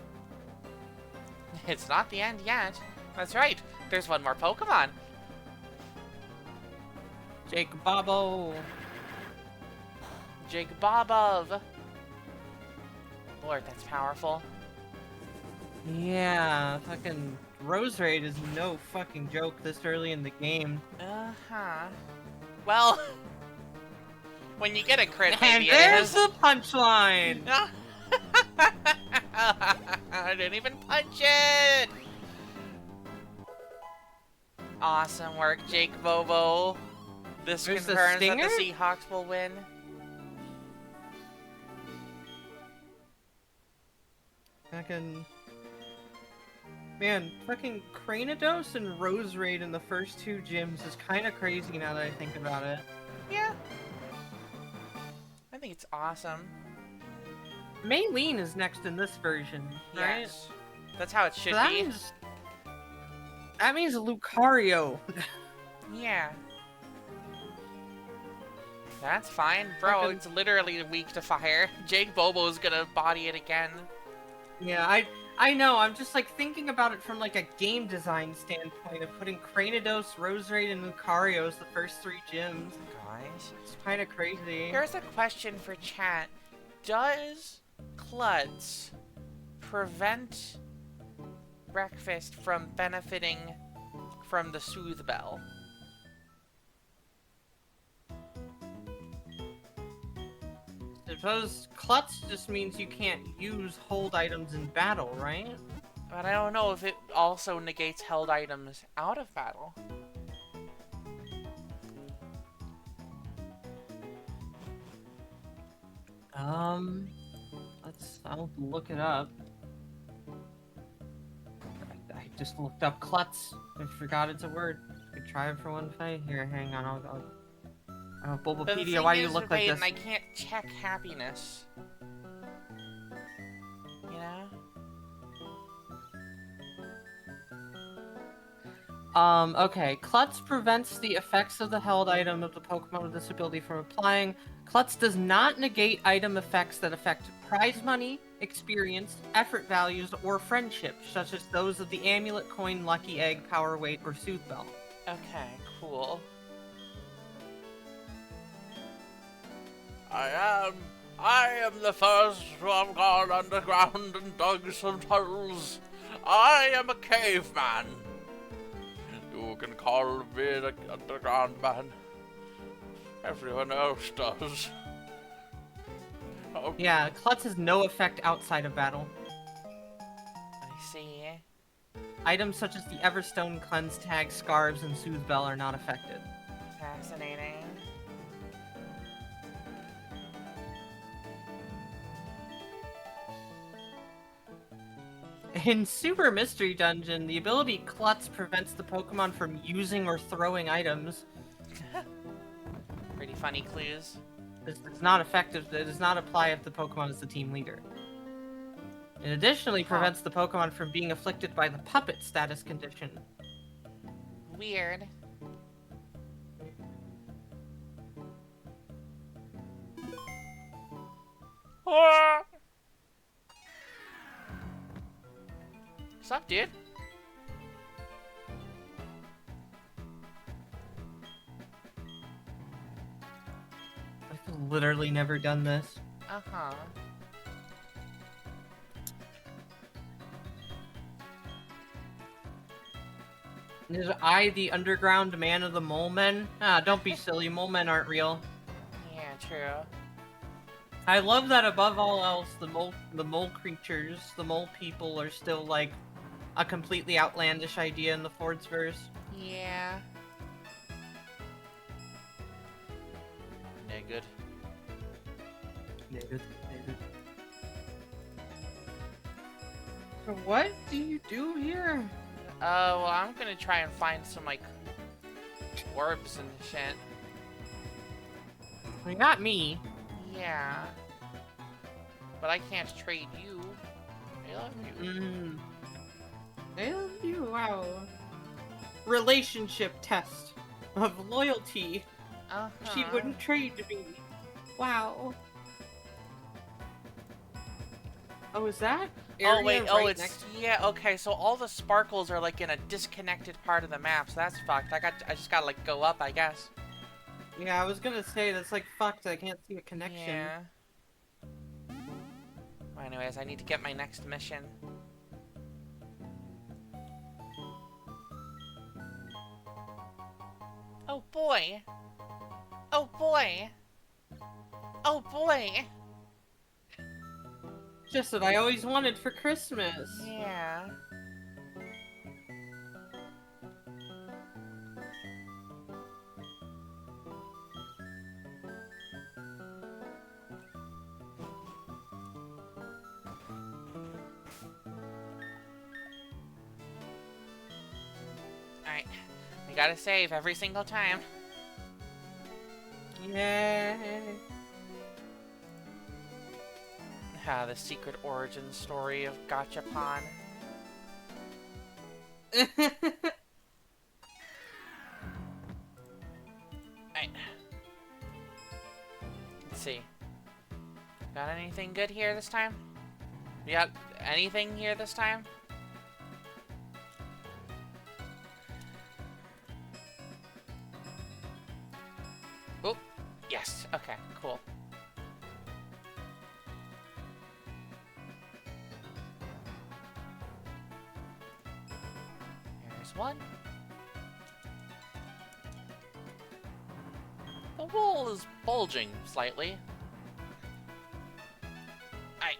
It's not the end yet. That's right. There's one more Pokemon. Jake Bobo. Jake Bobov. Lord, that's powerful. Yeah, fucking Rose Raid is no fucking joke this early in the game. Uh-huh. Well, when you get a crit, And maybe there's it is. the punchline! I didn't even punch it! Awesome work, Jake Bobo. This There's the confirms that the stinger? Seahawks will win. Fucking... Man, fucking Cranidos and Rose Raid in the first two gyms is kind of crazy now that I think about it. Yeah. I think it's awesome. Maylene is next in this version, right? Yes. That's how it should So that be. means... That means Lucario. Yeah. That's fine. Bro, Fucking- it's literally weak to fire. Jake Bobo's gonna body it again. Yeah, I know, I'm just like thinking about it from like a game design standpoint of putting Cranidos, Rose Raid, and Lucario as the first three gyms. Guys. It's kind of crazy. Here's a question for chat. Does Klutz prevent Breakfast from benefiting from the Soothe Bell? Suppose Klutz just means you can't use hold items in battle, right? But I don't know if it also negates held items out of battle. I'll look it up. I just looked up Klutz. I forgot it's a word. I could try it for one fight. Here, hang on, But the Bulbapedia, thing why do you is, look like Peyton, this? I can't check happiness. You know? Okay. Klutz prevents the effects of the held item of the Pokemon with this ability from applying. Klutz does not negate item effects that affect prize money, experience, effort values, or friendship, such as those of the Amulet, Coin, Lucky Egg, Power Weight, or Soothe Bell. Okay, cool. I am the first to have gone underground and dug some tunnels. I am a caveman. You can call me the underground man. Everyone else does. Oh, Yeah, Klutz has no effect outside of battle. I see. Items such as the Everstone, Cleanse Tag, Scarves, and Soothe Bell are not affected. Fascinating. In Super Mystery Dungeon, the ability Klutz prevents the Pokemon from using or throwing items. Pretty funny clues. This is not effective. It does not apply if the Pokemon is the team leader. It additionally prevents the Pokemon from being afflicted by the puppet status condition. Weird. What's up, dude? I've literally never done this. Uh-huh. Is I the underground man of the mole men? Ah, don't be silly. Mole men aren't real. Yeah, true. I love that above all else, the mole creatures, the mole people are still like a completely outlandish idea in the Ford's verse. Yeah. Good. So what do you do here? Well, I'm gonna try and find some, like, orbs and shit. You got me. Yeah. But I can't trade you. I love you. I love you, wow. Relationship test of loyalty. She wouldn't trade me. Wow. Oh, is that? Oh wait, area oh right it's next- yeah, okay, so all the sparkles are like in a disconnected part of the map, so that's fucked. I just gotta like go up, I guess. Yeah, I was gonna say that's like fucked. I can't see a connection. Yeah. Well, anyways, I need to get my next mission. Oh boy. Oh boy. Oh boy. Just what I always wanted for Christmas. Yeah. Alright. We gotta save every single time. Yay. Ah, the secret origin story of Gachapon. Right. Let's see. Got anything good here this time? We got anything here this time? Oh, yes. Okay, cool. There's one. The wall is bulging slightly. Aye.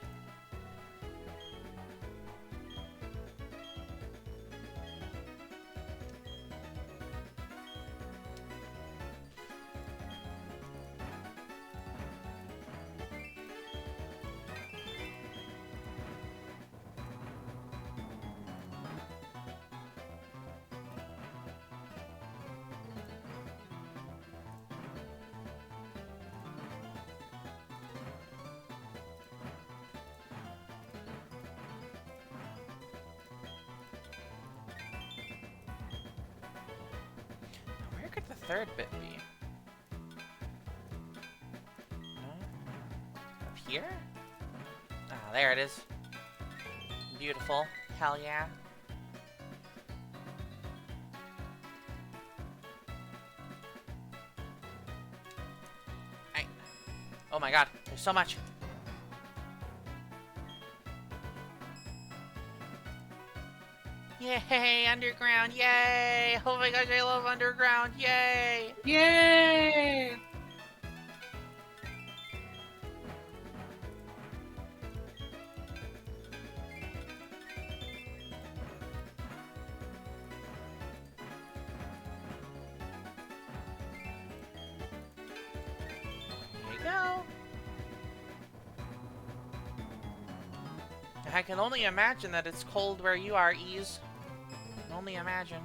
Where could the third bit be? No? Up here? Ah, there it is. Beautiful. Hell yeah. Right. Oh my god, there's so much. Yay, underground, yay! Oh my gosh, I love underground, yay! Yay! Here you go. I can only imagine that it's cold where you are, Ease. I can only imagine.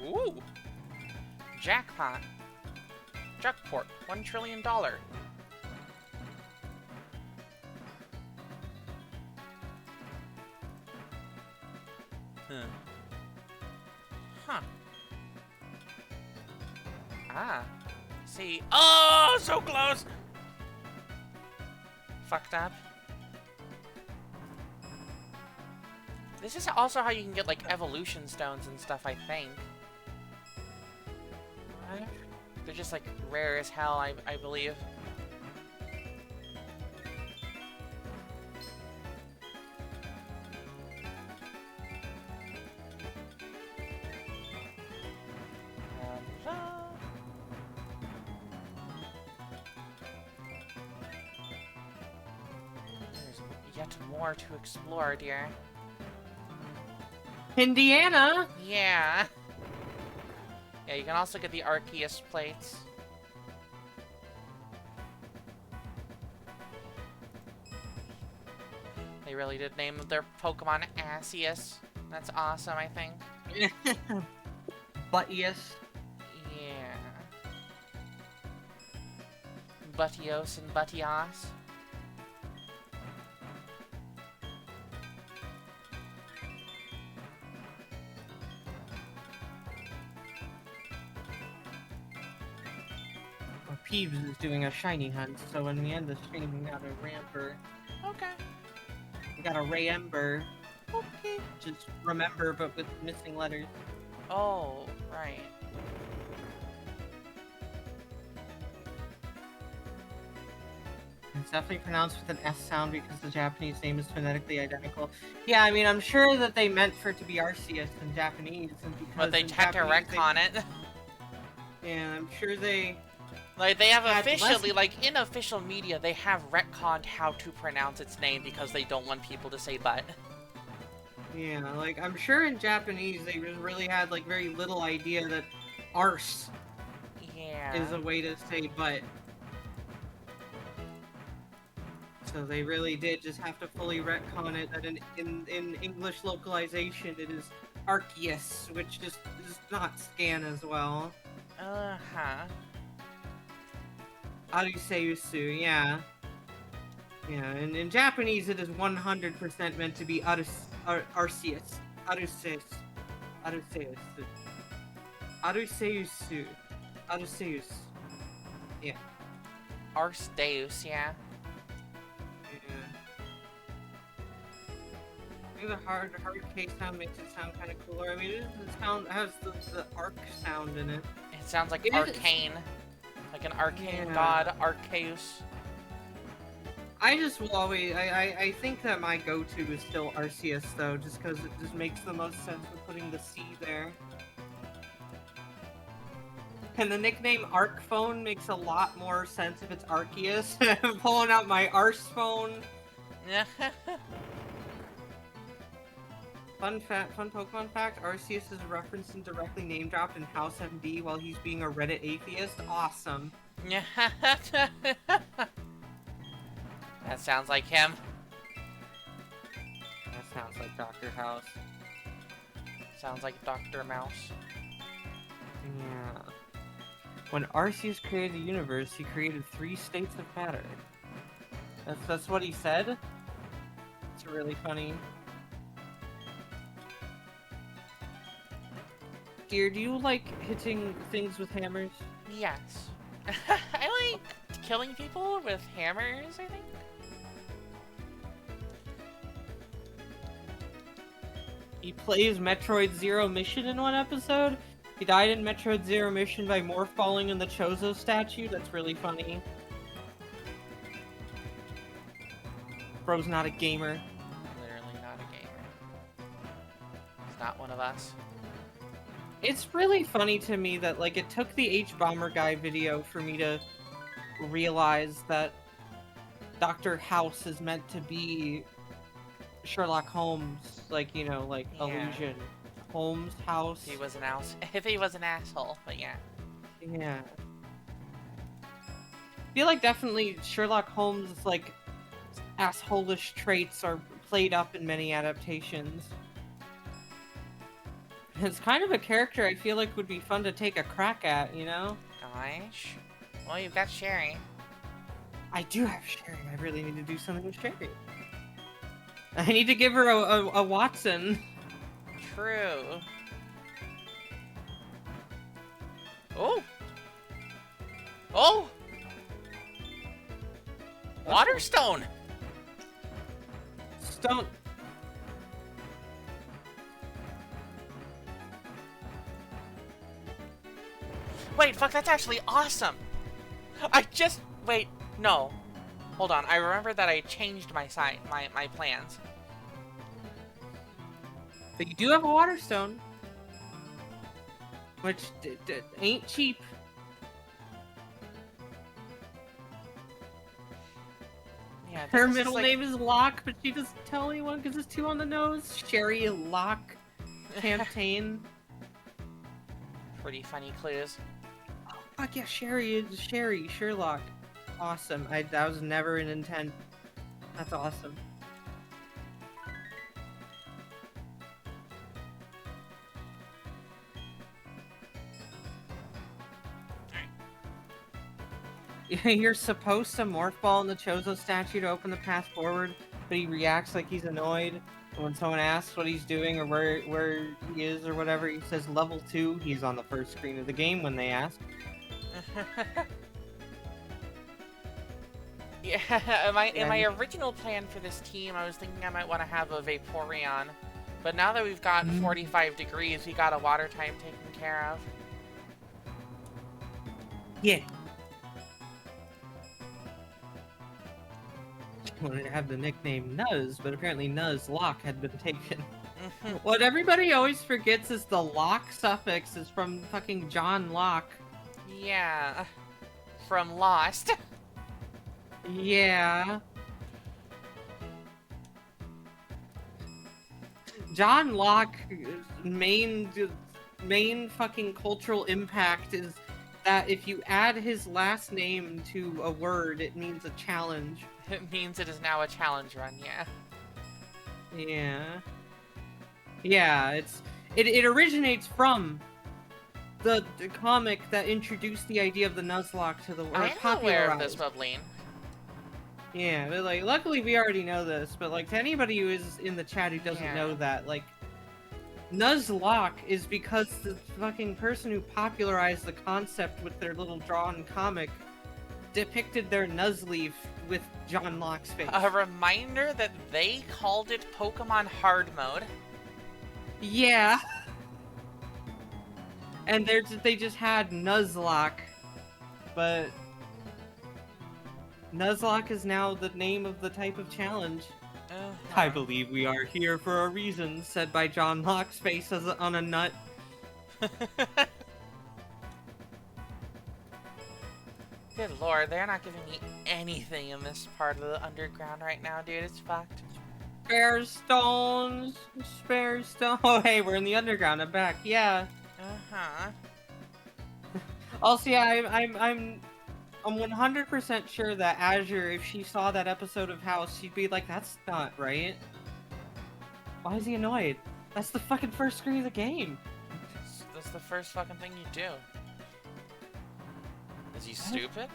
Ooh! Jackpot. Jackpot. $1 trillion. Huh. Ah. See. Oh, so close! Fucked up. This is also how you can get, like, evolution stones and stuff, I think. They're just, like, rare as hell, I believe. There's yet more to explore, dear. Indiana! Yeah. Yeah, you can also get the Arceus plates. They really did name their Pokemon Arceus. That's awesome, I think. Buttius. Yeah. Buttios and Buttios. Peeves is doing a shiny hunt, so in the end the shiny got a Ramper. Okay. We got a Rayember. Okay. Just remember, but with missing letters. Oh, right. It's definitely pronounced with an S sound because the Japanese name is phonetically identical. Yeah, I mean, I'm sure that they meant for it to be Arceus in Japanese, and because But they in had to Japanese retcon it. Yeah, I'm sure they... Like, they have Had officially, less- like, in official media, they have retconned how to pronounce its name because they don't want people to say but. Yeah, like, I'm sure in Japanese they just really had, like, very little idea that arse Yeah. is a way to say but. So they really did just have to fully retcon it that in English localization it is Arceus, which just does not scan as well. Uh-huh. Aruseusu, yeah. Yeah, and in Japanese it is 100% meant to be Arceus. Arceus. Arceus. Aruseusu. Arceus. Yeah. Arceus, yeah. I think the hard K sound makes it sound kind of cooler. I mean, it has the arc sound in it. It sounds like It is- arcane. Like an arcane Yeah. god, Arceus. I just will always, I think that my go-to is still Arceus, though, just because it just makes the most sense with putting the C there. And the nickname Arc Phone makes a lot more sense if it's Arceus. I'm pulling out my Arse phone. Fun Pokemon fact, Arceus is referenced and directly name-dropped in House MD while he's being a Reddit atheist. Awesome. That sounds like him. That sounds like Dr. House. Sounds like Dr. Mouse. Yeah. When Arceus created the universe, he created 3 states of matter. That's what he said? It's really funny. Dear, do you like hitting things with hammers? Yes. I like killing people with hammers, I think. He plays Metroid Zero Mission in one episode. He died in Metroid Zero Mission by more falling in the Chozo statue. That's really funny. Bro's not a gamer. Literally not a gamer. He's not one of us. It's really funny to me that, like, it took the H-Bomber guy video for me to realize that Dr. House is meant to be Sherlock Holmes, like, you know, like, Yeah. illusion. Holmes, House. If he was an ass, if he was an asshole, but yeah. Yeah. I feel like definitely Sherlock Holmes' like assholish traits are played up in many adaptations. It's kind of a character I feel like would be fun to take a crack at, you know? Gosh. Well, you've got Sherry. I do have Sherry. I really need to do something with Sherry. I need to give her a Watson. True. Oh! Oh! Waterstone! Stone. Wait, fuck, that's actually awesome! Wait, no. Hold on, I remember that I changed my plans. But you do have a Waterstone. Which ain't cheap. Yeah, Her this is middle like... name is Locke, but she doesn't tell anyone because it's 2 on the nose. Sherry Locke Campaign. Pretty funny clues. Oh, fuck yeah, Sherry Sherlock. Awesome. That was never an intent. That's awesome. You're supposed to morph ball in the Chozo statue to open the path forward, but he reacts like he's annoyed. When someone asks what he's doing or where he is or whatever, he says level 2. He's on the first screen of the game when they ask. Yeah, in my original plan for this team, I was thinking I might want to have a Vaporeon. But now that we've got 45 degrees, we got a water type taken care of. Yeah. Wanted to have the nickname Nuz, but apparently Nuzlocke had been taken. What everybody always forgets is the Locke suffix is from fucking John Locke. Yeah. From Lost. Yeah. John Locke's main fucking cultural impact is that if you add his last name to a word, it means a challenge. It means it is now a challenge run, yeah. Yeah. Yeah, it originates from the comic that introduced the idea of the Nuzlocke to the world. I am aware of this, Bubbleen. Yeah, but like, luckily we already know this, but like, to anybody who is in the chat who doesn't know that, like, Nuzlocke is because the fucking person who popularized the concept with their little drawn comic depicted their Nuzleaf with John Locke's face. A reminder that they called it Pokemon Hard Mode. Yeah. And they just had Nuzlocke, but Nuzlocke is now the name of the type of challenge. I believe we are here for a reason, said by John Locke's face on a nut. Good lord, they're not giving me anything in this part of the underground right now, dude. It's fucked. Spare stones. Oh, hey, we're in the underground. I'm back. Yeah. Uh-huh. Also, yeah, I'm 100% sure that Azure, if she saw that episode of House, she'd be like, that's not right. Why is he annoyed? That's the fucking first screen of the game. That's the first fucking thing you do. Is he stupid?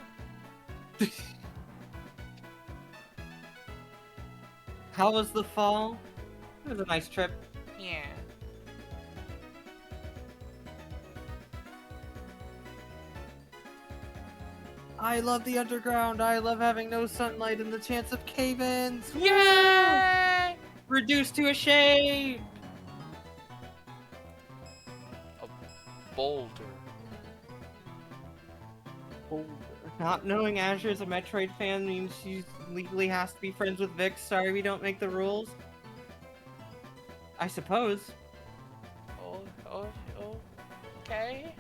How was the fall? It was a nice trip. Yeah. I love the underground. I love having no sunlight and the chance of cave-ins. Yay! Reduced to a shape. A boulder. Not knowing Azure is a Metroid fan means she legally has to be friends with Vix. Sorry we don't make the rules. I suppose. Okay.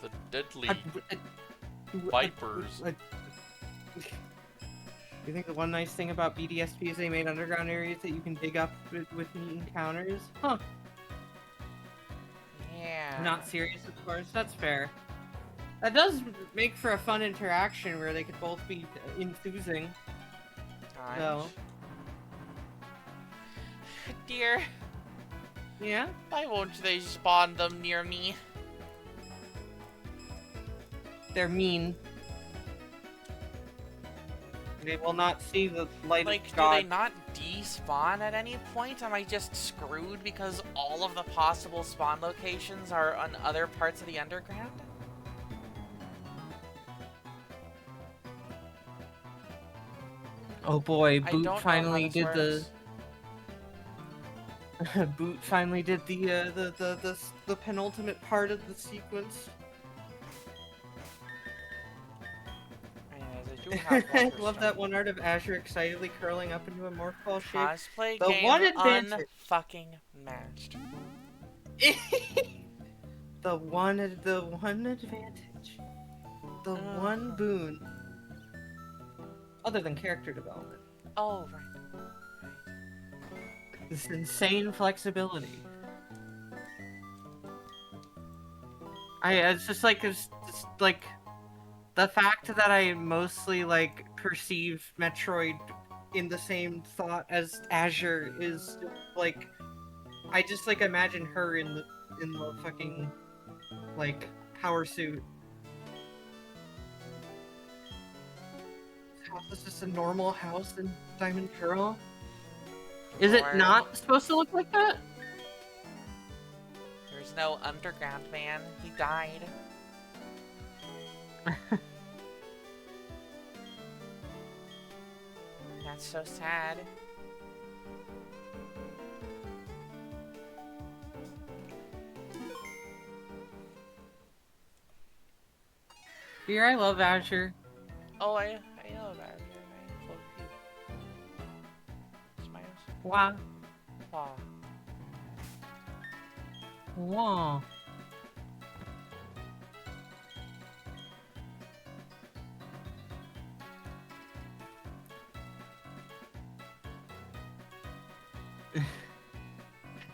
The deadly vipers. You think the one nice thing about BDSP is they made underground areas that you can dig up with neat encounters? Huh. Yeah. Not serious, of course. That's fair. That does make for a fun interaction where they could both be enthusing. times. No. Dear, Yeah? why won't they spawn them near me? They're mean. They will not see the light Like, of do God. they not despawn at any point? Am I just screwed because all of the possible spawn locations are on other parts of the underground? Oh boy, I Boot don't know how finally this did the... works. Boot finally did the penultimate part of the sequence. Anyways, I do have I Walker love Stone. that one art of Azure excitedly curling up into a morph ball shape. Cosplay The game one advantage. unfucking matched. the one advantage. The one boon. Other than character development. Oh, right. This insane flexibility. It's just like the fact that I mostly like perceive Metroid in the same thought as Azure is like I just like imagine her in the fucking like power suit. This house is just a normal house in Diamond Pearl. Is it Or not supposed to look like that? there's no underground man. He died. That's so sad. Dear, I love Azure. Oh, I know that. I love you. Smiles. Wow. Aw. Wow.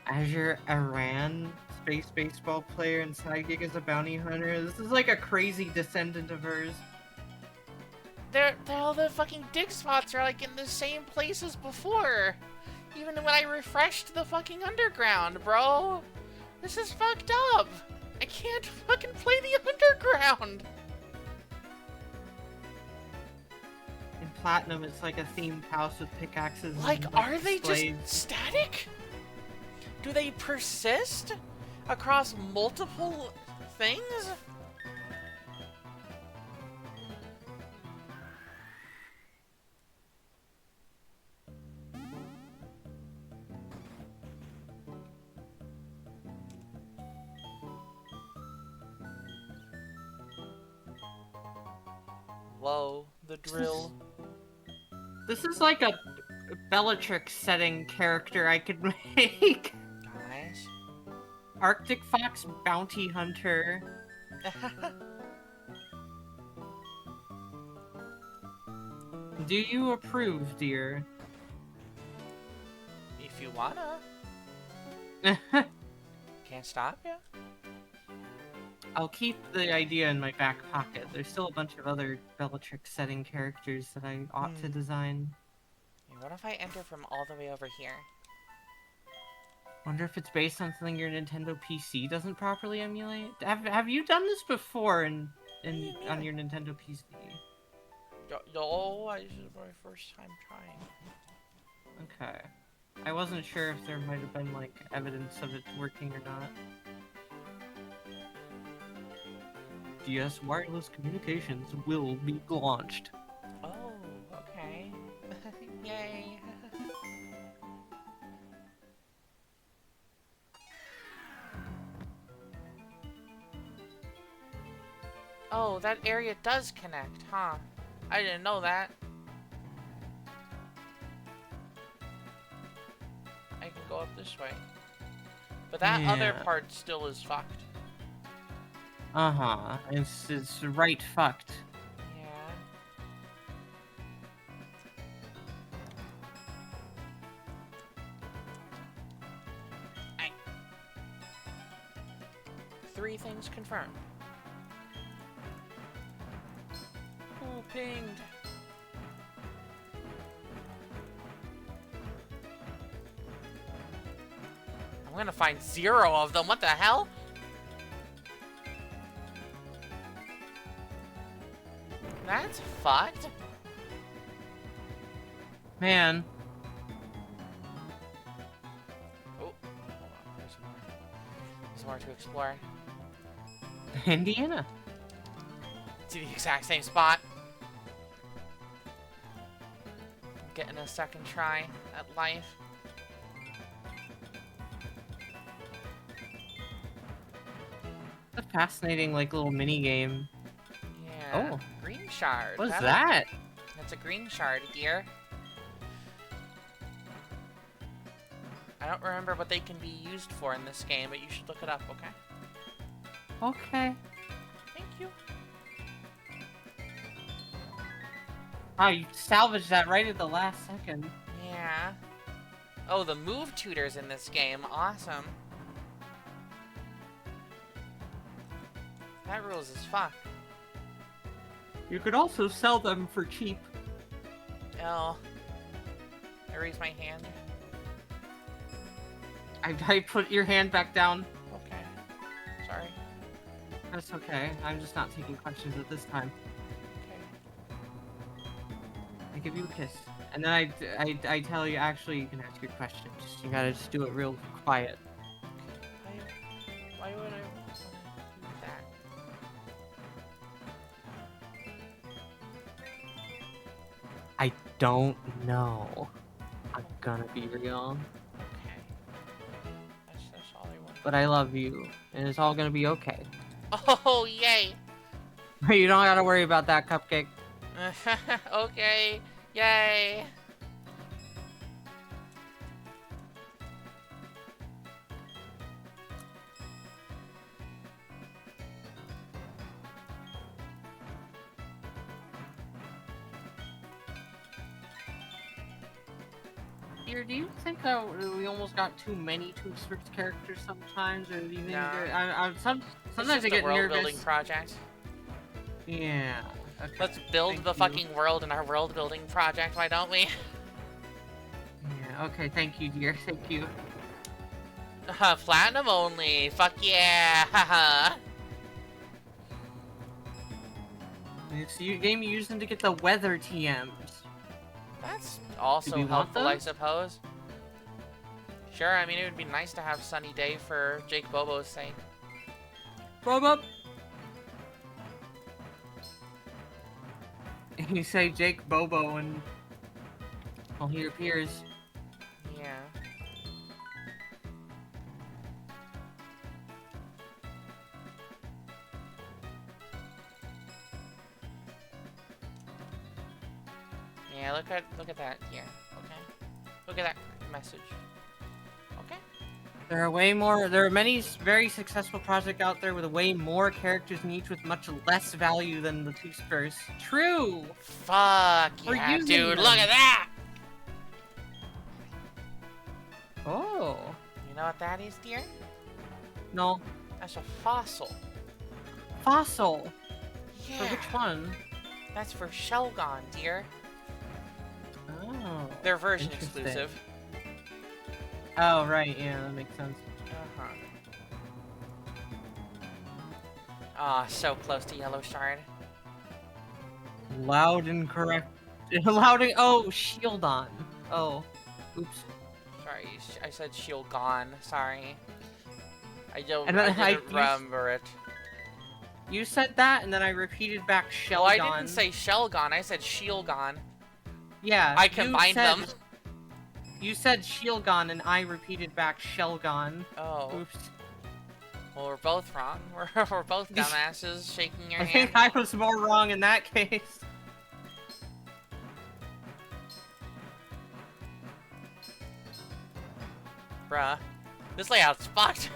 Azure Aran, space baseball player and side gig as a bounty hunter. This is like a crazy descendant of hers. They're all the fucking dig spots are like in the same place as before. Even when I refreshed the fucking underground, bro. This is fucked up. I can't fucking play the underground. In Platinum, it's like a themed house with pickaxes. Like, and, are they displays. just static? Do they persist across multiple things? Whoa, the drill. This is like a Bellatrix setting character I could make. Guys. Arctic Fox Bounty Hunter. Do you approve, dear? If you wanna. Can't stop you. I'll keep the idea in my back pocket. There's still a bunch of other Bellatrix setting characters that I ought to design. Hey, what if I enter from all the way over here? Wonder if it's based on something your Nintendo PC doesn't properly emulate? Have you done this before on your Nintendo PC? No, this is my first time trying. Okay. I wasn't sure if there might have been, like, evidence of it working or not. DS wireless communications will be launched. Oh, okay. Yay. Oh, that area does connect, huh? I didn't know that. I can go up this way. But that other Yeah. part still is fucked. Uh-huh. It's right fucked. Yeah. Aye. 3 things confirmed. Ooh, pinged. gonna find 0 of them. What the hell? That's fucked. Man. Oh, hold on. There's more. There's more to explore. Indiana. To the exact same spot. Getting a second try at life. A fascinating, like, little mini game. Yeah. Oh. Green shard. What's that? That's a green shard, dear. I don't remember what they can be used for in this game, but you should look it up, okay? Okay. Thank you. Wow, you salvaged that right at the last second. Yeah. Oh, the move tutors in this game. Awesome. That rules as fuck. You could also sell them for cheap. Oh. I raise my hand. I put your hand back down. Okay. Sorry. That's okay. I'm just not taking questions at this time. Okay. I give you a kiss. And then I tell you, actually, you can ask your questions. You gotta just do it real quiet. Why would I want to do that? I don't know. I'm gonna be real. Okay. That's all I want. But I love you. And it's all gonna be okay. Oh, yay! You don't gotta worry about that, Cupcake. Okay. Yay! Here, do you think we almost got too many Twisters characters sometimes, or do you think Nah. sometimes I get world building nervous? project. Yeah. Okay. Let's build Thank the you. fucking world in our world building project, why don't we? Yeah. Okay. Thank you, dear. Thank you. Platinum only. Fuck yeah. Haha. It's a game you use them to get the weather TMs. That's Do also we want helpful, I those? suppose. Sure, I mean, it would be nice to have sunny day for Jake Bobo's sake. Bob up. You say Jake Bobo and well, he appears. Yeah. Yeah, look at that here. Okay. Look at that message. Okay. There are many very successful projects out there with way more characters and each with much less value than the two Spurs. True! Fuck We're yeah, using dude, them. look at that! Oh. You know what that is, dear? No. That's a fossil. Fossil! Yeah. For which one? That's for Shelgon, dear. Oh. They're version Interesting. exclusive. Oh, right, yeah, that makes sense. Uh-huh. Ah, so close to Yellow Shard. Loud and correct. Loud and. Oh, shield on. Oh. Oops. Sorry, I said shield gone. Sorry. I don't. And then I I didn't remember it. You said that, and then I repeated back shell Well, I didn't say shell gone. I said shield gone. Yeah. I you combined said- them. You said Shielgon, and I repeated back Shellgon. Oh. Oops. Well, we're both wrong. We're both dumbasses shaking your I hand. think I was more wrong in that case. Bruh. This layout's fucked.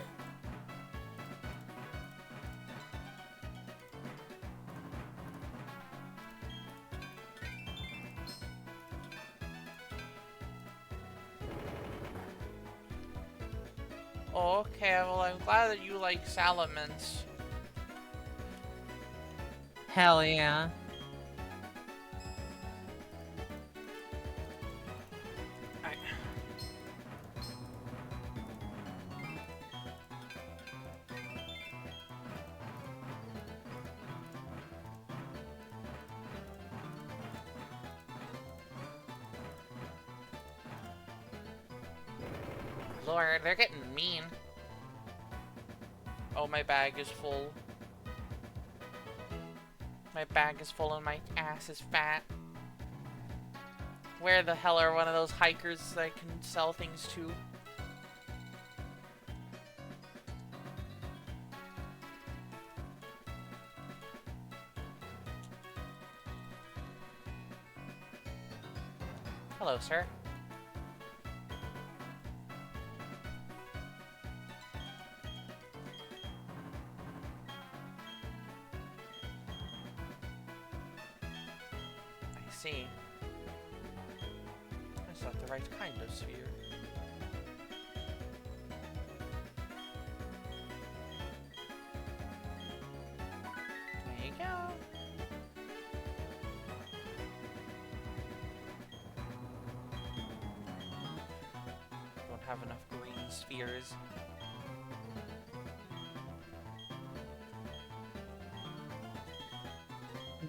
Okay, well, I'm glad that you like salamence. Hell yeah. lord, they're getting mean. Oh, my bag is full. My bag is full and my ass is fat. Where the hell are one of those hikers that I can sell things to? Hello, sir. I see. That's not the right kind of sphere. There you go. Don't have enough green spheres.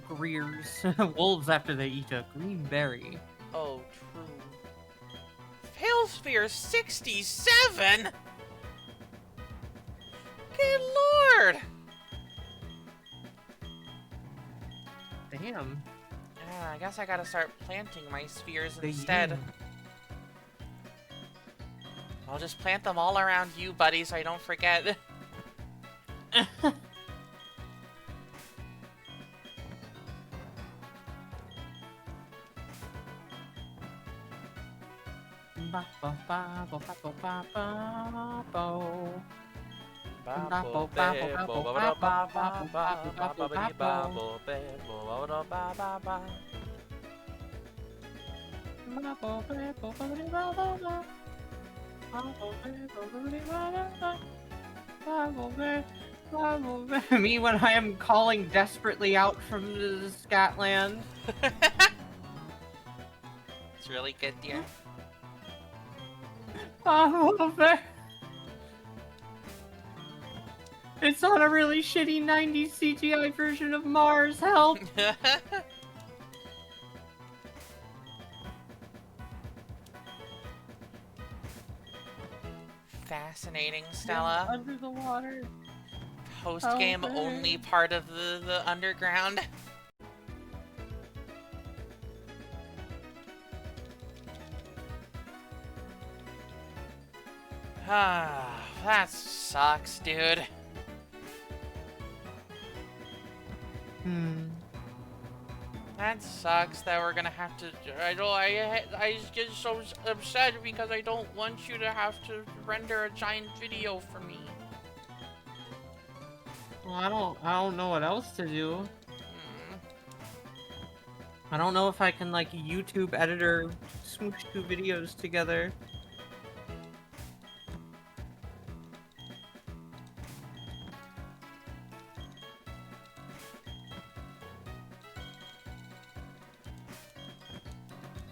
Greers. Wolves after they eat a green berry. Oh, true. Fail sphere 67? Good lord! Damn. Yeah, I guess I gotta start planting my spheres instead. I'll just plant them all around you, buddy, so I don't forget. Me when I am calling desperately out from the Scotland. It's really good, dear. It's on a really shitty 90s CGI version of Mars. Help! Fascinating, Stella. Under the water. Post-game only part of the underground. Ah, that sucks, dude. That sucks that we're gonna have to. I get so upset because I don't want you to have to render a giant video for me. Well, I don't know what else to do. I don't know if I can like YouTube editor smoosh two videos together.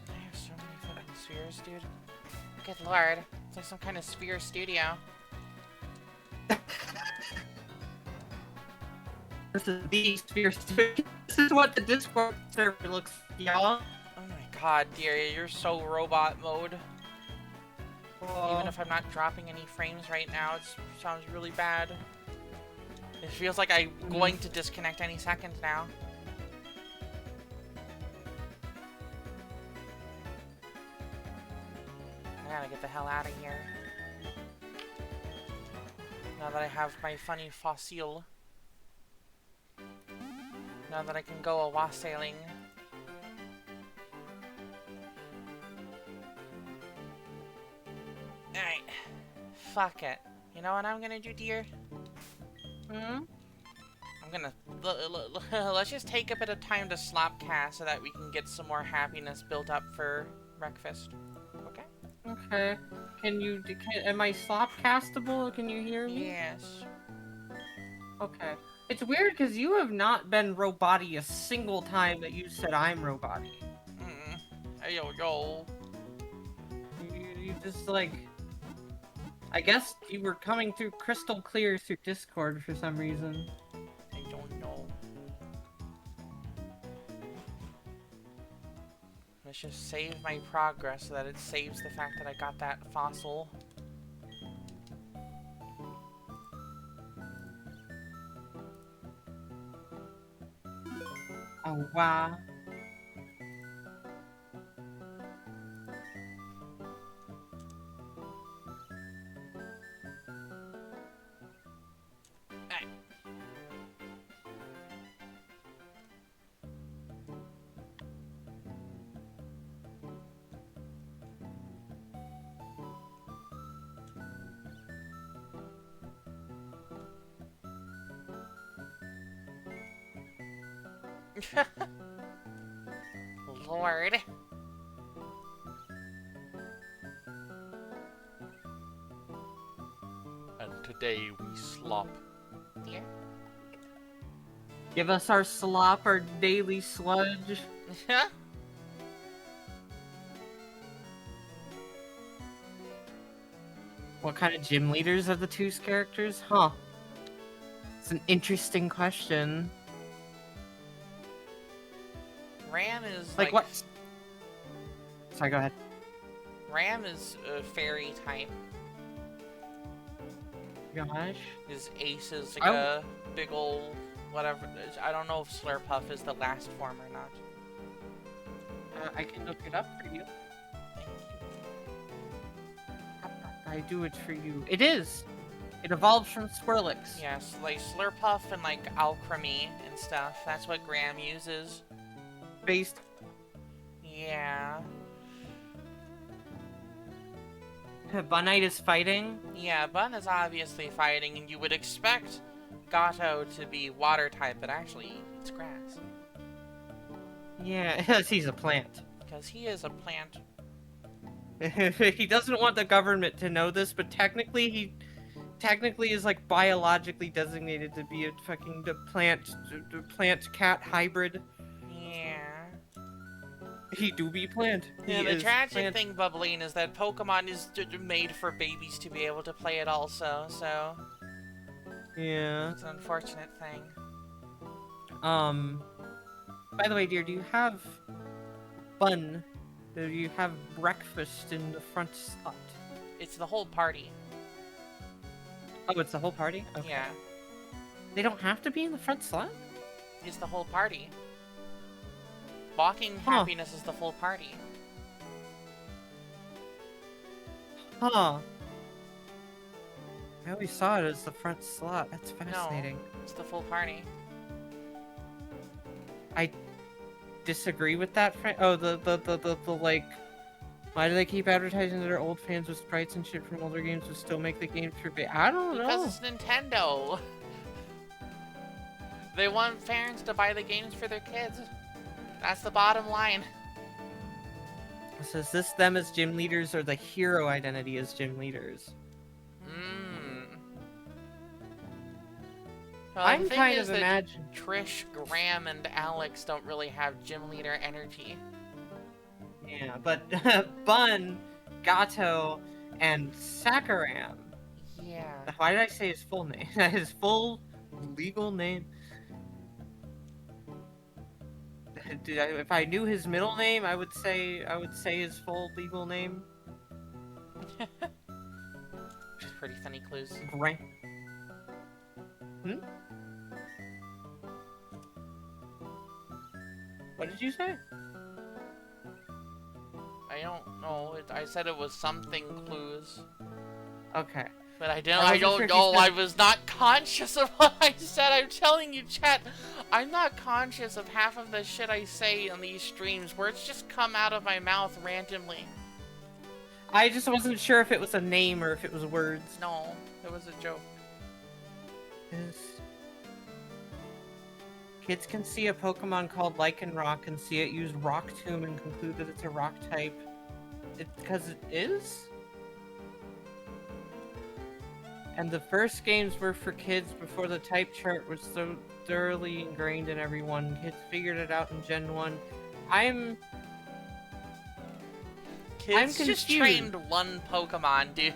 I have so many fucking spheres, dude. Good lord, it's like some kind of sphere studio. This is the sphere studio. This is what the Discord server looks like, y'all. Oh my god, dear, you're so robot mode. Even if I'm not dropping any frames right now, it sounds really bad. It feels like I'm going to disconnect any second now. I gotta get the hell out of here. Now that I have my funny fossil. Now that I can go a wassailing. Alright. Fuck it. You know what I'm gonna do, dear? I'm gonna... let's just take a bit of time to slopcast so that we can get some more happiness built up for breakfast. Okay? Okay. Am I slopcastable? Can you hear me? Yes. Okay. It's weird because you have not been robot-y a single time that you said I'm robot-y. Hey, yo. You just like... I guess you were coming through crystal clear through Discord for some reason. I don't know. Let's just save my progress so that it saves the fact that I got that fossil. Oh, wow. Hey. Lord. And today we slop. Yeah. Give us our slop, our daily sludge. What kind of gym leaders are the two characters? Huh. It's an interesting question. Ram is Like what? Sorry, go ahead. Ram is a fairy type. Gosh. His ace is like a big old whatever. I don't know if Slurpuff is the last form or not. I can look it up for you. Thank you. I do it for you. It is. It evolves from Swirlix. Yes, like Slurpuff and like Alchemy and stuff. That's what Graham uses. Based. Yeah. Bunite is fighting. Yeah, Bun is obviously fighting, and you would expect Gato to be water type, but actually it's grass. Yeah, he's a plant. Because he is a plant. He doesn't want the government to know this, but technically he is like biologically designated to be a fucking plant cat hybrid. Yeah. He do be plant. Yeah, He the is tragic plant. thing, Bubbling, is that Pokemon is made for babies to be able to play it also, so Yeah. it's an unfortunate thing. By the way, dear, do you have fun? Do you have breakfast in the front slot? It's the whole party. Oh, it's the whole party? Okay. Yeah, They don't have to be in the front slot? it's the whole party. Walking Huh. happiness is the full party. Huh. I always saw it as the front slot. That's fascinating. It's the full party. I disagree with that. Oh, the like. Why do they keep advertising to their old fans with sprites and shit from older games but still make the games for I don't know. Because it's Nintendo. They want parents to buy the games for their kids. That's the bottom line. So is this them as gym leaders or the hero identity as gym leaders? Well, I'm the thing kind is of that imagine. Trish, Graham, and Alex don't really have gym leader energy. Yeah, but Bun, Gato, and Sakaram. Yeah. Why did I say his full name? His full legal name. If I knew his middle name, I would say his full legal name. Pretty funny clues. Grant. What did you say? I don't know. I said it was something clues, Okay. but I don't. I I wasn't don't sure if you know. said- I was not conscious of what I said. I'm telling you, chat. I'm not conscious of half of the shit I say on these streams. Words just come out of my mouth randomly. I just wasn't sure if it was a name or if it was words. No, it was a joke. Yes. Kids can see a Pokemon called Lycanroc and see it use Rock Tomb and conclude that it's a rock type. Because it is? And the first games were for kids before the type chart was so thoroughly ingrained in everyone. Kids figured it out in Gen 1. Kids just confused. trained one Pokemon, dude.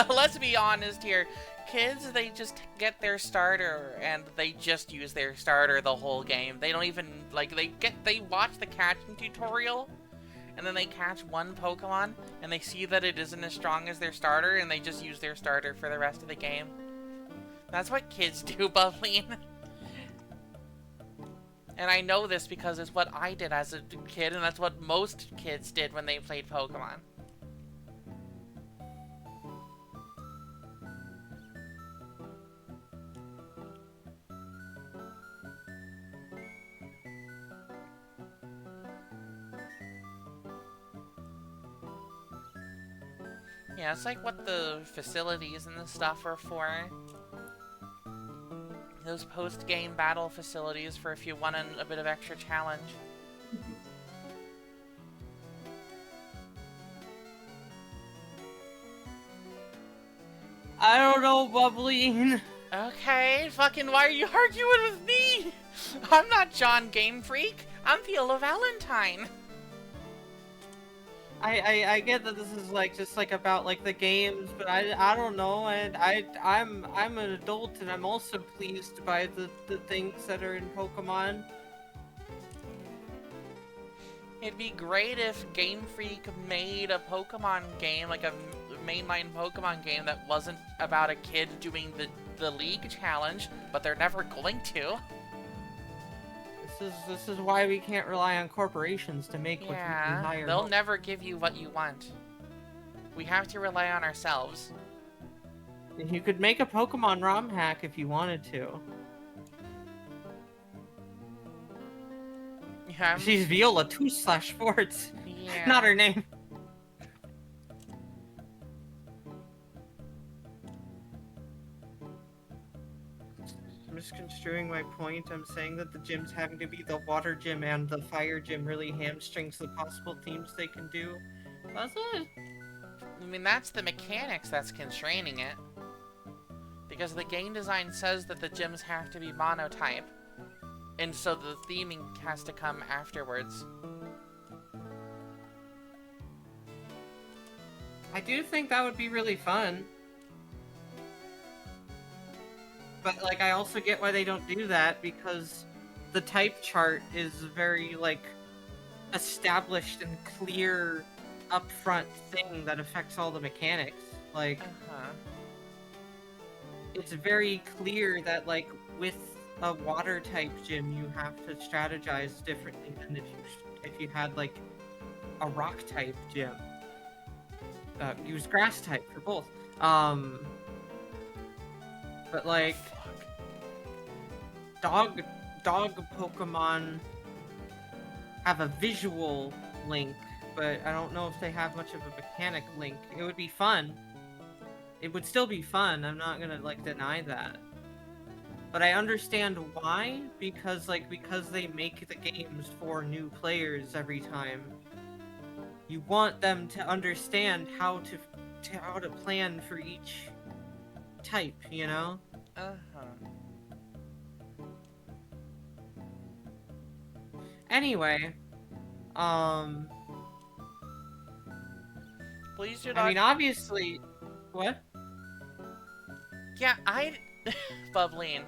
Let's be honest here. Kids, they just get their starter and they just use their starter the whole game. They don't even like they watch the catching tutorial and then they catch one Pokemon and they see that it isn't as strong as their starter and they just use their starter for the rest of the game. That's what kids do, Bubbling. And I know this because it's what I did as a kid, and that's what most kids did when they played Pokemon. Yeah, it's like what the facilities and the stuff are for. Those post-game battle facilities for if you want a bit of extra challenge. I don't know, Bubbling. Okay, fucking why are you arguing with me? I'm not John Game Freak. I'm Theola Valentine. I get that this is like just like about like the games, but I don't know, and I'm an adult and I'm also pleased by the things that are in Pokemon. It'd be great if Game Freak made a Pokemon game, like a mainline Pokemon game that wasn't about a kid doing the League Challenge, but they're never going to. This is why we can't rely on corporations to make what we desire. They'll never give you what you want. We have to rely on ourselves. You could make a Pokemon ROM hack if you wanted to. Yeah, She's Viola 2/Sports. yeah. Not her name. Misconstruing my point, I'm saying that the gyms having to be the water gym and the fire gym really hamstrings the possible teams they can do. That's it. I mean, that's the mechanics that's constraining it. Because the game design says that the gyms have to be monotype. And so the theming has to come afterwards. I do think that would be really fun. But, like, I also get why they don't do that, because the type chart is a very, like, established and clear, upfront thing that affects all the mechanics. Like, it's very clear that, like, with a water type gym, you have to strategize differently than if you had, like, a rock type gym. Use grass type for both. But like, dog Pokemon have a visual link, but I don't know if they have much of a mechanic link. It would be fun. It would still be fun. I'm not gonna like deny that. But I understand why, because they make the games for new players every time. You want them to understand how to plan for each type, you know? Anyway, please do not. I mean, obviously, what? Yeah, Bubbling.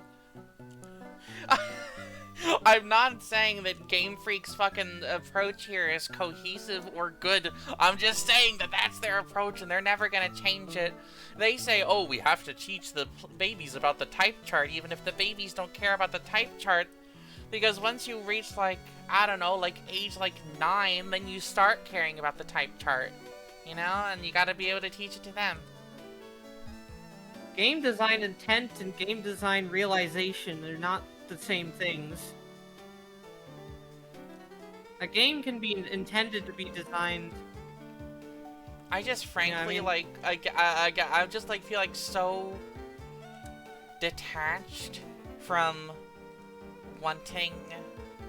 I'm not saying that Game Freak's fucking approach here is cohesive or good. I'm just saying that that's their approach and they're never gonna change it. They say, oh, we have to teach the babies about the type chart, even if the babies don't care about the type chart. Because once you reach, like, I don't know, like age like 9, then you start caring about the type chart. You know? And you gotta be able to teach it to them. Game design intent and game design realization are not the same things. A game can be intended to be designed. I just frankly, you know like, I just, like, feel like so detached from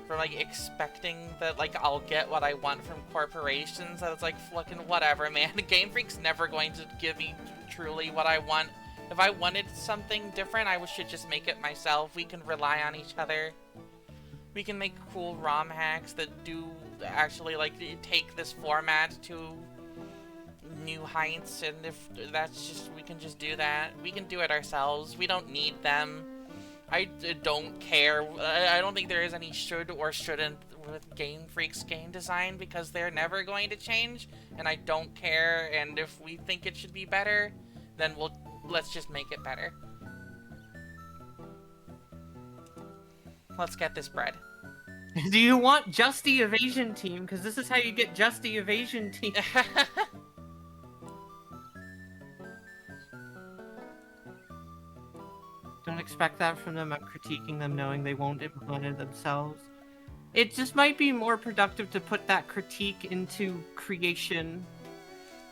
like, expecting that, like, I'll get what I want from corporations, that it's like, fucking whatever, man. Game Freak's never going to give me truly what I want. If I wanted something different, I should just make it myself. We can rely on each other. We can make cool ROM hacks that do actually, like, take this format to new heights, and if that's just, we can just do that. We can do it ourselves. We don't need them. I don't care. I don't think there is any should or shouldn't with Game Freak's game design, because they're never going to change, and I don't care, and if we think it should be better, then let's just make it better. Let's get this bread. Do you want just the evasion team? Because this is how you get just the evasion team. Don't expect that from them. I'm critiquing them knowing they won't implement it themselves. It just might be more productive to put that critique into creation.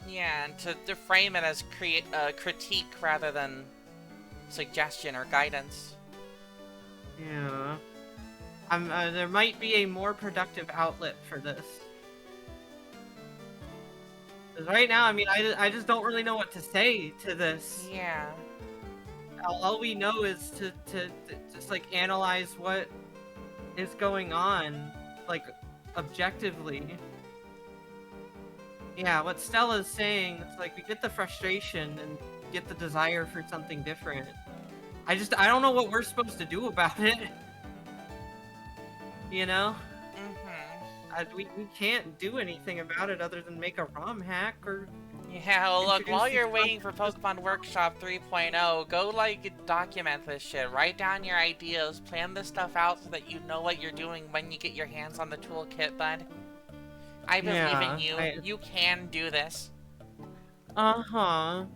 Yeah, and to frame it as critique rather than suggestion or guidance. Yeah. There might be a more productive outlet for this. Because right now, I mean, I just don't really know what to say to this. Yeah. All we know is to just, like, analyze what is going on, like, objectively. Yeah, what Stella's saying, it's like, we get the frustration and get the desire for something different. I don't know what we're supposed to do about it. You know? We can't do anything about it other than make a ROM hack or... Yeah, well look, while you're waiting for Pokemon Workshop 3.0, go, like, document this shit. Write down your ideas, plan this stuff out so that you know what you're doing when you get your hands on the toolkit, bud. I believe in you. You can do this. Uh-huh.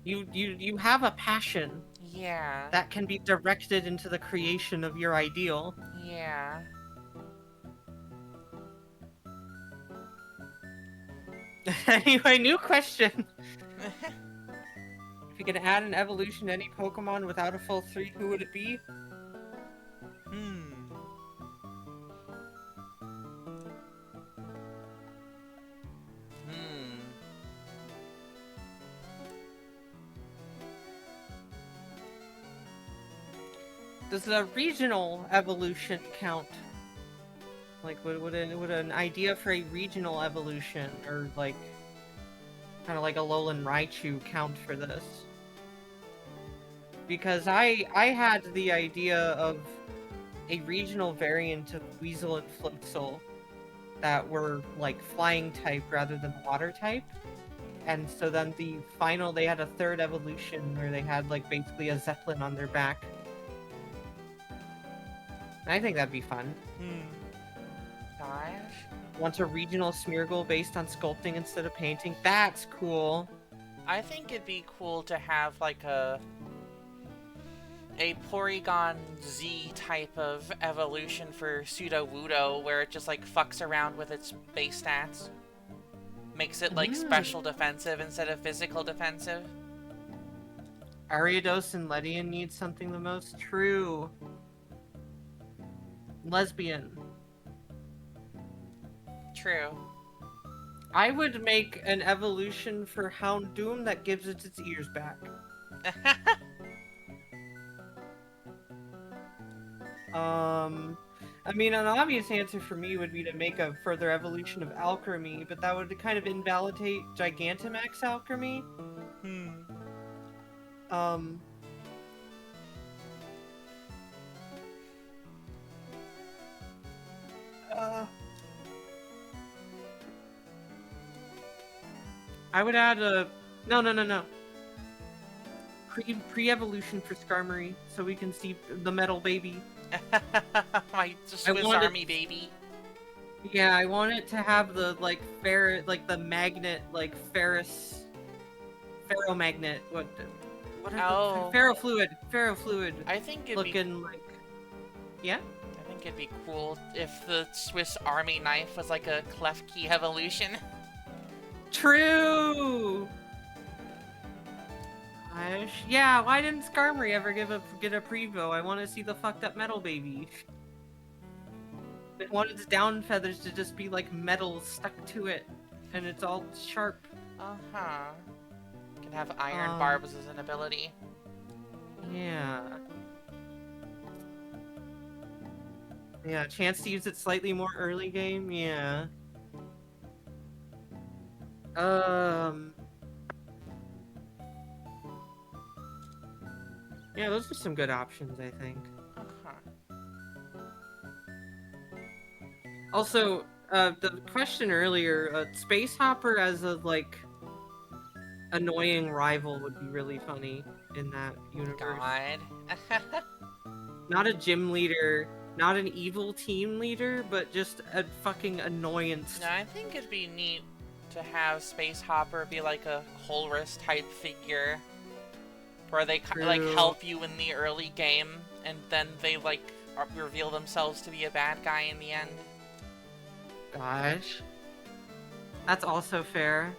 You have a passion. Yeah. That can be directed into the creation of your ideal. Yeah. Anyway, new question. If you could add an evolution to any Pokemon without a full 3, who would it be? Does a regional evolution count? Like, would an idea for a regional evolution, or like, kind of like a Alolan Raichu, count for this? Because I had the idea of a regional variant of Weasel and Floatzel that were like flying type rather than water type. And so then they had a third evolution where they had like basically a Zeppelin on their back. I think that'd be fun. Gosh. Want a regional Smeargle based on sculpting instead of painting? That's cool. I think it'd be cool to have like a Porygon Z type of evolution for Sudowoodo where it just like fucks around with its base stats. Makes it like special defensive instead of physical defensive. Ariados and Ledian need something the most. True. Lesbian. True. I would make an evolution for Houndoom that gives it its ears back. I mean, an obvious answer for me would be to make a further evolution of Alchemy, but that would kind of invalidate Gigantamax Alchemy. I would add a... No. Pre-evolution for Skarmory, so we can see the metal baby. My Swiss Army baby. Yeah, I want it to have the, like, the magnet, like, ferromagnet, ferrofluid. I think it'd looking like... Yeah? I think it'd be cool if the Swiss Army knife was like a Klefki evolution. True! Gosh. Yeah, why didn't Skarmory ever get a Prevo? I want to see the fucked up metal baby. I want its down feathers to just be like metal stuck to it, and it's all sharp. Uh-huh. Can have iron barbs as an ability. Yeah. Yeah, chance to use it slightly more early game, yeah. Yeah, those are some good options, I think. Also, the question earlier, Space Hopper as a, like, annoying rival would be really funny in that universe. God. Not a gym leader, not an evil team leader, but just a fucking annoyance. No, I think it'd be neat to have Space Hopper be like a Colress type figure, where they like help you in the early game, and then they like reveal themselves to be a bad guy in the end. Gosh. That's also fair.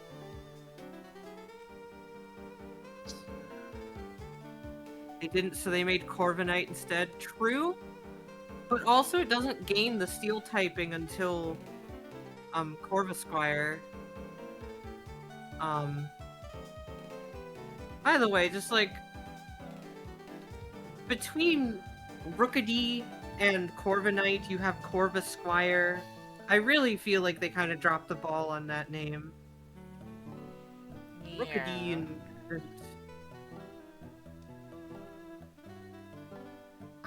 They didn't, so they made Corviknight instead. True, but also it doesn't gain the steel typing until Corvisquire. By the way, just like between Rookidee and Corviknight, you have Corvisquire. I really feel like they kind of dropped the ball on that name. Yeah. Rookidee and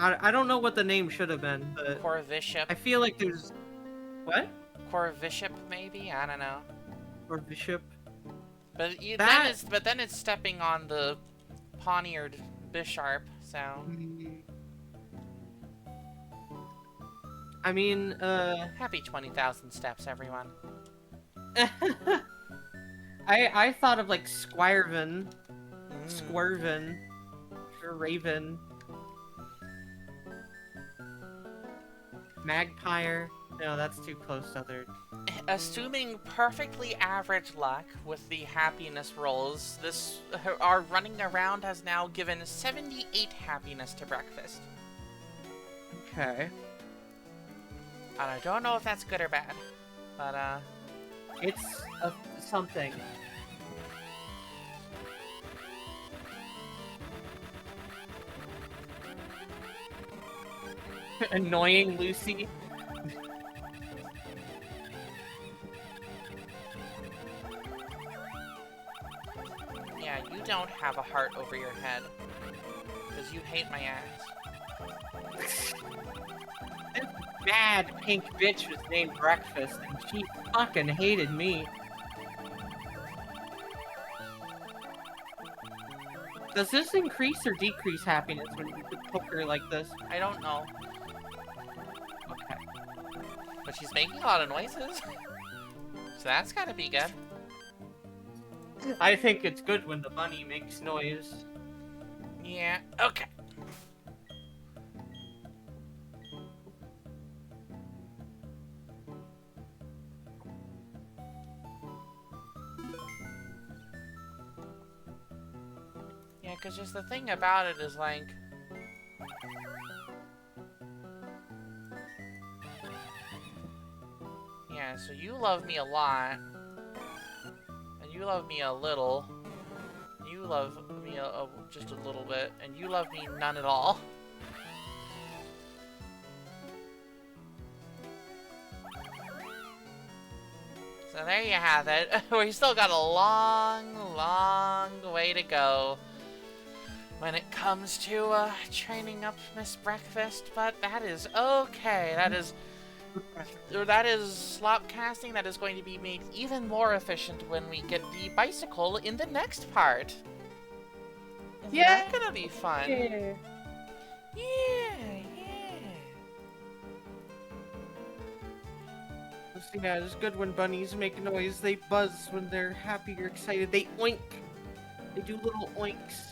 I don't know what the name should have been, but Corvishap. I feel like there's what? Corvishap, maybe? I don't know. Corvishap. But That- then it's stepping on the Pawniard Bisharp, so I mean, happy 20,000 steps, everyone. I thought of like Squirvin, Mm. Squirvin, or Raven, Magpire. No, that's too close to other. Assuming perfectly average luck with the happiness rolls, our running around has now given 78 happiness to breakfast. Okay. And I don't know if that's good or bad, but It's something. Annoying Lucy. yeah, you don't have a heart over your head. Because you hate my ass. This bad pink bitch was named Breakfast, and she fucking hated me. Does this increase or decrease happiness when you poke her like this? I don't know, Okay. but she's making a lot of noises. So that's gotta be good. I think it's good when the bunny makes noise. Yeah, okay. Yeah, because just the thing about it is like... Yeah, so you love me a lot. And you love me a little. You love me just a little bit. And you love me none at all. So there you have it. We still got a long, long way to go when it comes to training up Miss Breakfast, but that is okay. That is slop casting that is going to be made even more efficient when we get the bicycle in the next part. Isn't that gonna be fun? Yeah. Yeah. Yeah, it's good when bunnies make noise. They buzz when they're happy or excited. They oink. They do little oinks.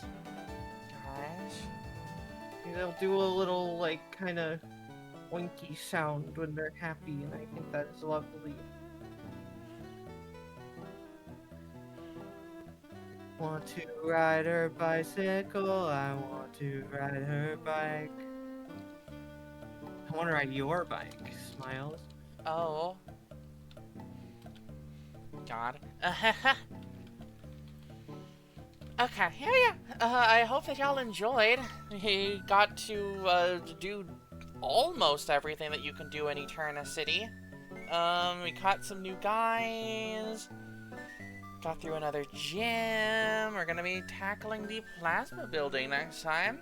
Gosh. They'll do a little, like, kind of oinky sound when they're happy, and I think that is lovely. Want to ride her bicycle, I want to ride her bike. I want to ride your bike, Smiles. Oh. God. Okay, yeah. I hope that y'all enjoyed. We got to do almost everything that you can do in Eterna City. We caught some new guys. Got through another gym. We're gonna be tackling the plasma building next time.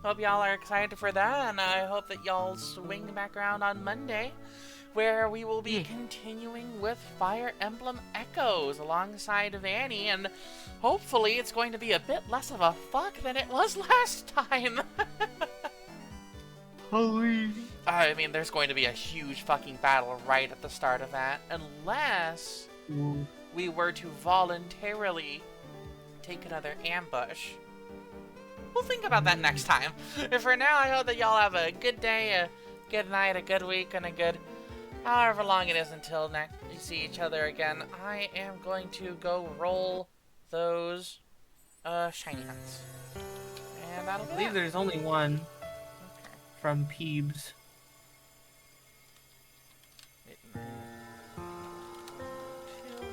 Hope y'all are excited for that, and I hope that y'all swing back around on Monday, where we will be continuing with Fire Emblem Echoes alongside Vanny, and hopefully it's going to be a bit less of a fuck than it was last time. Holy. I mean, there's going to be a huge fucking battle right at the start of that, unless we were to voluntarily take another ambush. We'll think about that next time. For now, I hope that y'all have a good day, a good night, a good week, and a good however long it is until next we see each other again. I am going to go roll those shiny hunts. And that'll I be believe it. there's only one Okay. from Peebs. Two.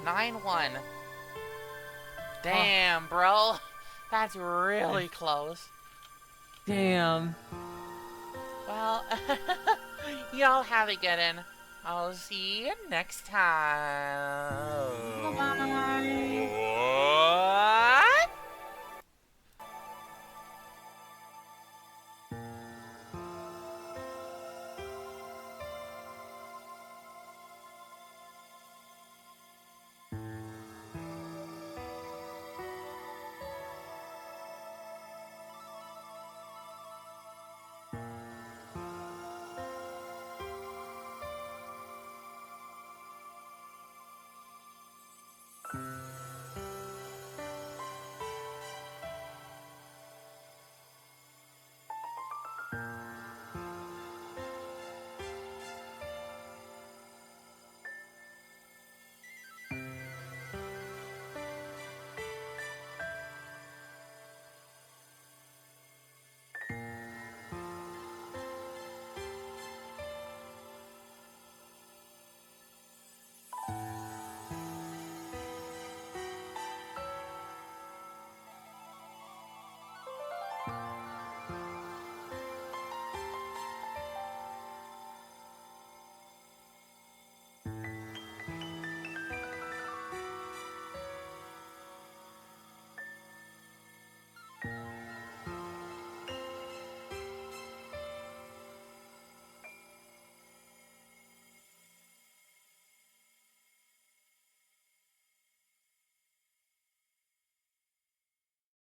9-1. Damn, bro. That's really close. Damn. Well, y'all have a good one. I'll see you next time. Bye-bye. What?